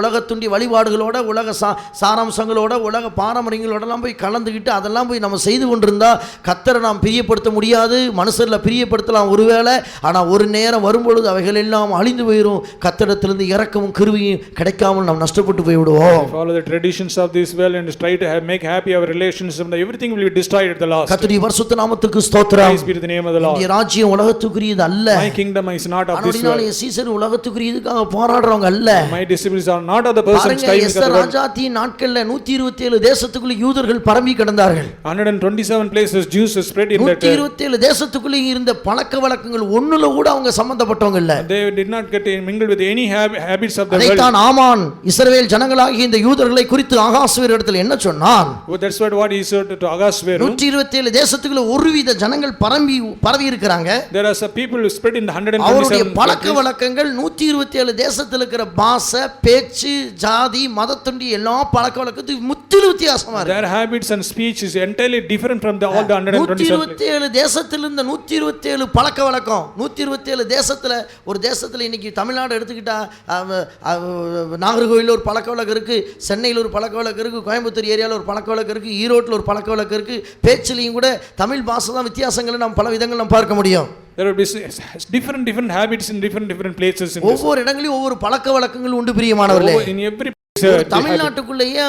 S1: உலகத்துண்டி வழிபாடுகளோட, உலக சாராம்சங்களோட, உலக பாரம்பரியங்களோடலாம் போய் கலந்துக்கிட்டு அதெல்லாம் போய் நம்ம செய்து கொண்டிருந்தா கர்த்தரை நாம் பிரியப்படுத்த முடியாது. மனுஷரில் பிரியப்படுத்தலாம் ஒருவேளை, ஆனால் ஒரு நேரம் வரும்பொழுது அவைகள் எல்லாம் அழிந்து போயிடும். கர்த்தரிடத்திலிருந்து இரக்கமும் கிருபையும் கிடைக்காமல் நாம் நஷ்டப்பட்டு போய்விடுவோம்.
S2: Follow the traditions of this world and try to make happy our relations, and everything will be destroyed at the last.
S1: கர்த்தருடைய பரிசுத்த நாமத்துக்கு ஸ்தோத்திரம்.
S2: Praise be to the name of the Lord.
S1: இந்த ராஜ்யம் உலகத்துக்குரியது அல்ல.
S2: My kingdom is not of this world.
S1: Caesar உலகத்துக்குரியதுக்காக போராடுறவங்க அல்ல.
S2: My disciples are not of the persons striving for the world.
S1: ராஜாத்தின் நாட்கள்ல 127 தேசத்துக்குள்ள யூதர்கள் பரம்பி கிடந்தார்கள்.
S2: 127 places Jews spread in that.
S1: 127 தேசத்துக்குள்ள இருந்த பழக்க வழக்கங்கள் ஒண்ணுல கூட அவங்க சம்பந்தப்பட்டவங்க இல்ல.
S2: They did not get mingled with any habits of the world.
S1: அதைத்தான் ஆமான் இஸ்ரவேல் ஜனங்களாகிய இந்த யூதர்களை குறித்து ஆகாஸ்வேரிடத்தில் என்ன சொன்னான்?
S2: That's what he said to Ahasuerus.
S1: 127 தேசத்துக்குள்ள ஒருவித ஜனங்கள் பரவி இருக்கிறாங்க.
S2: There are some people who spread in the 127.
S1: அவருடைய பழக்க வழக்கங்கள் 127 தேசத்துல இருக்கிற பாஷை, பேச்சு, ஜாதி, மதத்துண்டி எல்லா பழக்க வழக்கத்துக்கு முற்றிலும் வித்தியாசமா இருக்கு.
S2: Their habits and speech is entirely different from all the 127.
S1: 127 தேசத்துல இருந்த 127 பழக்க வழக்கம். 127 தேசத்துல, ஒரு தேசத்துல இன்னைக்கு தமிழ்நாடு எடுத்துக்கிட்டா நாகர்கோவில்ல ஒரு பழக்க வழக்கம் இருக்கு, சென்னையில் ஒரு பழக்க வழக்கம் இருக்கு, கோயம்புத்தூர் ஏரியாவில் ஒரு பழக்க வழக்கம் இருக்கு, ஈரோட்டில் ஒரு பழக்க வழக்கம் இருக்கு. பேச்சிலையும் கூட தமிழ் பாஷை தான் வித்தியாசங்களை நம்ம பல விதங்கள் நம்ம பார்க்க முடியும்.
S2: There will be different habits in different places.
S1: ஒவ்வொரு இடங்களிலும் ஒவ்வொரு பழக்க வழக்கங்கள் உண்டு பிரியமானவர்களே.
S2: In every
S1: தமிழ்நாட்டுக்குள்ளேயே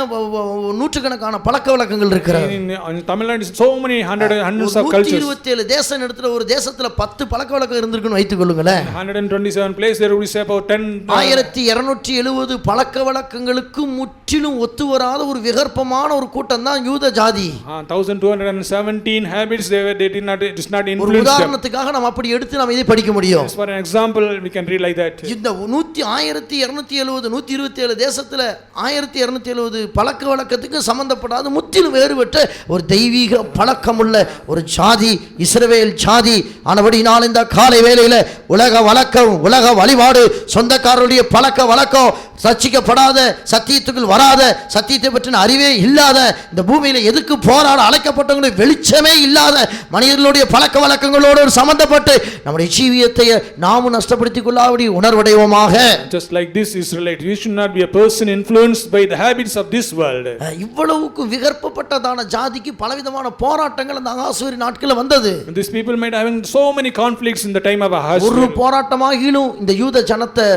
S1: நூற்றுக்கணக்கான பழக்க வழக்கங்கள் இருக்கிறது.
S2: In Tamil Nadu so many hundreds of cultures.
S1: 127 தேசம் இடத்துல ஒரு தேசத்துல 10 பழக்க வழக்கம் இருந்திருக்குன்னு வைத்துக் கொள்ளுங்களேன்.
S2: 127 place there will be about 10.
S1: 1270 பழக்க வழக்கங்களுக்கு முற்றிலும் ஒத்து வராத ஒரு விகற்பமான ஒரு கூட்டம் தான் யூத ஜாதி.
S2: 1217 habits they did not influence.
S1: ஒரு உதாரணத்துக்காக நாம் அப்படி எடுத்து நாம் இதை படிக்க முடியும்.
S2: For an example we can read like that.
S1: இந்த 1270 127 தேசத்துல 1270 பழக்க வழக்கத்துக்கு சம்பந்தப்படாத முற்றிலும் வேறுபட்ட ஒரு தெய்வீக பழக்கமுள்ள ஒரு ஜாதி இஸ்ரவேல் ஜாதி. ஆனபடினால் இந்த காலை வேளையில உலக வழக்கம், உலக வழிபாடு, சொந்தக்காரருடைய பழக்க வழக்கம், ரட்சிக்கப்படாத, சத்தியத்துக்குள் வராத, சத்தியத்தை பற்றின அறிவே இல்லாத, இந்த பூமியில எதுக்கு போராட அழைக்கப்பட்டவங்களுக்கு வெளிச்சமே இல்லாத மனிதர்களுடைய பழக்க வழக்கங்களோடு சம்பந்தப்பட்டு நம்முடைய ஜீவியத்தை நாமும் நஷ்டப்படுத்திக் கொள்ளாதபடி உணர்வடைவோமாக.
S2: Just like this Israelite, we should not be a person influenced by the habits of this world.
S1: இவ்வளவுக்கு விகற்பப்பட்டதான ஜாதிக்கு பலவிதமான போராட்டங்கள் அந்த அகாசுவேரி நாட்களில் வந்தது.
S2: These people might having so many conflicts in the time of Ahasuerus.
S1: ஒரு போராட்டமாகிலும் இந்த யூத ஜனத்தை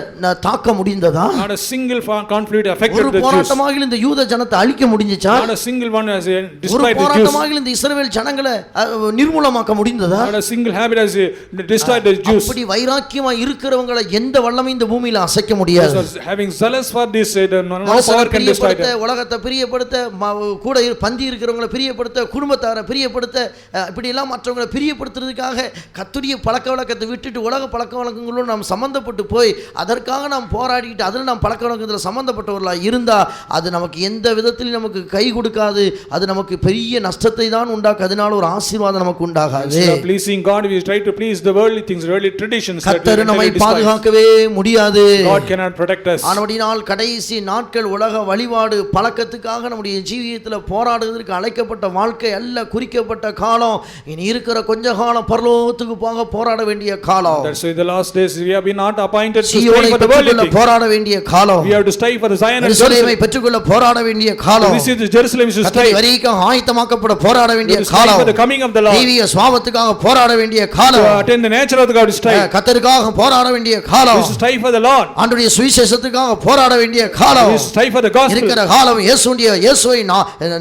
S1: தாக்க முடிந்ததா?
S2: Not a single conflict affected
S1: ஒரு
S2: the Jews.
S1: போராட்டமாகிலும் இந்த யூத ஜனத்தை அழிக்க முடிஞ்சுச்சா?
S2: Not a single one has destroyed the Jews.
S1: ஒரு போராட்டமாகிலும் இந்த இஸ்ரவேல் ஜனங்களை நிர்மூலமாக்க முடிந்ததா?
S2: Not a single habit has destroyed the Jews.
S1: அப்படி வைராக்கியமா இருக்கிறவங்களை எந்த வல்லமையும் இந்த பூமியில அசைக்க முடியாது.
S2: Having zealous for this, no power can destroy them.
S1: உலகத்தை பிரியப்படுத்த, கூட பந்தி இருக்கிறவங்களை பிரியப்படுத்த, குடும்பத்தாரை பிரியப்படுத்த, இப்படி எல்லாம் மற்றவங்களை பிரியப்படுத்துறதுக்காக கர்த்தருடைய பழக்க வழக்கத்தை விட்டுட்டு உலக பழக்க வழக்கங்களோடு நாம் சம்பந்தப்பட்டு போய் அதற்காக நாம் போராடிட்டு அதில் நாம் பழக்க வழக்கத்தில் சம்பந்தப்பட்டவர்களாக இருந்தால் அது நமக்கு எந்த விதத்திலும் நமக்கு கை கொடுக்காது. அது நமக்கு பெரிய நஷ்டத்தை தான் உண்டாக்கு. அதனால ஒரு ஆசீர்வாதம் நமக்கு உண்டாகாது.
S2: Pleasing God, we try to please the worldly things, worldly traditions.
S1: கர்த்தர் நம்மை பாதுகாக்கவே முடியாது.
S2: God cannot protect us.
S1: ஆனபடியால் கடைசி நாட்கள் நாட்கள் உலக வழிபாடு பழக்கத்துக்காக நம்முடைய ஜீவியத்தில் போராடுவதற்கு அழைக்கப்பட்ட வாழ்க்கை அல்ல, குறிக்கப்பட்ட காலம். இனி இருக்கிற கொஞ்ச காலம் பரலோகத்துக்கு போக போராட வேண்டிய காலம்.
S2: That's why the last days we have been not appointed to
S1: சீயோனை
S2: strive for the worldly
S1: பெற்றுக்கொள்ள
S2: things.
S1: போராட வேண்டிய காலம்.
S2: We have to strive for the Zion and
S1: எருசலேமை
S2: Jerusalem.
S1: பெற்றுக்கொள்ள போராட வேண்டிய
S2: To
S1: காலம்.
S2: receive the Jerusalem is to
S1: கர்த்தருடைய
S2: strive.
S1: வரிக்காக ஆயத்தமாக்கப்பட போராட வேண்டிய
S2: To strive
S1: காலம்.
S2: for the coming of the Lord.
S1: தெய்வீக சுபாவத்துக்காக போராட வேண்டிய
S2: To
S1: காலம்.
S2: attain the nature of the God to strive.
S1: கர்த்தருக்காக போராட வேண்டிய காலம்.
S2: We should strive for the Lord.
S1: ஆண்டவருடைய சுவிசேஷத்துக்காக போராட வேண்டிய காலம்.
S2: We should strive for the gospel.
S1: இருக்கிற காலம் இயேசுவை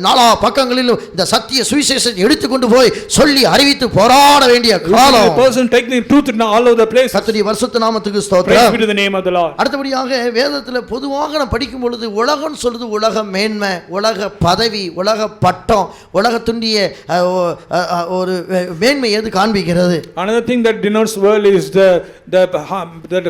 S1: நாலா பக்கங்களிலும் இந்த சத்திய சுவிசேஷத்தை எடுத்துக்கொண்டு போய் சொல்லி அறிவித்து போராட வேண்டிய காலம்.
S2: The person taking the truth in all over the place.
S1: கர்த்தருடைய பரிசுத்த நாமத்துக்கு
S2: Praise
S1: ஸ்தோத்திரம்.
S2: be to the name of the Lord.
S1: அடுத்தபடியாக வேதத்தில் பொதுவாக நான் படிக்கும் பொழுது உலகம் சொல்றது உலக மேன்மை, உலக பதவி, உலக பட்டம், உலகத்துண்டிய ஒரு மேன்மை எது காண்பிக்கிறது?
S2: Another thing that denotes world is the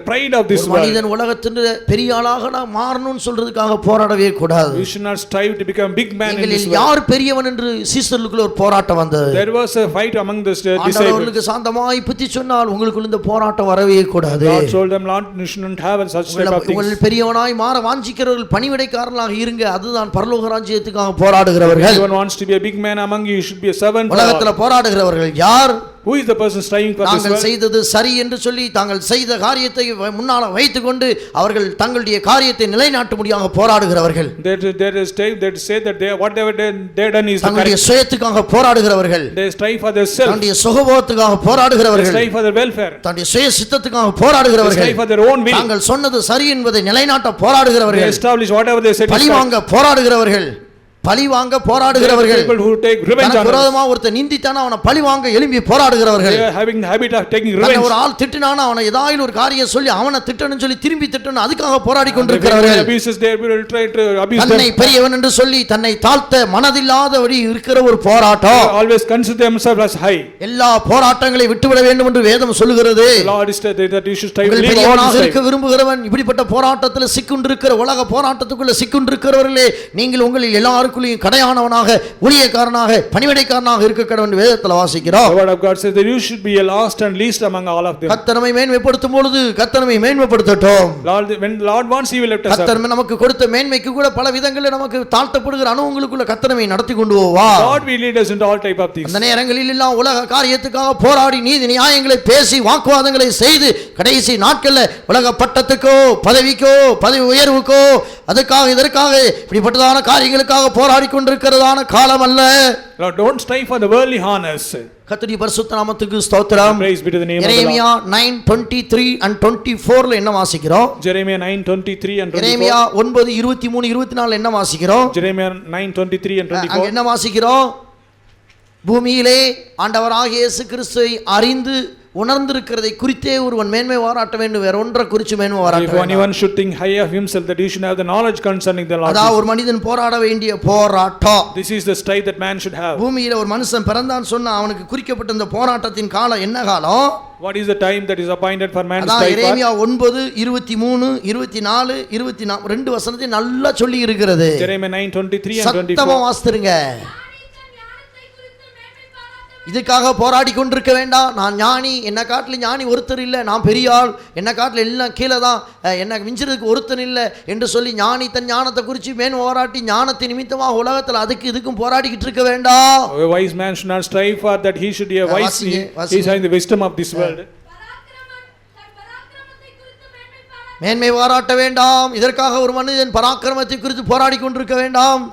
S2: pride of this world.
S1: மனிதன் உலகத்தின் பெரிய ஆளாக நான் மாறணும்னு சொல்றதுக்காக போராடவே கூடாது.
S2: We should not strive to become big man in this world.
S1: யார் பெரியவன் என்று சீசர்களுக்குள்ள ஒரு போராட்டம் வந்தது.
S2: There was a fight among the disciples.
S1: அவர்களுக்கு சாந்தமாய் புத்தி சொன்னால் உங்களுக்குள்ள இந்த போராட்டம் வரவே கூடாது.
S2: God told them, Lord, you shouldn't have such type of things.
S1: உங்கள் பெரியவனாய் மாற வாஞ்சிக்கிறவர்கள் பணிவிடைக்காரர்களாக இருங்க. அதுதான் பரலோக ராஜ்யத்துக்காக போராடுகிறவர்கள்.
S2: If anyone wants to be a big man among you, you should be a servant.
S1: உலகத்துல போராடுகிறவர்கள் யார்?
S2: Who is the person striving for this
S1: தாங்கள்
S2: world?
S1: செய்தது சரி என்று சொல்லி தாங்கள் செய்த காரியத்தை முன்னால வைத்துக்கொண்டு அவர்கள் தங்களுடைய காரியத்தை நிலைநாட்டும்படியாக போராடுகிறவர்கள்.
S2: They say that whatever they done is
S1: தங்களுடைய
S2: correct.
S1: சுயத்துக்காக போராடுகிறவர்கள்.
S2: They strive for their self.
S1: தங்களுடைய சுகபோகத்துக்காக
S2: They
S1: போராடுகிறவர்கள்.
S2: strive for their welfare.
S1: தங்களுடைய சுய சித்தத்துக்காக
S2: They
S1: போராடுகிறவர்கள்.
S2: strive for their own will.
S1: தாங்கள் சொன்னது சரி என்பதை நிலைநாட்ட
S2: They
S1: போராடுகிறவர்கள்.
S2: establish whatever they said is
S1: பழி
S2: correct.
S1: வாங்க போராடுகிறவர்கள். பழி வாங்க போராடுகிறவர்கள்.
S2: People who take revenge on others.
S1: விரோதமா ஒருத்தர் நிந்தித்தானா அவனை பழி வாங்க எழும்பி போராடுகிறவர்கள்.
S2: They are having the habit of taking
S1: தன்னை
S2: revenge.
S1: ஒரு ஆள் திட்டினானா அவனை ஏதாவது ஒரு காரியம் சொல்லி அவனை திட்டணும் சொல்லி திரும்பி திட்டணும் அதுக்காக போராடி கொண்டிருக்கிறார்கள்.
S2: Abuses, they will try to abuse them.
S1: தன்னை பெரியவன் என்று சொல்லி தன்னை தாழ்த்த மனதில்லாதபடி இருக்கிற ஒரு
S2: They
S1: போராட்டம்.
S2: always consider themselves as high.
S1: எல்லா போராட்டங்களை விட்டுவிட வேண்டும் என்று வேதம் சொல்லுகிறது.
S2: The Lord is that you should strive to
S1: உங்கள்
S2: leave all
S1: பெரியவனாக
S2: this
S1: இருக்க
S2: life.
S1: விரும்புகிறவன் இப்படிப்பட்ட போராட்டத்தில் சிக்குண்டிருக்கிற உலக போராட்டத்துக்குள்ள சிக்குண்டிருக்கிறவர்களே நீங்கள் உங்களில் எல்லாருக்குள்ளேயும் கடையானவனாக ஊழியக்காரனாக பணிவிடைக்காரனாக இருக்க கடவுள் வேதத்தில் வாசிக்கிறோம்.
S2: The word of God says that you should be a last and least among all of them.
S1: கர்த்தர் நம்மை மேன்மைப்படுத்தும் பொழுது கர்த்தர் நம்மை மேன்மைப்படுத்தட்டும்.
S2: Lord, when Lord wants, He will lift us up.
S1: கர்த்தர் நமக்கு கொடுத்த மேன்மைக்கு கூட பல விதங்களில் நமக்கு தாழ்த்தப்படுகிற அனுபவங்களுக்குள்ள கர்த்தர் நம்மை நடத்தி கொண்டு போவார்.
S2: God will lead us into all type of things.
S1: அந்த நேரங்களில் எல்லாம் உலக காரியத்துக்காக போராடி நீதி நியாயங்களை பேசி வாக்குவாதங்களை செய்து கடைசி நாட்கள்ல உலக பட்டத்துக்கோ பதவிக்கோ பதவி உயர்வுக்கோ அதுக்காக இதற்காக இப்படிப்பட்டதான காரியங்களுக்காக போராடி கொண்டிருக்கிறதான காலம் அல்ல.
S2: Lord, don't strive for the worldly honors.
S1: கர்த்தருடைய பரிசுத்த நாமத்துக்கு ஸ்தோத்திரம்.
S2: Praise be to the name of the
S1: Jeremiah
S2: Lord.
S1: 9:23 and 24ல என்ன வாசிக்கிறோம்?
S2: Jeremiah 9:23 and 24.
S1: எரேமியா 9:23 24 என்ன வாசிக்கிறோம்?
S2: Jeremiah 9:23 and
S1: அங்க
S2: 24.
S1: என்ன வாசிக்கிறோம்? பூமியிலே ஆண்டவராகிய இயேசு கிறிஸ்துவை அறிந்து உணர்ந்திருக்கிறதை குறித்தே ஒருவன் மேன்மை பாராட்ட வேண்டும், வேற ஒன்றை குறித்து மேன்மை பாராட்ட
S2: If
S1: வேண்டும்.
S2: anyone should think high of himself, that he should have the knowledge concerning the Lord.
S1: அதாவது ஒரு மனிதன் போராட வேண்டிய போராட்டம்.
S2: This is the strife that man should have.
S1: பூமியில ஒரு மனுஷன் பிறந்தான் சொன்னா அவனுக்கு குறிக்கப்பட்ட இந்த போராட்டத்தின் காலம் என்ன காலம்?
S2: What is the time that is appointed for man to
S1: அதான்
S2: strive for?
S1: எரேமியா 9:23 24 24 ரெண்டு வசனத்தை நல்லா சொல்லி இருக்கிறது.
S2: Jeremiah 9:23 and 24.
S1: சத்தமா வாசித்துருங்க. இதுக்காக போராடி கொண்டிருக்க வேண்டாம். நான் ஞானி, என்னை காட்டில் ஞானி ஒருத்தர் இல்லை, நான் பெரிய ஆள், என்னை காட்டில் எல்லாம் கீழே தான், என்னை மிஞ்சிறதுக்கு ஒருத்தன் இல்லை என்று சொல்லி ஞானி தன் ஞானத்தை குறித்து மேன் போராட்டி ஞானத்தை நிமித்தமாக உலகத்தில் அதுக்கு இதுக்கும் போராடிக்கிட்டு இருக்க வேண்டாம்.
S2: A wise man should not strive for that he should be a wise. He is having the wisdom of this world.
S1: மேன்மை பாராட்ட வேண்டாம். இதற்காக ஒரு மனிதன் பராக்கிரமத்தை குறித்து போராடி கொண்டிருக்க வேண்டாம்.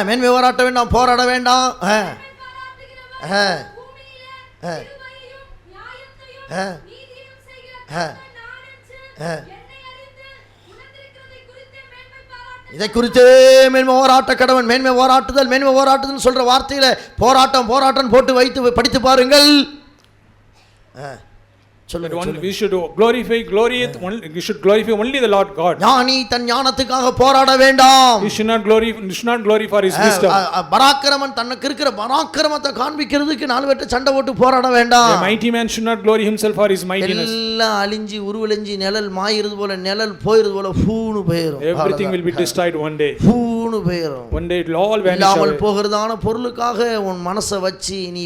S1: மேன்மை பாராட்ட வேண்டாம், போராட வேண்டாம். இதை குறித்தே மேன்மை போராட்ட கடவன். மேன்மை போராட்டுதல் சொல்ற வார்த்தையில போராட்டம் போராட்டம் போட்டு வைத்து படித்து பாருங்கள்.
S2: We should glorify only the Lord God.
S1: ஞானி தன் ஞானத்துக்காக போராட வேண்டாம்.
S2: He should not glory for his wisdom.
S1: பராக்கிரமன் தனக்கு இருக்கிற பராக்கிரமத்தை காண்பிக்கிறதுக்கு நாலு பேர்ட்ட சண்டை போட்டு போராட வேண்டாம்.
S2: A mighty man should not glory himself for his mightiness.
S1: எல்லாம் அழிஞ்சி உருவழிஞ்சி நிழல் மாயிறது போல நிழல் போயிறது போல பூணு போயிரும்.
S2: Everything will be destroyed one day.
S1: பூணு போயிரும்.
S2: One day it will all vanish
S1: இல்லாமல்
S2: away.
S1: போகிறதான பொருளுக்காக உன் மனசை வச்சு நீ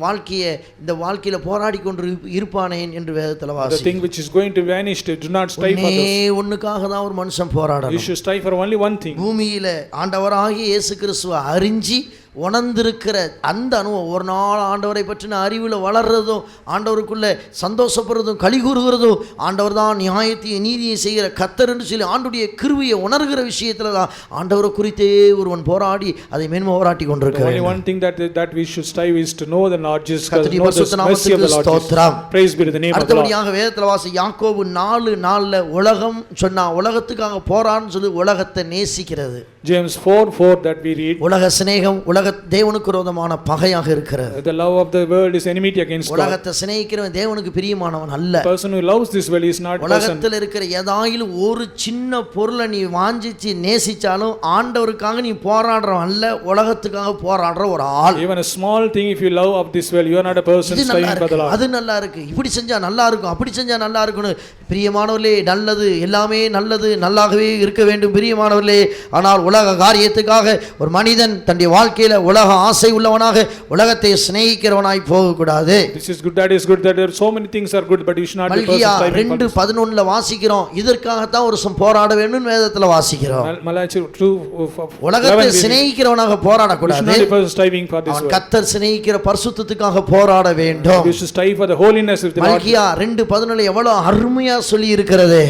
S1: வாழ்க்கையை இந்த வாழ்க்கையில போராடி கொண்டு இருப்பானேன் என்று வேதத்தில்
S2: The
S1: வாசி.
S2: thing which is going to vanish, do not strive for
S1: ஒன்னே
S2: this.
S1: ஒண்ணுக்காக தான் ஒரு மனுஷன்
S2: You
S1: போராடணும்.
S2: should strive for only one thing.
S1: பூமியில ஆண்டவராகிய இயேசு கிறிஸ்துவை அறிஞ்சி உணர்ந்திருக்கிற அந்த அனுபவம், ஒரு நாள் ஆண்டவரை பற்றின அறிவில் வளர்றதும், ஆண்டவருக்குள்ள சந்தோஷப்படுறதும், களி கூறுகிறதும், ஆண்டவர் தான் நியாயத்தையும் நீதியை செய்கிற கர்த்தர் என்று சொல்லி ஆண்டுடைய கிருபையை உணர்கிற விஷயத்துல தான் ஆண்டவரை குறித்தே ஒருவன் போராடி அதை மேன்மை போராட்டி
S2: The
S1: கொண்டிருக்க
S2: only
S1: வேண்டும்.
S2: one thing that we should strive is to know the Lord Jesus Christ,
S1: கர்த்தருடைய
S2: know the
S1: பரிசுத்த
S2: mercy of the Lord
S1: நாமத்துக்கு ஸ்தோத்திரம்.
S2: Jesus. Praise be to the name of the Lord.
S1: அடுத்தபடியாக வேதத்தில் வாசி யாக்கோபு 4:4 உலகம் சொன்னா உலகத்துக்காக போரான்னு சொல்லி உலகத்தை நேசிக்கிறது.
S2: James 4:4 that we read.
S1: உலக சிநேகம் உலக தேவனுக்கு விரோதமான பகையாக இருக்கிறது.
S2: The love of the world is enmity against God.
S1: உலகத்தை சிநேகிக்கிறவன் தேவனுக்கு பிரியமானவன் அல்ல.
S2: The person who loves this world is not person.
S1: உலகத்தில் இருக்கிற ஏதாயிலும் ஒரு சின்ன பொருளை நீ வாஞ்சிச்சு நேசிச்சாலும் ஆண்டவருக்காக நீ போராடுறவன் அல்ல, உலகத்துக்காக போராடுற ஒரு ஆள்.
S2: Even a small thing, if you love of this world, you are not a person
S1: இது நல்லா
S2: striving for the
S1: இருக்கு,
S2: Lord.
S1: அது நல்லா இருக்கு, இப்படி செஞ்சா நல்லா இருக்கும், அப்படி செஞ்சா நல்லா இருக்கும்னு. பிரியமானவர்களே, நல்லது எல்லாமே நல்லது, நல்லாகவே இருக்க வேண்டும் பிரியமானவர்களே. ஆனால் உலக காரியத்துக்காக ஒரு மனிதன் தன்னுடைய வாழ்க்கையில உலக ஆசை உள்ளவனாக உலகத்தை சிநேகிக்கிறவனாய் போகக்கூடாது.
S2: This is good, that is good, that there are so many things are good, but you should not be a person
S1: Malchijah
S2: striving for this.
S1: 2:11 வாசிக்கிறோம், இதற்காகத்தான் ஒரு போராட வேண்டும் வேதத்துல வாசிக்கிறோம்.
S2: Malachi 2:11
S1: உலகத்தை சிநேகிக்கிறவனாக
S2: you
S1: போராடக்கூடாது,
S2: should not be a person striving for this
S1: அவன்
S2: world.
S1: கர்த்தர் சிநேகிக்கிற பரிசுத்தத்துக்காக போராட வேண்டும்.
S2: You should strive for the holiness of the Lord.
S1: மல்கியா 2:11 எவ்வளவு அருமையா சொல்லி இருக்கிறது.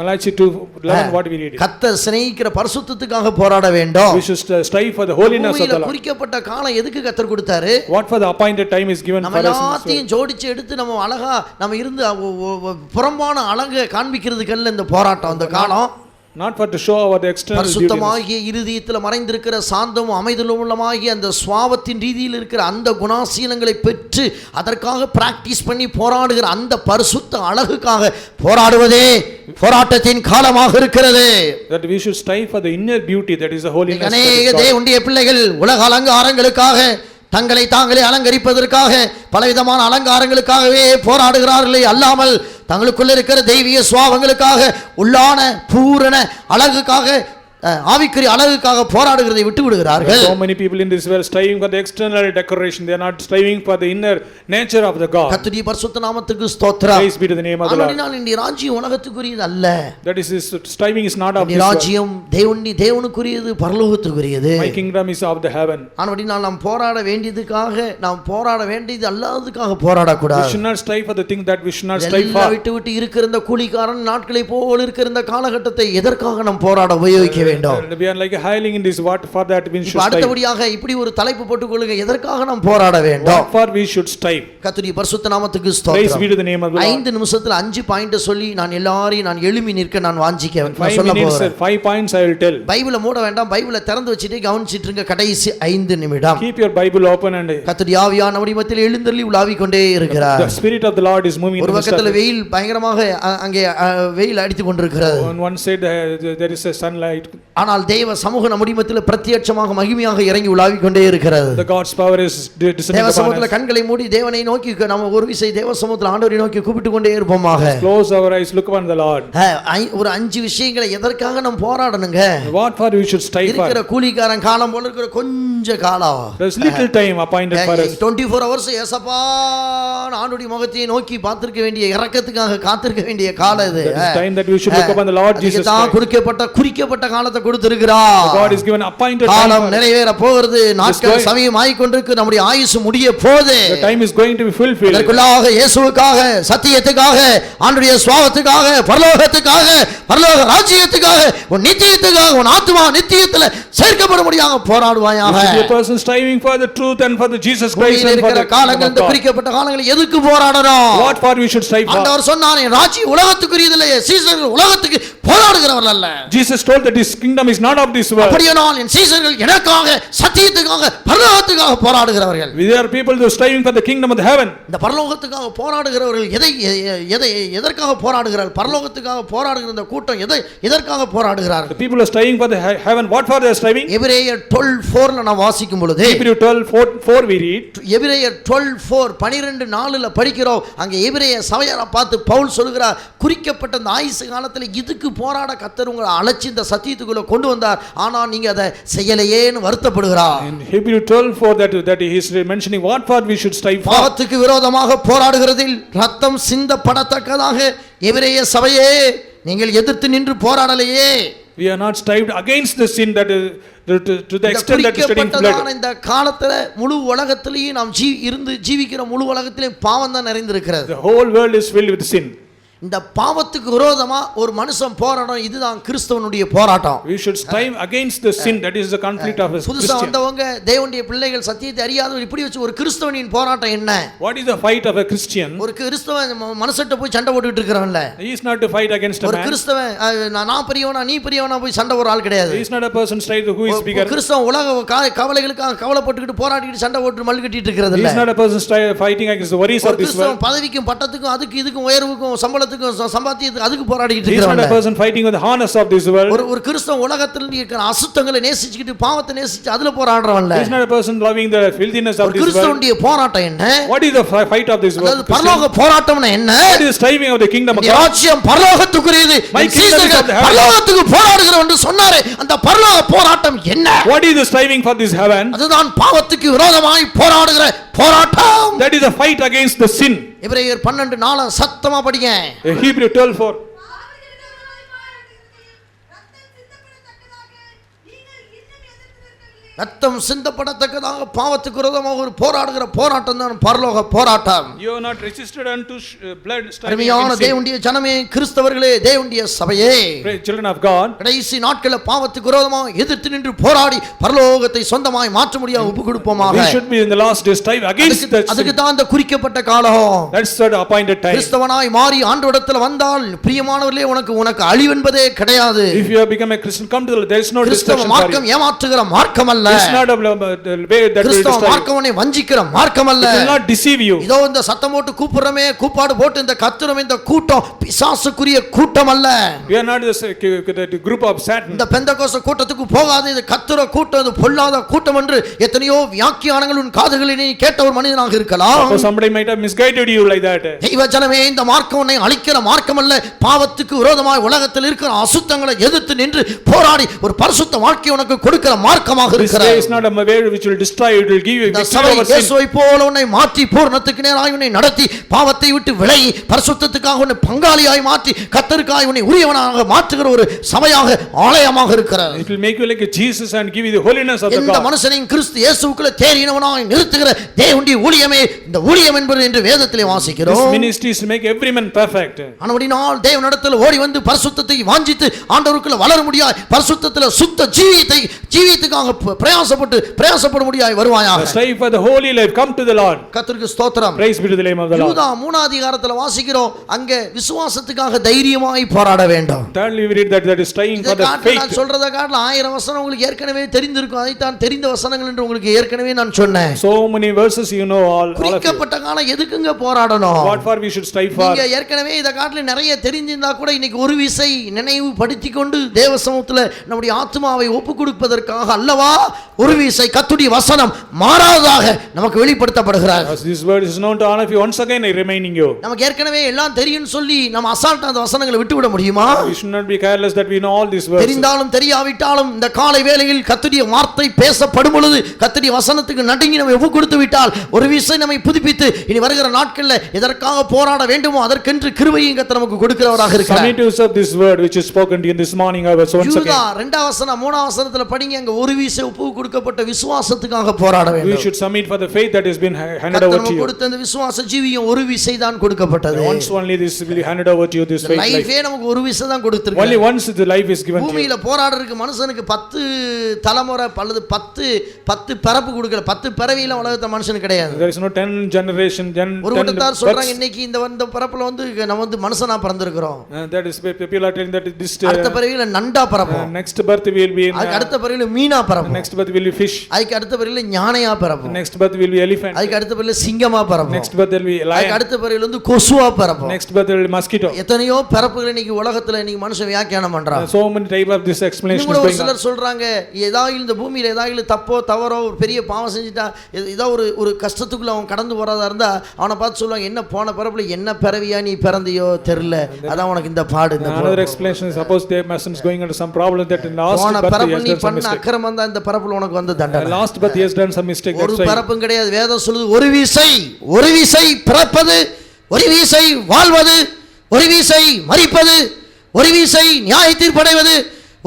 S2: Malachi 2:11 what we read it.
S1: கர்த்தர் சிநேகிக்கிற பரிசுத்தத்துக்காக போராட வேண்டும்.
S2: We should strive for the holiness of the
S1: பூமியில
S2: Lord.
S1: குறிக்கப்பட்ட காலம் எதுக்கு கர்த்தர் கொடுத்தாரு?
S2: What for the appointed time is given
S1: நம்ம
S2: for us in this world.
S1: எல்லாத்தையும் ஜோடிச்சு எடுத்து நம்ம அழகா நம்ம இருந்து புறம்பான அழகை காண்பிக்கிறதுக்கல்ல இந்த போராட்டம், இந்த காலம்.
S2: Not for to show our the external beauty.
S1: பரிசுத்தமாகிய இருதயத்தில் மறைந்திருக்கிற சாந்தமும் அமைதலுமாகிய அந்த சுவாபத்தின் ரீதியில் இருக்கிற அந்த குணாசீலங்களை பெற்று அதற்காக பிராக்டிஸ் பண்ணி போராடுகிற அந்த பரிசுத்த அழகுக்காக போராடுவதே போராட்டத்தின் காலமாக இருக்கிறது.
S2: That we should strive for the inner beauty, that is the holiness that
S1: அநேக
S2: is God.
S1: தேவனுடைய பிள்ளைகள் உலக அலங்காரங்களுக்காக, தங்களை தாங்களே அலங்கரிப்பதற்காக, பலவிதமான அலங்காரங்களுக்காகவே போராடுகிறார்களே அல்லாமல் தங்களுக்குள்ள இருக்கிற தெய்வீக சுவாபங்களுக்காக, உள்ளான பூரண அழகுக்காக, ஆவிக்குரிய அழகுக்காக போராடுகிறதை விட்டு விடுகிறார்கள்.
S2: So many people in this world striving for the external decoration, they are not striving for the inner nature of the God.
S1: கர்த்தருடைய பரிசுத்த நாமத்துக்கு ஸ்தோத்திரம்.
S2: Praise be to the name of the Lord.
S1: ஆனாலும் இந்த ராஜ்யம் உலகத்துக்குரியது அல்ல.
S2: That is, this striving is not of
S1: இந்த
S2: this world.
S1: ராஜ்யம் தேவனுக்குரியது, பரலோகத்துக்குரியது.
S2: My kingdom is of the heaven.
S1: ஆனால் நாம் போராட வேண்டியதுக்காக, நாம் போராட வேண்டியது அல்லாததுக்காக
S2: We
S1: போராடக்கூடாது.
S2: should not strive for the thing that we should not strive
S1: எல்லாம்
S2: for.
S1: விட்டு விட்டு இருக்கிற இந்த கூலிக்காரன் நாட்களை போல் இருக்கிற இந்த காலகட்டத்தை எதற்காக நாம் போராட உபயோகிக்க வேண்டும்?
S2: We are like hiling in this, what for that we should
S1: இப்ப
S2: strive.
S1: அடுத்தபடியாக இப்படி ஒரு தலைப்பு போட்டுக்கொள்ளுங்க, எதற்காக நாம் போராட வேண்டும்?
S2: What for we should strive.
S1: கர்த்தருடைய பரிசுத்த நாமத்துக்கு
S2: Praise
S1: ஸ்தோத்திரம்.
S2: be to the name of the Lord.
S1: 5 நிமிஷத்துல 5 பாயிண்ட் சொல்லி நான் எல்லாரையும் நான் எழும்பி நிற்க நான் வாஞ்சிக்க
S2: 5
S1: சொல்ல
S2: minutes,
S1: போறேன்.
S2: 5 points I will tell.
S1: பைபிளை மூட வேண்டாம், பைபிளை திறந்து வச்சுட்டு கவனிச்சிட்டு இருங்க. கடைசி 5 நிமிடம்
S2: Keep your Bible open and
S1: கர்த்தருடைய ஆவியான நம்முடைய மத்தியில் எழுந்தருளி உலாவிக் கொண்டே இருக்கிறார்.
S2: the spirit of the Lord is moving in
S1: ஒரு
S2: the midst
S1: பக்கத்துல
S2: of it.
S1: வெயில் பயங்கரமாக அங்கே வெயில் அடித்துக் கொண்டிருக்கிறது.
S2: On one side there is a sunlight.
S1: ஆனால் தேவ சமூகம் நம்முடைய மத்தியில் பிரத்யட்சமாக மகிமையாக இறங்கி உலாவிக் கொண்டே இருக்கிறது.
S2: The God's power is descending
S1: தேவ
S2: upon
S1: சமூகத்துல
S2: us.
S1: கண்களை மூடி தேவனை நோக்கி நம்ம ஒரு விசை தேவ சமூகத்துல ஆண்டவரை நோக்கி கூப்பிட்டு கொண்டே இருப்போமாக.
S2: Close our eyes, look upon the Lord.
S1: ஒரு 5 விஷயங்களை எதற்காக நம்ம போராடணுங்க?
S2: What for we should strive
S1: இருக்கிற
S2: for.
S1: கூலிக்காரன் காலம் போல இருக்கிற கொஞ்ச காலம்,
S2: There's little time appointed for us.
S1: 24 hours ஏசப்பா ஆண்டுடைய முகத்தை நோக்கி பார்த்திருக்க வேண்டிய, இரக்கத்துக்காக காத்திருக்க வேண்டிய காலம் இது.
S2: That is time that we should look upon the Lord Jesus
S1: தான்
S2: Christ.
S1: குறிக்கப்பட்ட காலத்தை கொடுத்திருக்கிறார்.
S2: God is given appointed time.
S1: காலம் நிறைவேற போகிறது, நாட்கள் சமயம் ஆயிக்கொண்டிருக்கு, நம்முடைய ஆயுசு முடிய போகுது.
S2: The time is going to be fulfilled.
S1: அதற்குள்ளாக இயேசுவுக்காக, சத்தியத்துக்காக, ஆண்டவருடைய சுவாபத்துக்காக, பரலோகத்துக்காக, பரலோக ராஜ்யத்துக்காக, உன் நித்தியத்துக்காக, உன் ஆத்துமா நித்தியத்தில் சேர்க்கப்படும்படியாக போராடுவாயாக.
S2: You should be a person striving for the truth and for the Jesus Christ
S1: பூமியில்
S2: and for
S1: இருக்கிற
S2: the
S1: காலங்கள், இந்த
S2: kingdom of God.
S1: குறிக்கப்பட்ட காலங்கள் எதுக்கு போராடணும்?
S2: What for we should strive for.
S1: ஆண்டவர் சொன்னார், என் ராஜ்யம் உலகத்துக்குரியதில்லை, சீசர்கள் உலகத்துக்கு போராடுகிறவர்கள் அல்ல.
S2: Jesus told that this kingdom is not of this world.
S1: அப்படியானால் என் சீசர்கள் எனக்காக, சத்தியத்துக்காக, பரலோகத்துக்காக போராடுகிறவர்கள்.
S2: We are people who are striving for the kingdom of the heaven.
S1: இந்த பரலோகத்துக்காக போராடுகிறவர்கள் எதற்காக போராடுகிறார்கள்? பரலோகத்துக்காக போராடுகிற இந்த கூட்டம் எதற்காக போராடுகிறார்கள்?
S2: The people are striving for the heaven. What for they are striving?
S1: எபிரேயர் 12:4 நான் வாசிக்கும் பொழுது,
S2: Hebrew 12:4 we read.
S1: எபிரேயர் 12:4 12:4 படிக்கிறோம். அங்கே எபிரேய சபையாரை பார்த்து பவுல் சொல்கிறார், குறிக்கப்பட்ட இந்த ஆயுசு காலத்தில் இதுக்கு போராட கர்த்தர் உங்களை அழைச்சி இந்த சத்தியத்துக்கு ஊழியத்துக்குள்ள கொண்டு வந்தார். ஆனால் நீங்க அதை செய்யலையேன்னு வருத்தப்படுகிறார்.
S2: In Hebrew 12:4 that he is mentioning what for we should strive for.
S1: பாவத்துக்கு விரோதமாக போராடுகிறதில் ரத்தம் சிந்தப்படத்தக்கதாக எபிரேய சபையே நீங்கள் எதிர்த்து நின்று போராடலையே.
S2: We are not strived against the sin that is to the extent that is shedding blood.
S1: இந்த காலத்துல முழு உலகத்திலேயும் நாம் இருந்து ஜீவிக்கிற முழு உலகத்திலேயும் பாவம் தான் நிறைந்திருக்கிறது.
S2: The whole world is filled with sin.
S1: இந்த பாவத்துக்கு விரோதமா ஒரு மனுஷன் போராடும். இதுதான் கிறிஸ்தவனுடைய போராட்டம்.
S2: We should strive against the sin. That is the conflict of a Christian.
S1: புதுசா வந்தவங்க தேவனுடைய பிள்ளைகள் சத்தியத்தை அறியாதவர் இப்படி வச்சு ஒரு கிறிஸ்தவனின் போராட்டம் என்ன?
S2: What is the fight of a Christian?
S1: ஒரு கிறிஸ்தவன் மனுஷட்ட போய் சண்டை போட்டுட்டு இருக்கான்ல.
S2: He is not to fight against a man.
S1: ஒரு கிறிஸ்தவன் நான் பெரியவனா நீ பெரியவனா போய் சண்டை ஒரு ஆள் கிடையாது.
S2: He is not a person strived who is bigger.
S1: கிறிஸ்தவன் உலக கவலைகளுக்காக கவலைப்பட்டுக்கிட்டு போராடிட்டு சண்டை போட்டு மல் கட்டிட்டு இருக்கிறது இல்ல.
S2: He is not a person fighting against the worries of this world.
S1: பதவிக்கும் பட்டத்துக்கும் அதுக்கு இதுக்கும் உயர்வுக்கும் சம்பளத்துக்கும் சம்பாத்தியத்துக்கு அதுக்கு போராடிட்டு
S2: He is not a
S1: இருக்கான்.
S2: person fighting with the harness of this world.
S1: ஒரு கிறிஸ்தவன் உலகத்தில் இருக்கிற அசுத்தங்களை நேசிச்சிட்டு பாவத்தை நேசிச்சு அதுல போராடுறவன்ல.
S2: He is not a person loving the filthiness of this world.
S1: கிறிஸ்தவனுடைய போராட்டம் என்ன?
S2: What is the fight of this world?
S1: பரலோக போராட்டம்னா என்ன?
S2: What is the striving of the kingdom of God?
S1: ராஜ்யம் பரலோகத்துக்குரியது. பரலோகத்துக்கு போராடுகிறவன் என்று சொன்னாரே அந்த பரலோக போராட்டம் என்ன?
S2: What is the striving for this heaven?
S1: அதுதான் பாவத்துக்கு விரோதமாய் போராடுகிற போராட்டம்.
S2: That is a fight against the sin.
S1: எபிரேயர் 12:4 சத்தமா படிங்க.
S2: Hebrew 12:4.
S1: ரத்தம் சிந்தப்படத்தக்கதாக பாவத்துக்கு விரோதமாக ஒரு போராடுகிற போராட்டம் தான் பரலோக போராட்டம்.
S2: You are not resisted unto blood striving
S1: அருமையான
S2: against sin.
S1: தேவனுடைய ஜனமே கிறிஸ்தவர்களே தேவனுடைய சபையே
S2: Children of God.
S1: கடைசி நாட்களில் பாவத்துக்கு விரோதமாக எதிர்த்து நின்று போராடி பரலோகத்தை சொந்தமாய் மாற்ற முடியாது ஒப்பு கொடுப்போமாக.
S2: We should be in the last day strive against the sin.
S1: அதுக்கு தான் அந்த குறிக்கப்பட்ட காலம்.
S2: That's the appointed time.
S1: கிறிஸ்தவனாய் மாறி ஆண்டவரிடத்தில் வந்தால் பிரியமானவர்களே உனக்கு அழிவென்பதே கிடையாது.
S2: If you have become a Christian, come to the, there is no
S1: கிறிஸ்தவ
S2: destruction for you.
S1: மார்க்கம் ஏமாற்றுகிற மார்க்கம் அல்ல.
S2: It's not a way that will
S1: கிறிஸ்தவ
S2: destroy you.
S1: மார்க்கவனை வஞ்சிக்கிற மார்க்கம் அல்ல.
S2: It will not deceive you.
S1: இதோ இந்த சத்தம் போட்டு கூப்பிடுறமே கூப்பாடு போட்டு இந்த கத்துறமே இந்த கூட்டம் பிசாசுக்குரிய கூட்டம் அல்ல.
S2: We are not the group of Satan.
S1: இந்த பெந்தகோஸ்து கூட்டத்துக்கு போகாதே இது கத்துற கூட்டம் இது பொல்லாத கூட்டம் என்று எத்தனையோ வியாக்கியானங்கள் உன் காதுகளில் நீ கேட்ட ஒரு மனிதனாக இருக்கலாம்.
S2: So somebody might have misguided you like that.
S1: தெய்வ ஜனமே இந்த மார்க்கம் உன்னை அழிக்கிற மார்க்கம் அல்ல. பாவத்துக்கு விரோதமாய் உலகத்தில் இருக்கிற அசுத்தங்களை எதிர்த்து நின்று போராடி ஒரு பரிசுத்த வாழ்க்கை உனக்கு கொடுக்கிற மார்க்கமாக
S2: This
S1: இருக்கிற.
S2: way is not a way which will destroy you, it will give you victory over sin.
S1: இயேசுவை போல உன்னை மாற்றி பூரணத்துக்கு நேராய் உன்னை நடத்தி பாவத்தை விட்டு விலகி பரிசுத்தத்துக்காக உன்னை பங்காளியாய் மாற்றி கர்த்தருக்காய் உன்னை உரியவனாக மாற்றுகிற ஒரு சபையாக ஆலயமாக இருக்கிறது.
S2: It will make you like a Jesus and give you the holiness of the
S1: இந்த
S2: God.
S1: மனுஷனையும் கிறிஸ்து இயேசுவுக்குள்ள தேறினவனாய் நிறுத்துகிற தேவனுடைய ஊழியமே இந்த ஊழியம் என்பது என்று வேதத்திலே வாசிக்கிறோம்.
S2: This ministry is to make every man perfect.
S1: ஆனபடியால் தேவனிடத்தில் ஓடி வந்து பரிசுத்தத்தை வாஞ்சித்து ஆண்டவருக்குள்ள வளர முடியாய் பரிசுத்தத்தில் சுத்த ஜீவியத்துக்காக பிரயாசப்பட முடியாய் வருவாயாக.
S2: Strive for the holy life, come to the Lord.
S1: கர்த்தருக்கு ஸ்தோத்திரம்.
S2: Praise be to the name of the Lord.
S1: யூதா 3 அதிகாரத்தில் வாசிக்கிறோம் அங்கே விசுவாசத்துக்காக தைரியமாய் போராட வேண்டும்.
S2: Thirdly we read that is trying for the faith.
S1: நான் சொல்றத காட்டில 1000 வசனம் உங்களுக்கு ஏற்கனவே தெரிந்திருக்கும். அதைத்தான் தெரிந்த வசனங்கள் என்று உங்களுக்கு ஏற்கனவே நான் சொன்னேன்.
S2: So many verses you know all of you.
S1: குறிக்கப்பட்ட காலம் எதுக்குங்க போராடணும்?
S2: What for we should strive for?
S1: நீங்க ஏற்கனவே இத காட்டில நிறைய தெரிஞ்சிருந்தா கூட இன்னைக்கு ஒரு விசை நினைவு படுத்திக் கொண்டு தேவ சமூகத்துல நம்முடைய ஆத்மாவை ஒப்பு கொடுப்பதற்காக அல்லவா ஒரு விசை கர்த்தருடைய வசனம் மாறாததாக நமக்கு வெளிப்படுத்தப்படுகிறது.
S2: As this word is known to all of you, once again I reminding you.
S1: நமக்கு ஏற்கனவே எல்லாம் தெரியும்னு சொல்லி நம்ம அசால்ட்டா அந்த வசனங்களை விட்டுவிட முடியுமா?
S2: We should not be careless that we know all these words.
S1: தெரிந்தாலும் தெரியாவிட்டாலும் இந்த காலை வேளையில் கர்த்தருடைய வார்த்தை பேசப்படும் பொழுது கர்த்தருடைய வசனத்துக்கு நடுங்கி நம்ம ஒப்பு கொடுத்து விட்டால் ஒரு விசை நம்மை புதுப்பித்து இனி வருகிற நாட்களில் எதற்காக போராட வேண்டுமோ அதற்கென்று கிருபையும் கர்த்தர் நமக்கு கொடுக்கிறவராக இருக்கிறார்.
S2: Submit yourself this word which is spoken to you in this morning. I was once
S1: யூதா
S2: again.
S1: 2 வசனம் 3 வசனத்துல படிங்க அங்க ஒரு விசை ஒப்பு கொடுக்கப்பட்ட விசுவாசத்துக்காக போராட
S2: We
S1: வேண்டும்.
S2: should submit for the faith that has been handed
S1: கர்த்தர்
S2: over to
S1: நமக்கு
S2: you.
S1: கொடுத்த இந்த விசுவாச ஜீவியம் ஒரு விசை தான் கொடுக்கப்பட்டது.
S2: Once only this will be handed over to you, this faith life.
S1: லைஃபே நமக்கு ஒரு விசை தான்
S2: Only
S1: கொடுத்திருக்காரு.
S2: once the life is given to you.
S1: பூமியில போராடுறதுக்கு மனுஷனுக்கு 10 தலைமுறை அல்லது 10 பிறப்பு கொடுக்கல. 10 பிறவியில உலகத்துல மனுஷனுக்கு கிடையாது.
S2: There is no 10 generation, 10
S1: ஒரு கூட்டத்தார் சொல்றாங்க
S2: births.
S1: இன்னைக்கு இந்த பிறப்புல நம்ம மனுஷனா பிறந்திருக்கிறோம்.
S2: That is people are telling that this
S1: அடுத்த பிறவியில நண்டா பிறப்போம்.
S2: next birth we will be in
S1: அடுத்த பிறவியில Meena பிறப்போம்.
S2: next Next birth will be fish.
S1: அதுக்கு அடுத்த பிறவில Gnanaiah பிறப்போம்.
S2: Next birth will be elephant.
S1: அதுக்கு அடுத்த பிறவில சிங்கமா பிறப்போம்.
S2: Next birth will be
S1: அதுக்கு
S2: lion.
S1: அடுத்த பிறவில வந்து கொசுவா பிறப்போம்.
S2: Next birth will be mosquito.
S1: எத்தனையோ பிறப்புகளை இன்னைக்கு உலகத்துல இன்னைக்கு மனுஷன் வியாக்கியானம் பண்றான்.
S2: So many type of this explanation is
S1: ஒரு
S2: going on.
S1: சிலர் சொல்றாங்க ஏதாவது இந்த பூமியில ஏதாவது தப்போ தவறோ ஒரு பெரிய பாவம் செஞ்சுட்டா ஏதோ ஒரு கஷ்டத்துக்குள்ள அவன் கடந்து போறதா இருந்தா அவனை பார்த்து சொல்லுவாங்க, என்ன போன பிறப்புல என்ன பிறவியா நீ பிறந்தியோ தெரியல, அதான் உனக்கு இந்த பாடு. இந்த
S2: Another explanation is suppose the person is going into some problem that in last
S1: போன
S2: birth he
S1: பிறப்புல
S2: has
S1: நீ
S2: done some
S1: பண்ண
S2: mistake.
S1: அக்கிரமம் தான் இந்த பிறப்புல உனக்கு வந்து தண்டனை.
S2: Last birth he has done some mistake.
S1: ஒரு
S2: That's why.
S1: பிறப்பும் கிடையாது. வேதம் சொல்லுது ஒரு வீசை பிறப்பது, ஒரு வீசை வாழ்வது, ஒரு வீசை மரிப்பது, ஒரு வீசை நியாய தீர்ப்படைவது,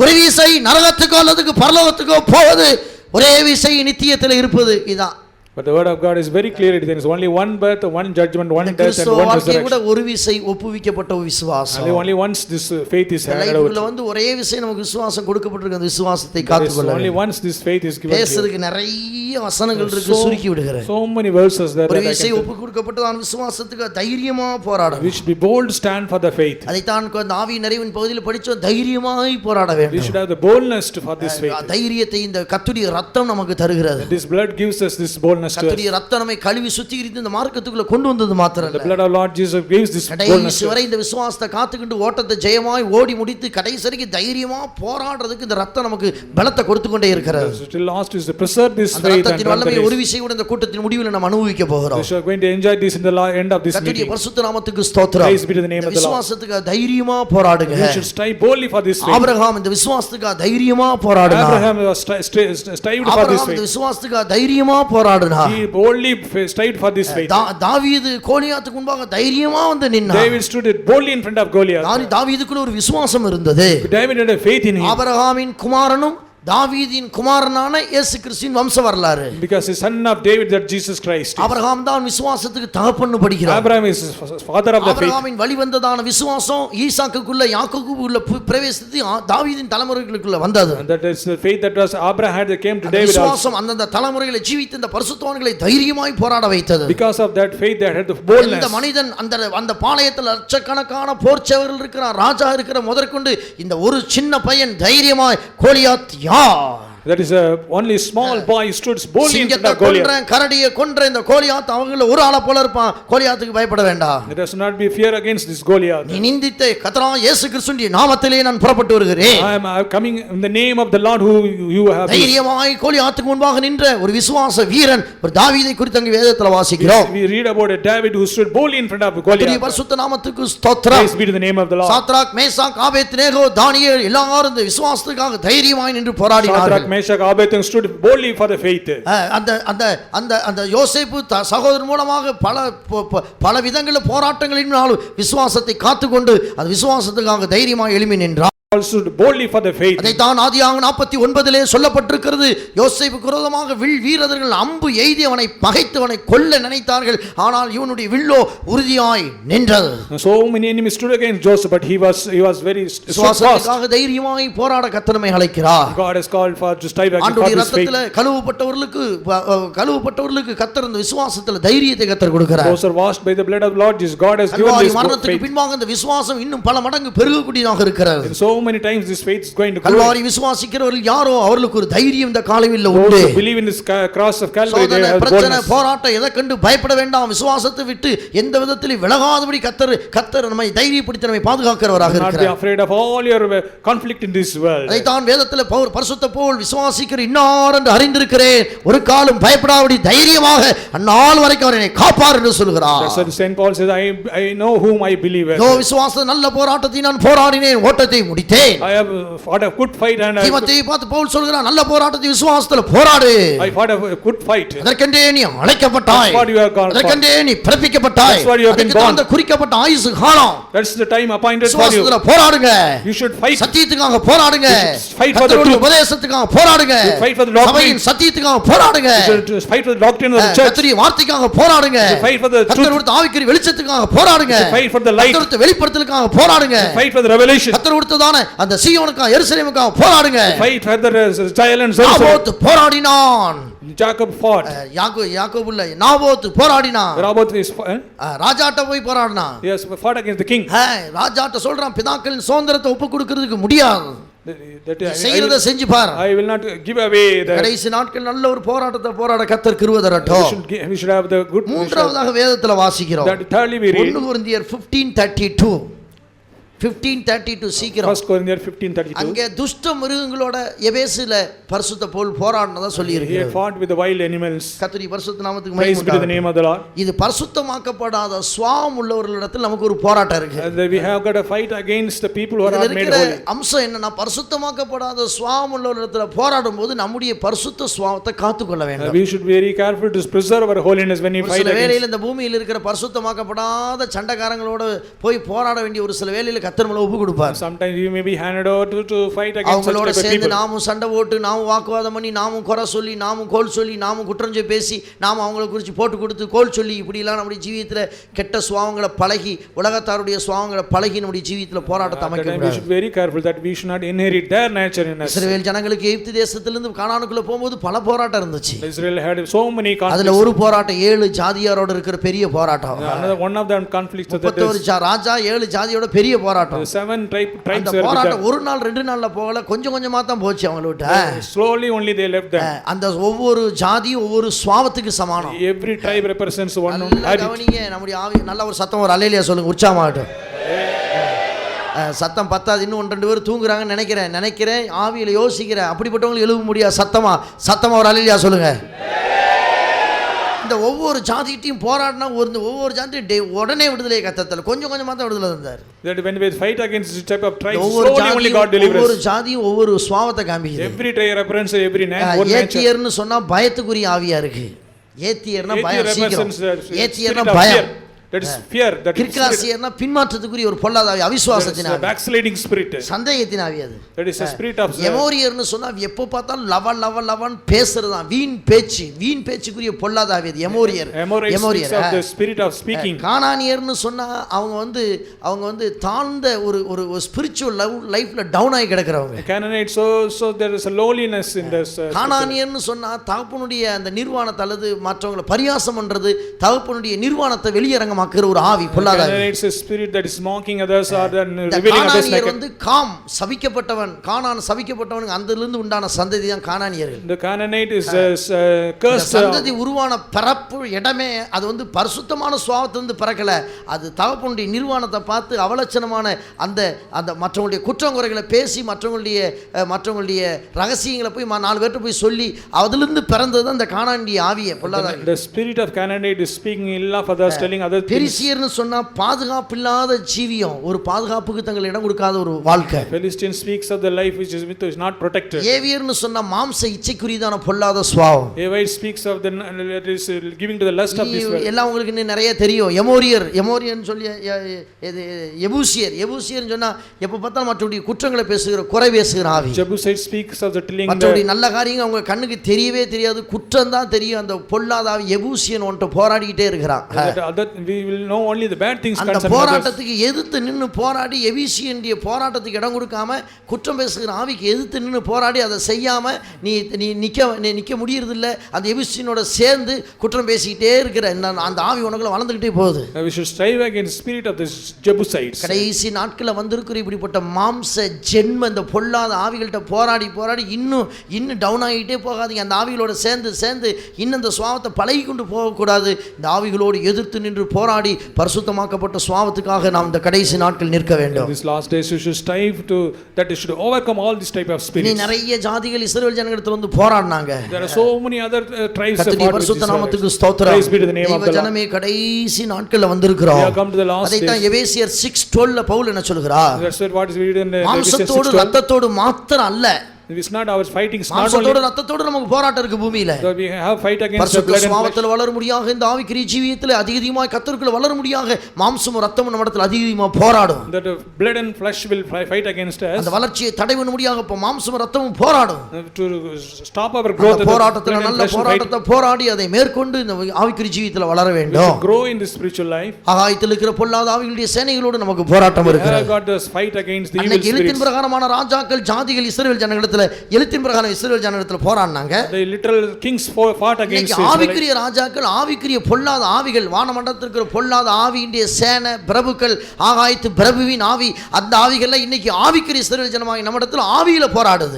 S1: ஒரு வீசை நரகத்துக்கோ அல்லது பரலோகத்துக்கோ போவது, ஒரே வீசை நித்தியத்தில் இருப்பது. இதான்.
S2: But the word of God is very clear. There is only one birth, one judgment, one death and one resurrection.
S1: கூட ஒரு வீசை ஒப்புவிக்கப்பட்ட விசுவாசம்.
S2: Only once this faith is handed over.
S1: லைஃப்ல வந்து ஒரே வீசை நமக்கு விசுவாசம் கொடுக்கப்பட்டிருக்கு. அந்த விசுவாசத்தை காத்துக்கொள்ள.
S2: Only once this faith is given.
S1: பேசுறதுக்கு நிறைய வசனங்கள் இருக்கு, சுருக்கி விடுகிறேன்.
S2: So many verses there.
S1: ஒரு வீசை ஒப்பு கொடுக்கப்பட்டதான விசுவாசத்துக்கு தைரியமா போராடணும்.
S2: We should be bold, stand for the faith.
S1: அதை தான் ஆவி நிறைவின் பகுதியில் படிச்சோம், தைரியமாய் போராட வேண்டும்.
S2: We should have the boldness for this faith.
S1: தைரியத்தை இந்த கர்த்தருடைய இரத்தம் நமக்கு தருகிறது.
S2: This blood gives us this boldness to us.
S1: கர்த்தருடைய இரத்தம் நம்மை கழுவி சுத்திகரித்து இந்த மார்க்கத்துக்குள்ள கொண்டு வந்தது மாத்திரம்
S2: The
S1: இல்ல,
S2: blood of Lord Jesus gives this boldness.
S1: கடைசி வரை இந்த விசுவாசத்தை காத்துக்கிட்டு ஓட்டத்தை ஜெயமாய் ஓடி முடித்து கடைசி வரைக்கும் தைரியமா போராடுறதுக்கு இந்த இரத்தம் நமக்கு பலத்தை கொடுத்து கொண்டே இருக்கிறது.
S2: Still last is to preserve this
S1: அந்த
S2: faith and
S1: இரத்தத்தின் வல்லமையை ஒரு விஷயம் இந்த கூட்டத்தின் முடிவில் நாம் அனுபவிக்க போகிறோம்.
S2: we are going to enjoy this in the end of this
S1: கர்த்தருடைய
S2: meeting.
S1: பரிசுத்த நாமத்துக்கு ஸ்தோத்திரம்.
S2: Praise be to the name of the Lord.
S1: விசுவாசத்துக்கு தைரியமா போராடுங்க.
S2: We should strive boldly for this faith.
S1: Abraham இந்த விசுவாசத்துக்கு தைரியமா போராடினார்.
S2: Abraham was strived for this
S1: Abraham இந்த
S2: faith.
S1: விசுவாசத்துக்கு தைரியமா போராடினார்.
S2: He boldly strived for this faith.
S1: தாவீது கோலியாத்துக்கு முன்பாக தைரியமா வந்து நின்னார்.
S2: David stood boldly in front of Goliath.
S1: தாவீதுக்குள்ள ஒரு விசுவாசம் இருந்தது.
S2: David had a faith in him.
S1: ஆபிரகாமின் குமாரனும் தாவீதின் குமாரனான இயேசு கிறிஸ்துவின் வம்ச வரலாறு.
S2: Because the son of David that Jesus Christ.
S1: Abraham தான் விசுவாசத்துக்கு தகப்பன்னு படிக்கிறார்.
S2: Abraham is father of the faith.
S1: ஆபிரகாமின் வழி வந்ததான விசுவாசம் ஈசாக்குக்குள்ள யாக்கோபுக்குள்ள பிரவேசித்து தாவீதின் தலைமுறைகளுக்குள்ள வந்தது.
S2: And that is the faith that was Abraham had that came to David also.
S1: விசுவாசம் அந்த தலைமுறைகளை ஜீவித்த இந்த பரிசுத்தவான்களை தைரியமாய் போராட வைத்தது.
S2: Because of that faith they had the boldness.
S1: இந்த மனிதன் அந்த பாளையத்தில் லட்சக்கணக்கான போர்ச்சவர்கள் இருக்கிறார், ராஜா இருக்கிற முதற்கொண்டு இந்த ஒரு சின்ன பையன் தைரியமாய் கோலியாத் யார்?
S2: That is only small boy stood boldly in front of Goliath.
S1: கரடியை கொன்ற இந்த கோலியாத் அவங்கள ஒரு ஆளை போல இருப்பான். கோலியாத்துக்கு பயப்பட வேண்டாம்.
S2: There does not be fear against this Goliath.
S1: நீ நிந்தித்த கர்த்தராகிய இயேசு கிறிஸ்துவின் நாமத்திலே நான் புறப்பட்டு வருகிறேன்.
S2: I am coming in the name of the Lord who you have.
S1: தைரியமாய் கோலியாத்துக்கு முன்பாக நின்ற ஒரு விசுவாச வீரன் ஒரு தாவீதை குறித்து அங்கே வேதத்தில் வாசிக்கிறோம்.
S2: We read about a David who stood boldly in front of Goliath.
S1: கர்த்தருடைய பரிசுத்த நாமத்துக்கு ஸ்தோத்திரம்.
S2: Praise be to the name of the Lord.
S1: Shadrach Meshach Abednego Daniel எல்லாரும் இந்த விசுவாசத்துக்காக தைரியமாய் நின்று போராடினார்கள்.
S2: Shadrach, Meshach, Abednego stood boldly for the faith.
S1: அந்த யோசேப்பு சகோதரன் மூலமாக பல விதங்களில் போராட்டங்களினாலும் விசுவாசத்தை காத்துக்கொண்டு அந்த விசுவாசத்துக்காக தைரியமாக எழும்பி நின்றார்.
S2: Also boldly for the faith.
S1: அதைத்தான் ஆதியாகமம் 49 சொல்லப்பட்டிருக்கிறது. யோசேப்புக்கு விரோதமாக வில் வீரர்கள் அம்பு எய்தி அவனை பகைத்தவனை கொல்ல நினைத்தார்கள், ஆனால் இவனுடைய வில்லோ உறுதியாய் நின்றது.
S2: So many enemies stood against Joseph, but he was very
S1: விசுவாசத்துக்காக தைரியமாய் போராட கர்த்தர் நம்மை அழைக்கிறார்.
S2: God has called for to strive against
S1: ஆண்டவருடைய
S2: this faith.
S1: இரத்தத்திலே கழுவப்பட்டவர்களுக்கு கர்த்தர் இந்த விசுவாசத்தில் தைரியத்தை கர்த்தர் கொடுக்கிறார்.
S2: Those are washed by the blood of Lord Jesus. God has given this
S1: மரணத்துக்கு பின்பாக இந்த விசுவாசம் இன்னும் பல மடங்கு பெருகக்கூடியதாக இருக்கிறது.
S2: So many times this faith is going to grow.
S1: Kalvari விசுவாசிக்கிறவர்கள் யாரோ அவர்களுக்கு ஒரு தைரியம் இந்த காலத்தில் உண்டு.
S2: Those who believe in this cross of Calvary, they have boldness.
S1: போராட்டம் எதை கண்டு பயப்பட வேண்டாம். விசுவாசத்தை விட்டு எந்த விதத்திலும் விலகாதபடி கர்த்தர் நம்மை தைரியப்படுத்தி நம்மை பாதுகாக்கிறவராக இருக்கிறார்.
S2: Not be afraid of all your conflict in this world.
S1: அதைத்தான் வேதத்தில் பரிசுத்த பவுல் விசுவாசிக்கிற இன்னார் என்று அறிந்திருக்கிறேன், ஒரு காலம் பயப்படாதபடி தைரியமாக அந்நாள் வரைக்கும் அவர் என்னை காப்பார் என்று சொல்கிறார்.
S2: That's what Saint Paul says, I know whom I believe in.
S1: விசுவாச நல்ல போராட்டத்தை நான் போராடினேன், ஓட்டத்தை முடித்தேன்.
S2: I have fought a good fight and
S1: தீமோத்தேயுவை பார்த்து பவுல் சொல்கிறார், நல்ல போராட்டத்தை விசுவாசத்தில் போராடு.
S2: I fought a good fight.
S1: அதற்கென்றே நீ அழைக்கப்பட்டாய்,
S2: That's what you are called for.
S1: அதற்கென்றே நீ பிறப்பிக்கப்பட்டாய்.
S2: That's what you have been born.
S1: அந்த குறிக்கப்பட்ட ஆயுசு காலம்.
S2: That's the time appointed for you.
S1: விசுவாசத்தில் போராடுங்க.
S2: You should fight.
S1: சத்தியத்துக்காக போராடுங்க.
S2: Fight for the truth.
S1: உபதேசத்துக்காக போராடுங்க.
S2: Fight for the doctrine.
S1: சபையின் சத்தியத்துக்காக போராடுங்க.
S2: Fight for the doctrine of the church.
S1: கர்த்தருடைய வார்த்தைக்காக போராடுங்க.
S2: Fight for the truth.
S1: கர்த்தர் கொடுத்த ஆவிக்குரிய வெளிச்சத்துக்காக போராடுங்க.
S2: Fight for the light.
S1: கர்த்தர் கொடுத்த வெளிப்படுத்தலுக்காக போராடுங்க.
S2: Fight for the revelation.
S1: கர்த்தர் கொடுத்ததான அந்த சீயோனுக்காக எருசலேமுக்காக போராடுங்க.
S2: Fight for the Zion and
S1: Naboth
S2: Jerusalem.
S1: போராடினான்.
S2: Jacob fought.
S1: யாக்கோபு இல்ல, நாபோத் போராடினான்.
S2: Naboth is
S1: ராஜாட்ட போய் போராடினான்.
S2: yes, fought against the king.
S1: ராஜாட்ட சொல்றான், பிதாக்களின் சுதந்திரத்தை ஒப்பு கொடுக்கிறதுக்கு முடியாது.
S2: that
S1: செய்யறத செஞ்சு பார்.
S2: I will not give away the.
S1: கடைசி நாட்கள் நல்ல ஒரு போராட்டத்தை போராட கர்த்தர் கிருபை
S2: We
S1: தரட்டும்.
S2: should have the good.
S1: மூன்றாவதாக வேதத்துல வாசிக்கிறோம்.
S2: That thirdly we read.
S1: 1 கொரிந்தியர் 15:32 15:32 சீக்கிரம்.
S2: 1 Corinthians 15:32.
S1: அங்கே துஷ்ட மிருகங்களோட எபேசுல பரிசுத்த பவுல் போராடினதா சொல்லி
S2: He had
S1: இருக்கிறார்.
S2: fought with the wild animals.
S1: கர்த்தருடைய பரிசுத்த நாமத்துக்கு
S2: Praise
S1: மகிமை
S2: be to the
S1: உண்டாகட்டும்.
S2: name of the Lord.
S1: இது பரிசுத்தமாக்கப்படாத சுவாம் உள்ளவர்களிடத்தில் நமக்கு ஒரு போராட்டம் இருக்கு.
S2: And we have got a fight against the people who are
S1: இதுல
S2: not made
S1: இருக்கிற
S2: holy.
S1: அம்சம் என்னன்னா பரிசுத்தமாக்கப்படாத சுவாம் உள்ளவர்களிடத்தில் போராடும் போது நம்முடைய பரிசுத்த சுவாவத்தை காத்துக்கொள்ள வேண்டும்.
S2: We should be very careful to preserve our holiness when we
S1: ஒரு
S2: fight
S1: சில
S2: against.
S1: வேளையில இந்த பூமியில் இருக்கிற பரிசுத்தமாக்கப்படாத சண்டைக்காரங்களோட போய் போராட வேண்டிய ஒரு சில வேளையில கர்த்தர் மேல ஒப்பு கொடுப்பார்.
S2: Sometimes you may be handed over to fight against such
S1: அவங்களோட
S2: type of
S1: சேர்ந்து
S2: people.
S1: நாமும் சண்டை போட்டு நாமும் வாக்குவாதம் பண்ணி நாமும் குறை சொல்லி நாமும் கோல் சொல்லி நாமும் குற்றஞ்சொல்லி பேசி நாமும் அவங்கள குறித்து போட்டு கொடுத்து கோல் சொல்லி இப்படிலாம் நம்முடைய ஜீவியத்தில் கெட்ட சுவாவங்களை பழகி உலகத்தாருடைய சுவாவங்களை பழகி நம்முடைய ஜீவியத்தில் போராட்டத்தை
S2: We
S1: அமைக்க
S2: should be very careful that we should not inherit their nature in us.
S1: இஸ்ரவேல் ஜனங்களுக்கு எகிப்து தேசத்திலிருந்து கானானுக்குள்ள போகும்போது பல போராட்டம் இருந்துச்சு.
S2: Israel had so many
S1: அதுல
S2: conflicts.
S1: ஒரு போராட்டம் 7 ஜாதியாரோட இருக்கிற பெரிய போராட்டம்.
S2: Another one of them conflicts that
S1: 31 ராஜா 7 ஜாதியோட பெரிய போராட்டம்.
S2: 7 tribes
S1: அந்த
S2: were
S1: போராட்டம் ஒரு நாள் 2 நாள்ல போகல, கொஞ்சம் கொஞ்சமா தான் போச்சு அவங்கள விட்டு.
S2: slowly only they left them.
S1: அந்த ஒவ்வொரு ஜாதியும் ஒவ்வொரு சுவாவத்துக்கு சமானம்.
S2: Every tribe represents one
S1: நல்லா கவனிங்க, நம்முடைய ஆவி நல்ல ஒரு சத்தம் ஒரு அல்லேலூயா சொல்லுங்க உற்சாகமாகட்டும். சத்தம் பத்தாது, இன்னும் 1-2 பேர் தூங்குறாங்கன்னு நினைக்கிறேன் ஆவியில யோசிக்கிறேன். அப்படிப்பட்டவங்களுக்கு எழுத முடியாது. சத்தமா ஒரு அல்லேலூயா சொல்லுங்க. இந்த ஒவ்வொரு ஜாதிகிட்டையும் போராடினா ஒவ்வொரு ஜாதியும் உடனே விடுதலை கத்தத்தில் கொஞ்சம் கொஞ்சமா தான் விடுதலை தந்தார்.
S2: That when we fight against this type of tribes,
S1: ஒவ்வொரு
S2: slowly only God delivers.
S1: ஒவ்வொரு ஜாதியும் ஒவ்வொரு சுவாவத்தை காமிக்குது.
S2: Every tribe represents every nature.
S1: ஏத்தியர்னு சொன்னா பயத்துக்குரிய ஆவியா இருக்கு. ஏத்தியர்னா பயம், சீக்கிரம் ஏத்தியர்னா பயம்.
S2: That is fear. That is
S1: கிர்காசியர்னா பின்மாற்றத்துக்குரிய ஒரு பொல்லாத ஆவி, அவிசுவாசத்தின் ஆவி,
S2: backsliding spirit.
S1: சந்தேகத்தின் ஆவி அது.
S2: That is a spirit of
S1: எமோரியர்னு சொன்னா எப்போ பார்த்தாலும் லவன் பேசுறதா, வீண் பேச்சுக்குரிய பொல்லாத ஆவி அது எமோரியர்.
S2: Emorier of the spirit of speaking.
S1: கானானியர்னு சொன்னா அவங்க வந்து தாழ்ந்த ஒரு ஸ்பிரிச்சுவல் லைஃப்ல டவுன் ஆகி கிடக்குறவங்க.
S2: Canaanites, so there is a lowliness in this.
S1: கானானியர்னு சொன்னா தகப்பனுடைய அந்த நிர்வாணத்தை அல்லது மற்றவங்களை பரியாசம் பண்றது, தகப்பனுடைய நிர்வாணத்தை வெளியரங்க ஒரு ஆவி பொல்லாத ஆவி.
S2: It's a spirit that is mocking others or revealing others like
S1: வந்து காம் சபிக்கப்பட்டவன், கானான் சபிக்கப்பட்டவனுக்கு அதிலிருந்து உண்டான சந்ததி தான் கானானியர்கள்.
S2: The Canaanite is cursed.
S1: சந்ததி உருவான பிறப்பு இடமே அது வந்து பரிசுத்தமான சுவாவத்திலிருந்து பிறக்கல. அது தகப்பனுடைய நிர்வாணத்தை பார்த்து அவலட்சணமான அந்த மற்றவங்களுடைய குற்றம் குறைகளை பேசி மற்றவங்களுடைய ரகசியங்களை போய் 4 பேர்ட்ட போய் சொல்லி அதிலிருந்து பிறந்தது தான் இந்த கானானிய ஆவியே பொல்லாத.
S2: The spirit of Canaanite is speaking ill of others, telling others.
S1: பெரிசியர்னு சொன்னா பாதுகாப்பு இல்லாத ஜீவியம், ஒரு பாதுகாப்புக்கு தங்கள் இடம் கொடுக்காத ஒரு வாழ்க்கை.
S2: Philistine speaks of the life which is not protected.
S1: ஏவியர்னு சொன்னா மாம்ச இச்சைக்குரியதான பொல்லாத சுபாவம்.
S2: Evite speaks of the is giving to the lust of this world.
S1: எல்லாம் உங்களுக்கு இன்னும் நிறைய தெரியும். எமோரியர்னு சொல்லி எபூசியர்னு சொன்னா எப்ப பார்த்தாலும் மற்றவருடைய குற்றங்களை பேசுகிற, குறை பேசுகிற ஆவி.
S2: Jebusite speaks of the telling
S1: மற்றவருடைய நல்ல காரியங்கள் அவங்க கண்ணுக்கு தெரியவே தெரியாது, குற்றம் தான் தெரியும். அந்த பொல்லாத ஆவி எபூசியன் ஒன்றை போராடிக்கிட்டே இருக்கிறான்.
S2: We will know only the bad things
S1: அந்த போராட்டத்துக்கு எதிர்த்து நின்னு போராடி எபிசியனுடைய போராட்டத்துக்கு இடம் கொடுக்காம குற்றம் பேசுகிற ஆவிக்கு எதிர்த்து நின்னு போராடி அதை செய்யாம நீ நிக்க முடியறது இல்ல. அந்த எபிசியனோட சேர்ந்து குற்றம் பேசிக்கிட்டே இருக்கிற அந்த ஆவி உனக்குள்ள வளர்ந்துகிட்டே போகுது.
S2: We should strive against the spirit of the Jebusites.
S1: கடைசி நாட்களில் வந்திருக்கிற இப்படிப்பட்ட மாம்ச ஜென்ம இந்த பொல்லாத ஆவிகள்கிட்ட போராடி இன்னும் டவுன் ஆகிட்டே போகாதீங்க. அந்த ஆவிகளோட சேர்ந்து இன்னும் இந்த சுவாவத்தை பழகி கொண்டு போகக்கூடாது. இந்த ஆவிகளோடு எதிர்த்து நின்று போராடி பரிசுத்தமாக்கப்பட்ட சுவாவத்துக்காக நாம் இந்த கடைசி நாட்கள் நிற்க வேண்டும்.
S2: This last days you should strive to that you should overcome all this type of spirits.
S1: நீ நிறைய ஜாதிகள் இஸ்ரவேல் ஜனங்களிடத்தில் வந்து போராடினாங்க.
S2: There are so many other tribes of
S1: கர்த்தருடைய பரிசுத்த நாமத்துக்கு ஸ்தோத்திரம்.
S2: Praise be to the name of the Lord.
S1: ஜனமே கடைசி நாட்களில் வந்திருக்கிறோம்.
S2: We have come to the last days.
S1: அதைத்தான் எபேசியர் 6:12 பவுல் என்ன சொல்கிறார்?
S2: That's what is written in
S1: மாம்சத்தோடு இரத்தத்தோடு மாத்திரம் அல்ல.
S2: It's not our fighting.
S1: மாம்சத்தோடு இரத்தத்தோடு நமக்கு போராட்டம் இருக்கு பூமியில.
S2: We have fight against the blood and
S1: சுவாவத்தில் வளர முடியாக இந்த ஆவிக்குரிய ஜீவியத்தில் அதிகமாக கர்த்தருக்குள்ள வளர முடியாக மாம்சமும் இரத்தமும் நம்மிடத்தில் அதிகமாக போராடும்.
S2: That blood and flesh will fight against us.
S1: அந்த வளர்ச்சியை தடை பண்ண முடியாக இப்ப மாம்சமும் இரத்தமும் போராடும்.
S2: To stop our growth.
S1: போராட்டத்தில் நல்ல போராட்டத்தை போராடி அதை மேற்கொண்டு இந்த ஆவிக்குரிய ஜீவியத்தில் வளர வேண்டும்.
S2: Grow in the spiritual life.
S1: ஆகாயத்தில் இருக்கிற பொல்லாத ஆவிகளுடைய சேனைகளோடு நமக்கு போராட்டம் இருக்கிறது.
S2: God does fight against the evil spirits.
S1: அன்னைக்கு எழுத்தின் பிரகாரமான ராஜாக்கள் ஜாதிகள் இஸ்ரவேல் ஜனங்களிடத்தில் ஜனங்களிடத்துல எழுத்தின் பிரகாரம் இஸ்ரவேல் ஜனங்களிடத்துல போராடினாங்க.
S2: The literal kings fought against
S1: இன்னைக்கு ஆவிக்குரிய ராஜாக்கள், ஆவிக்குரிய பொல்லாத ஆவிகள், வானமண்டலத்திற்கு பொல்லாத ஆவியினுடைய சேனை பிரபுக்கள், ஆகாயத்து பிரபுவின் ஆவி, அந்த ஆவிகள்லாம் இன்னைக்கு ஆவிக்குரிய இஸ்ரவேல் ஜனமாகி நம்ம இடத்துல ஆவியில போராடுது.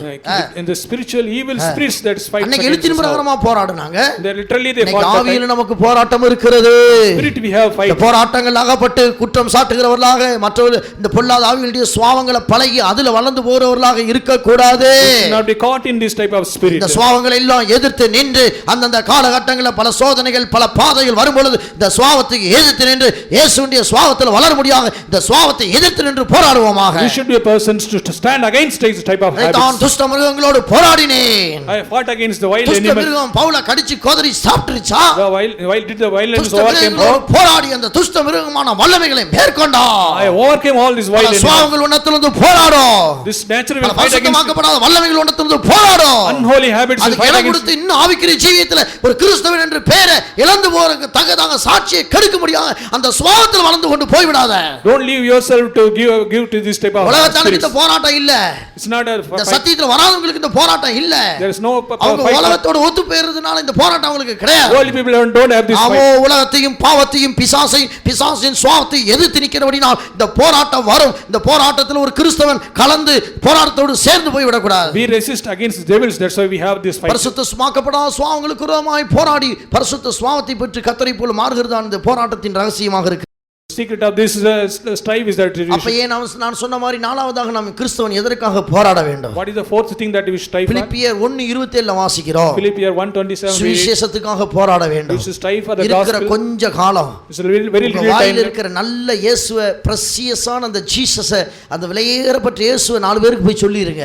S2: in the spiritual evil spirits that fight.
S1: அன்னைக்கு எழுத்தின் பிரகாரமா போராடுனாங்க.
S2: They literally they fought.
S1: ஆவியில நமக்கு போராட்டம் இருக்கிறது.
S2: Spirit we have fight.
S1: போராட்டங்கள் அகப்பட்டு குற்றம் சாட்டுகிறவர்களாக, மற்றவர்கள் இந்த பொல்லாத ஆவிகளுடைய சுவாவங்களை பழகி அதுல வளர்ந்து போறவர்களாக இருக்க கூடாது.
S2: Not be caught in this type of spirit.
S1: இந்த சுவாவங்களை எல்லாம் எதிர்த்து நின்று அந்தந்த காலகட்டங்களில் பல சோதனைகள் பல பாதைகள் வரும்பொழுது இந்த சுவாவத்துக்கு எதிர்த்து நின்று இயேசுவின் சுவாவத்தில் வளர முடியாத இந்த சுவாவத்தை எதிர்த்து நின்று போராடுவோமாக.
S2: We should be a person to stand against this type of habits.
S1: நான் துஷ்ட மிருகங்களோடு போராடினேன்.
S2: I fought against the wild
S1: துஷ்ட
S2: animals.
S1: மிருகம் பவுலை கடிச்சு கோதரி சாப்பிட்டுச்சா?
S2: The wild did the violence
S1: துஷ்ட
S2: overcame.
S1: மிருகங்களோடு போராடி அந்த துஷ்ட மிருகமான வல்லமைகளை மேற்கொண்டான்.
S2: I overcame all these wild animals.
S1: சுவாவங்கள் உன்னத்திலிருந்து போராடும்.
S2: This nature will fight against
S1: பரிசுத்தமாக்கப்படாத வல்லமைகள் உன்னத்திலிருந்து போராடும்.
S2: unholy habits will fight against.
S1: இன்னும் ஆவிக்குரிய ஜீவியத்தில் ஒரு கிறிஸ்தவன் என்ற பெயரை இழந்து போறதுக்கு தகதாக சாட்சியை கெடுக்க முடியாத அந்த சுவாவத்தில் வளர்ந்து கொண்டு போய்விடாத.
S2: Don't leave yourself to give to this type of
S1: உலகத்தாருக்கு இந்த போராட்டம் இல்ல.
S2: It's not a
S1: இந்த சத்தியத்தில் வராதவங்களுக்கு இந்த போராட்டம் இல்ல.
S2: There is no
S1: அவங்க உலகத்தோட ஒத்து போயிறதுனால இந்த போராட்டம் அவங்களுக்கு கிடையாது.
S2: Holy people don't have this fight.
S1: அவ உலகத்தையும் பாவத்தையும் பிசாசின் சுவாவத்தை எதிர்த்து நிக்கிறபடினால் இந்த போராட்டம் வரும். இந்த போராட்டத்தில் ஒரு கிறிஸ்தவன் கலந்து போராட்டத்தோடு சேர்ந்து போய் விடக்கூடாது.
S2: We resist against the devils, that's why we have this fight.
S1: பரிசுத்த சுவாக்கப்படாத சுவாவங்களுக்கு விரோதமாய் போராடி பரிசுத்த சுவாவத்தை பெற்று கர்த்தரை போல மாறுகிறது அந்த போராட்டத்தின் ரகசியமாக இருக்கு.
S2: Secret of this strife is that
S1: அப்பயே நான் சொன்ன மாதிரி நாலாவதாக நாம் கிறிஸ்தவன் எதற்காக போராட வேண்டும்?
S2: What is the fourth thing that we strive for?
S1: பிலிப்பியர் 1:27 வாசிக்கிறோம்.
S2: Philippians 1:27
S1: சுவிசேஷத்துக்காக போராட வேண்டும்.
S2: We should strive for the
S1: இருக்கிற
S2: gospel.
S1: கொஞ்ச காலம்
S2: It's a very little time.
S1: இருக்கிற நல்ல இயேசுவை பிரசியஸான அந்த ஜீசஸை அந்த விலையேறப்பட்ட இயேசுவை 4 பேருக்கு போய் சொல்லிருங்க.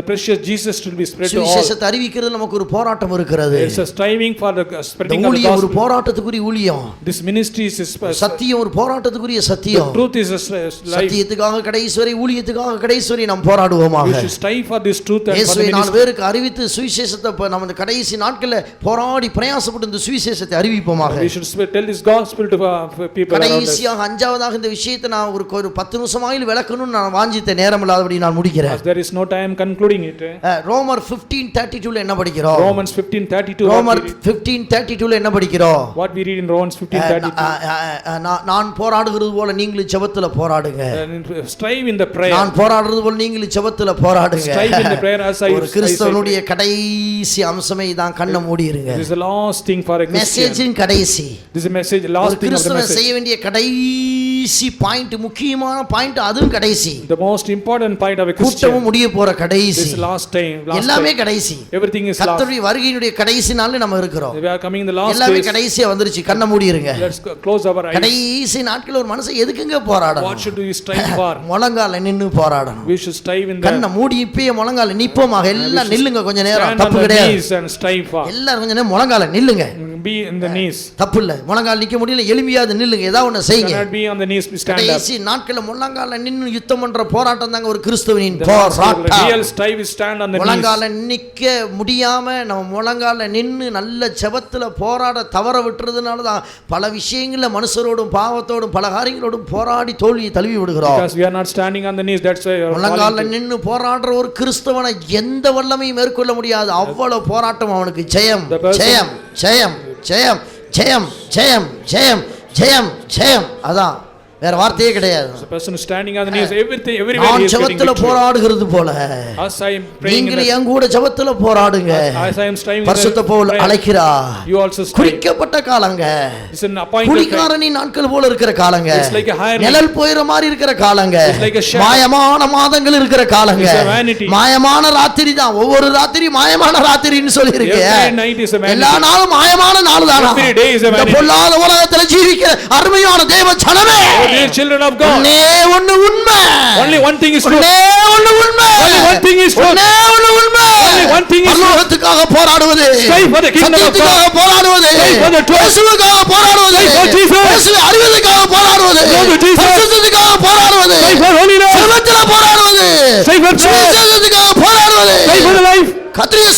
S2: The precious Jesus should be spread to all.
S1: சுவிசேஷத்தை அறிவிக்கிறது நமக்கு ஒரு போராட்டம் இருக்கிறது.
S2: It's a striving for the spreading of the
S1: ஊழியம் ஒரு
S2: gospel.
S1: போராட்டத்துக்குரிய ஊழியம்.
S2: This ministry is
S1: சத்தியம் ஒரு போராட்டத்துக்குரிய சத்தியம்.
S2: The truth is a life.
S1: சத்தியத்துக்காக கடைசி ஊழியத்துக்காக கடைசி நாம் போராடுவோமாக.
S2: We should strive for this truth and for the
S1: இயேசுவை 4
S2: ministry.
S1: பேருக்கு அறிவித்து சுவிசேஷத்தை நம்ம கடைசி நாட்களில் போராடி பிரயாசப்பட்டு இந்த சுவிசேஷத்தை அறிவிப்போமாக.
S2: We should tell this gospel to people around us.
S1: கடைசியாக அஞ்சாவதாக இந்த விஷயத்தை நான் ஒரு 10 நிமிஷமாயில் விளக்கணும்னு நான் வாஞ்சித்த நேரம் இல்லாதபடி நான் முடிக்கிறேன்.
S2: As there is no time concluding it.
S1: ரோமர் 15:32 என்ன படிக்கிறோம்?
S2: Romans 15:32.
S1: ரோமர் 15:32 என்ன படிக்கிறோம்?
S2: What we read in Romans 15:32.
S1: நான் போராடுகிறது போல நீங்களும் ஜெபத்துல போராடுங்க.
S2: Strive in the prayer.
S1: நான் போராடுறது போல நீங்களும் ஜெபத்துல போராடுங்க.
S2: Strive in the prayer as I.
S1: ஒரு கிறிஸ்தவனுடைய கடைசி அம்சமே இதான், கண்ணை மூடிருங்க.
S2: This is the last thing for a Christian.
S1: மெசேஜின் கடைசி.
S2: This is a message, last thing of the
S1: கிறிஸ்தவன்
S2: message.
S1: செய்ய வேண்டிய கடைசி பாயிண்ட், முக்கியமான பாயிண்ட், அதுவும் கடைசி.
S2: The most important point of a Christian.
S1: கூட்டமும் முடிய போற கடைசி.
S2: This is last time.
S1: எல்லாமே கடைசி.
S2: Everything is last.
S1: கர்த்தருடைய வருகையினுடைய கடைசி நாள்ல நம்ம இருக்கிறோம்.
S2: We are coming in the last
S1: எல்லாமே
S2: days.
S1: கடைசியா வந்துருச்சு. கண்ணை மூடிருங்க.
S2: Let's close our eyes.
S1: கடைசி நாட்கள் ஒரு மனுஷன் எதுக்குங்க போராடணும்?
S2: What should we strive for?
S1: முழங்கால நின்னு போராடணும்.
S2: We should strive in the.
S1: கண்ணை மூடி இப்பயே முழங்கால நிப்போமாக. எல்லாம் நில்லுங்க கொஞ்ச நேரம்.
S2: Stand on
S1: தப்பு
S2: the
S1: கிடையாது.
S2: knees and strive for.
S1: எல்லாரும் கொஞ்ச நேரம் முழங்கால நில்லுங்க.
S2: Be in the knees.
S1: தப்பு இல்ல. முழங்கால நிக்க முடியல, எளிமையாவது நில்லுங்க. ஏதாவது ஒண்ணு செய்யுங்க.
S2: Cannot be on the knees, stand up.
S1: கடைசி நாட்கள்ல முழங்கால நின்னு யுத்தம் பண்ற போராட்டம் தாங்க ஒரு கிறிஸ்தவனின்
S2: The
S1: போராட்டம்.
S2: real strive is stand on the knees.
S1: முழங்கால நிக்க முடியாம நம்ம முழங்கால நின்னு நல்ல ஜெபத்துல போராட தவற விட்டுறதுனால தான் பல விஷயங்கள்ல மனுஷரோடும் பாவத்தோடும் பல காரியங்களோடும் போராடி தோல்வியை தழுவி விடுகிறோம்.
S2: Because we are not standing on the knees, that's why
S1: முழங்கால நின்னு போராடுற ஒரு கிறிஸ்தவனை எந்த வல்லமையும் மேற்கொள்ள முடியாது. அவ்வளவு போராட்டம் அவனுக்கு. ஜெயம் ஜெயம் ஜெயம் ஜெயம் ஜெயம் ஜெயம் ஜெயம் ஜெயம் ஜெயம். அதான், வேற வார்த்தையே கிடையாது.
S2: the person standing on the knees, everywhere
S1: நான்
S2: he is getting
S1: ஜெபத்துல
S2: victory.
S1: போராடுகிறது போல
S2: As I am praying,
S1: நீங்கள் என் கூட ஜெபத்துல போராடுங்க.
S2: as I am striving,
S1: பரிசுத்த பவுல் அழைக்கிறார்.
S2: you also strive.
S1: குறிக்கப்பட்ட காலங்க,
S2: It's an appointed time.
S1: குடிகாரனின் நாட்கள் போல இருக்கிற காலங்க,
S2: It's like a hiring.
S1: நிழல் போயிற மாதிரி இருக்கிற காலங்க,
S2: It's like a shadow.
S1: மாயமான மாதங்கள் இருக்கிற காலங்க,
S2: It's a vanity.
S1: மாயமான ராத்திரி தான். ஒவ்வொரு ராத்திரி மாயமான ராத்திரின்னு சொல்லி இருக்கு.
S2: Every night is a vanity.
S1: எல்லா நாளும் மாயமான நாள் தானா?
S2: Every day is a vanity.
S1: இந்த பொல்லாத உலகத்துல ஜீவிக்கிற அருமையான தேவ ஜனமே,
S2: Oh dear children of God,
S1: ஒண்ணே ஒண்ணு உண்மை.
S2: only one thing is true.
S1: ஒண்ணே ஒண்ணு உண்மை.
S2: Only one thing is true.
S1: ஒண்ணே ஒண்ணு உண்மை.
S2: Only one thing is true.
S1: பரலோகத்துக்காக போராடுவது,
S2: Strive for the kingdom of God.
S1: சத்தியத்துக்காக போராடுவது,
S2: Strive for the truth.
S1: இயேசுவுக்காக போராடுவது,
S2: Strive for Jesus.
S1: இயேசுவை அறிவதற்காக போராடுவது,
S2: Strive for Jesus.
S1: பரிசுத்தத்துக்காக போராடுவது,
S2: Strive for holiness.
S1: செல்வத்தில போராடுவது,
S2: Strive for prayer.
S1: சுவிசேஷத்துக்காக போராடுவது,
S2: Strive for the life.
S1: கர்த்தருடைய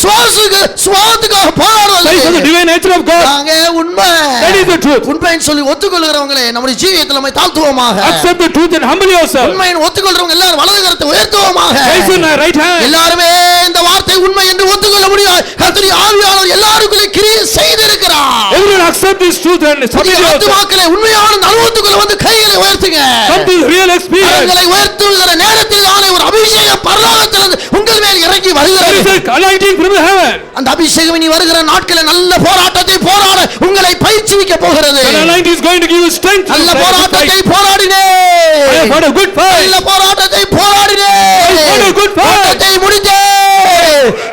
S1: சுவாசத்துக்காக போராடுவது.
S2: Strive for the divine nature of God.
S1: நாங்க உண்மை.
S2: That is the truth.
S1: உண்மைன்னு சொல்லி ஒத்துக்கொள்கிறவங்களே நம்முடைய ஜீவியத்தில் நம்மை தாழ்த்துவோமாக.
S2: Accept the truth and humble yourself.
S1: உண்மையை ஒத்துக்கொள்றவங்க எல்லாரும் வலது கரத்தை உயர்த்துவோமாக.
S2: Raise your right hand.
S1: எல்லாருமே இந்த கர்த்தருடைய ஆவியானவர் எல்லாருக்குள்ளே கிரியை செய்திருக்கிறார்.
S2: Everyone accept this truth and submit yourself.
S1: ஆத்துமாக்களை உண்மையான அனுபவத்துக்குள்ள வந்து கைகளை உயர்த்துங்க.
S2: Come to real experience.
S1: கைகளை உயர்த்துகிற நேரத்தில் தானே ஒரு அபிஷேகம் பரலோகத்திலிருந்து உங்கள் மேல் இறங்கி வருகிறது.
S2: There is an anointing from heaven.
S1: அந்த அபிஷேகம் இனி வருகிற நாட்களில் நல்ல போராட்டத்தை போராட உங்களை பயிற்சிக்க போகிறது.
S2: The anointing is going to give you strength.
S1: நல்ல போராட்டத்தை போராடினே.
S2: I have fought a good fight.
S1: நல்ல போராட்டத்தை போராடினே.
S2: I fought a good fight.
S1: போராட்டத்தை முடித்தே.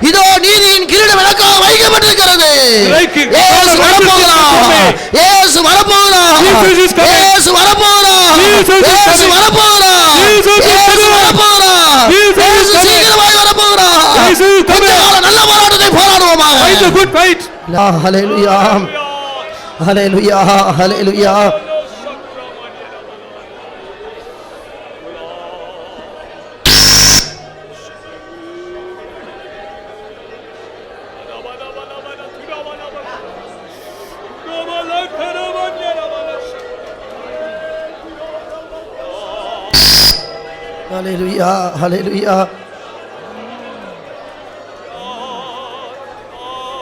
S1: இதோ நீதியின் கிரீடம் எனக்காக வைக்கப்பட்டிருக்கிறது. இயேசு வரப்போகிறார். இயேசு வரப்போகிறார். இயேசு வரப்போகிறார். இயேசு வரப்போகிறார். இயேசு வரப்போகிறார். இயேசு சீக்கிரமாய் வரப்போகிறார். நல்ல போராட்டத்தை போராடுவோமாக.
S2: Fight a good fight.
S1: Hallelujah. Hallelujah. Hallelujah. Hallelujah. Hallelujah.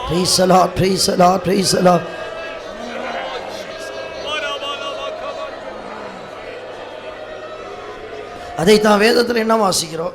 S1: Praise the Lord, praise the Lord, praise the Lord. அதைத்தான் வேதத்தில் என்ன வாசிக்கிறோம்?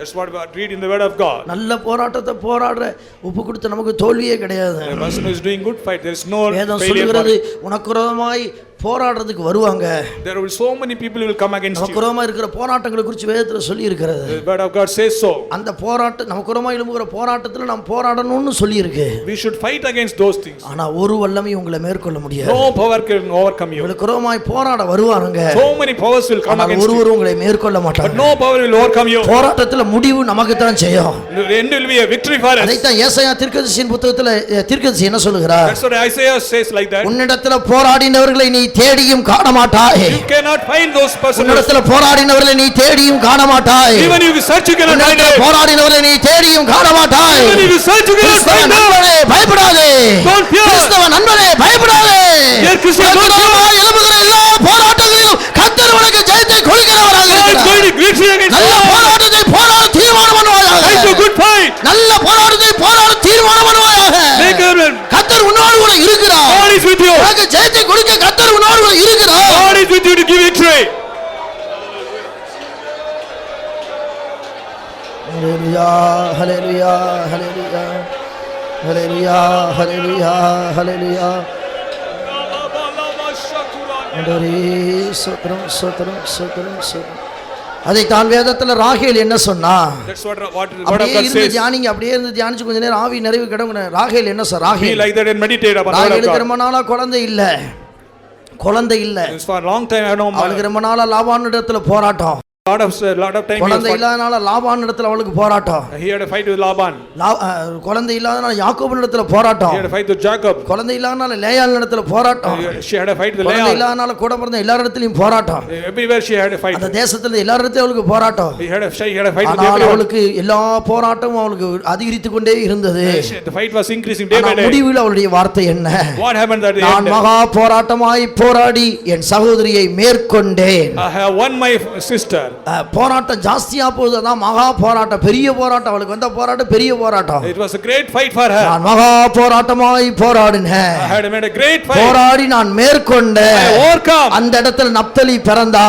S2: That's what we read in the word of God.
S1: நல்ல போராட்டத்தை போராடுற ஒப்பு கொடுத்து நமக்கு தோல்வியே கிடையாது.
S2: The person who is doing good fight, there is no
S1: வேதம்
S2: failure.
S1: சொல்லுகிறது உனக்கு விரோதமாய் போராடுறதுக்கு வருவாங்க.
S2: There will so many people will come against
S1: நமக்கு
S2: you.
S1: விரோதமா இருக்கிற போராட்டங்களை குறித்து வேதத்தில் சொல்லி இருக்கிறது.
S2: The word of God says so.
S1: அந்த போராட்டம் நமக்கு விரோதமா எழும்புகிற போராட்டத்தில் நாம் போராடணும்னு சொல்லி இருக்கு.
S2: We should fight against those things.
S1: ஆனா ஒரு வல்லமை உங்களை மேற்கொள்ள முடியாது.
S2: No power can overcome you.
S1: உங்களுக்கு விரோதமாய் போராட வருவாங்க.
S2: So many powers will come against you.
S1: ஒருவர் உங்களை மேற்கொள்ள மாட்டாங்க.
S2: But no power will overcome you.
S1: போராட்டத்தில் முடிவு நமக்கு தான் செய்யும்.
S2: The end will be a victory for us.
S1: அதைத்தான் ஏசாயா தீர்க்கதரிசியின் புத்தகத்தில் தீர்க்கதரிசி என்ன சொல்லுகிறார்?
S2: That's what Isaiah says like that.
S1: உன்னிடத்தில் போராடினவர்களை நீ தேடியும் காண மாட்டாய்.
S2: You cannot find those persons.
S1: உன்னிடத்தில் போராடினவர்களை நீ தேடியும் காண மாட்டாய்.
S2: Even if you search you cannot find them.
S1: போராடினவர்களை நீ தேடியும் காண மாட்டாய்.
S2: Even if you search you cannot find them.
S1: நண்பனே பயப்படாதே.
S2: Don't fear.
S1: கிறிஸ்தவ நண்பனே பயப்படாதே.
S2: Dear Christian, don't fear.
S1: எழும்புகிற எல்லா போராட்டங்களிலும் கர்த்தர் உனக்கு ஜெயத்தை கொடுக்கிறவராக
S2: God is
S1: இருக்கிறார்.
S2: going to greet you against
S1: நல்ல
S2: all.
S1: போராட்டத்தை போராட தீர்மானம் பண்ணுவாயாக.
S2: Fight a good fight.
S1: நல்ல போராட்டத்தை போராட தீர்மானம் பண்ணுவாயாக.
S2: Make a
S1: கர்த்தர் உன்னோடு கூட இருக்கிறார்.
S2: God is with you.
S1: உனக்கு ஜெயத்தை கொடுக்க கர்த்தர் உன்னோடு கூட இருக்கிறார்.
S2: God is with you to give victory.
S1: ஹல்லேலூயா. ஹல்லேலூயா. ஹல்லேலூயா. ஹல்லேலூயா. ஹல்லேலூயா. ஹல்லேலூயா. ஆண்டவரே ஸ்தோத்திரம் ஸ்தோத்திரம் ஸ்தோத்திரம் ஸ்தோத்திரம். அதைத்தான் வேதத்துல ராகேல் என்ன சொன்னா?
S2: That's what of
S1: அப்படியே
S2: God
S1: இருந்து
S2: says.
S1: தியானிங்க, அப்படியே இருந்து தியானிச்சு கொஞ்ச நேரம் ஆவி நிறைவு கிடங்குன. ராகேல் என்ன sir?
S2: Be
S1: Rachel
S2: like that and meditate upon the word of
S1: ராகேலுக்கு
S2: God.
S1: ரொம்ப நாளா குழந்தை இல்ல.
S2: It's for a long time I know.
S1: அவளுக்கு ரொம்ப நாளா லாபான் இடத்துல போராட்டம்.
S2: lot of time
S1: குழந்தை இல்லாதனால லாபான் இடத்துல அவளுக்கு போராட்டம்.
S2: he had a fight with Laban.
S1: குழந்தை இல்லாதனால யாக்கோபின் இடத்துல போராட்டம்.
S2: he had a fight with Jacob.
S1: குழந்தை இல்லாதனால லேயாள் இடத்துல போராட்டம்.
S2: she had a fight with
S1: குழந்தை
S2: Leah.
S1: இல்லாதனால கூட பிறந்த எல்லா இடத்துலயும் போராட்டம்.
S2: everywhere she had a fight.
S1: அந்த தேசத்துல எல்லா இடத்துலயும் அவளுக்கு போராட்டம்.
S2: he had a fight with
S1: ஆனால்
S2: everyone.
S1: அவளுக்கு எல்லா போராட்டமும் அவளுக்கு அதிகரித்து கொண்டே இருந்தது.
S2: the fight was increasing day by day.
S1: முடிவில் அவளுடைய வார்த்தை என்ன?
S2: what happened that
S1: நான் மகா போராட்டமாய் போராடி என் சகோதரியை மேற்கொண்டேன்.
S2: I have won my sister.
S1: போராட்டம் ஜாஸ்தியா போகுது. அதான் மகா போராட்டம், பெரிய போராட்டம். அவளுக்கு வந்த போராட்டம் பெரிய போராட்டம்.
S2: it was a great fight for her.
S1: நான் மகா போராட்டமாய் போராடினேன்.
S2: I had made a great fight.
S1: போராடி நான் மேற்கொண்டேன்.
S2: I overcome.
S1: அந்த இடத்துல நப்தலி பிறந்தா.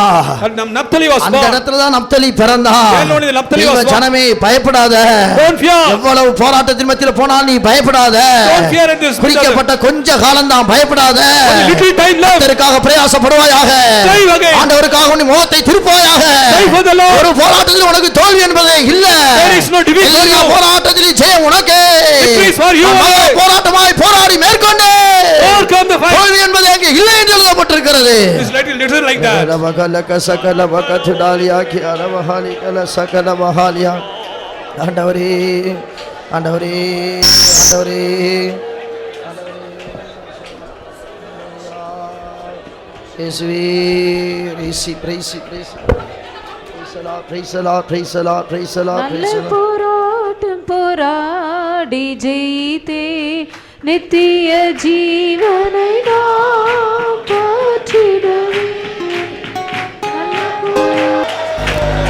S2: Naphtali was born.
S1: அந்த இடத்துல தான் நப்தலி பிறந்தா.
S2: Then only Naphtali was born.
S1: ஜனமே பயப்படாத.
S2: Don't fear.
S1: எவ்வளவு போராட்டத்தின் மத்தியில போனால் நீ பயப்படாத.
S2: Don't fear in this.
S1: குறிக்கப்பட்ட கொஞ்ச காலம் தான், பயப்படாத.
S2: little time left.
S1: கர்த்தருக்காக பிரயாசப்படுவாயாக.
S2: Strive again.
S1: ஆண்டவருக்காக உன் முகத்தை திருப்பாயாக.
S2: Strive for the Lord.
S1: ஒரு போராட்டத்தில் உனக்கு தோல்வி என்பதே இல்ல.
S2: There is no defeat for you.
S1: போராட்டத்தில் ஜெயம் உனக்கே.
S2: Victory is for you.
S1: போராட்டமாய் போராடி மேற்கொண்டே.
S2: Overcome the fight.
S1: தோல்வி என்பது அங்கே இல்லை என்று எழுதப்பட்டிருக்கிறது.
S2: It's little like that.
S1: சகல பகத்துடாலியா கியார மஹாலி கல சகல மஹாலியா. ஆண்டவரே ஆண்டவரே ஆண்டவரே இயேசுவே ரேசி பிரேசி பிரேசி
S4: நல்ல போராட்டம் போராடி ஜெயித்தே நித்திய ஜீவனை நாம் பெற்றிடவே.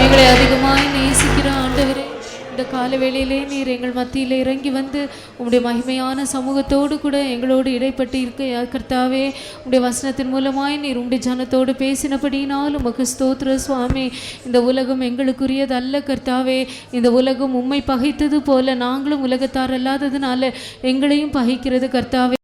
S4: எங்களை அதிகமாய் நேசிக்கிற ஆண்டவரே, இந்த காலவேளையிலே நீர் எங்கள் மத்தியிலே இறங்கி வந்து உம்முடைய மகிமையான சமூகத்தோடு கூட எங்களோடு இடைப்பட்டு இருக்க கர்த்தாவே, உம்முடைய வசனத்தின் மூலமாய் நீர் உம்முடைய ஜனத்தோடு பேசினபடியினால் உமக்கு ஸ்தோத்திர சுவாமி. இந்த உலகம் எங்களுக்குரியது அல்ல கர்த்தாவே. இந்த உலகம் உம்மை பகைத்தது போல நாங்களும் உலகத்தார் அல்லாததுனால எங்களையும் பகைக்கிறது கர்த்தாவே.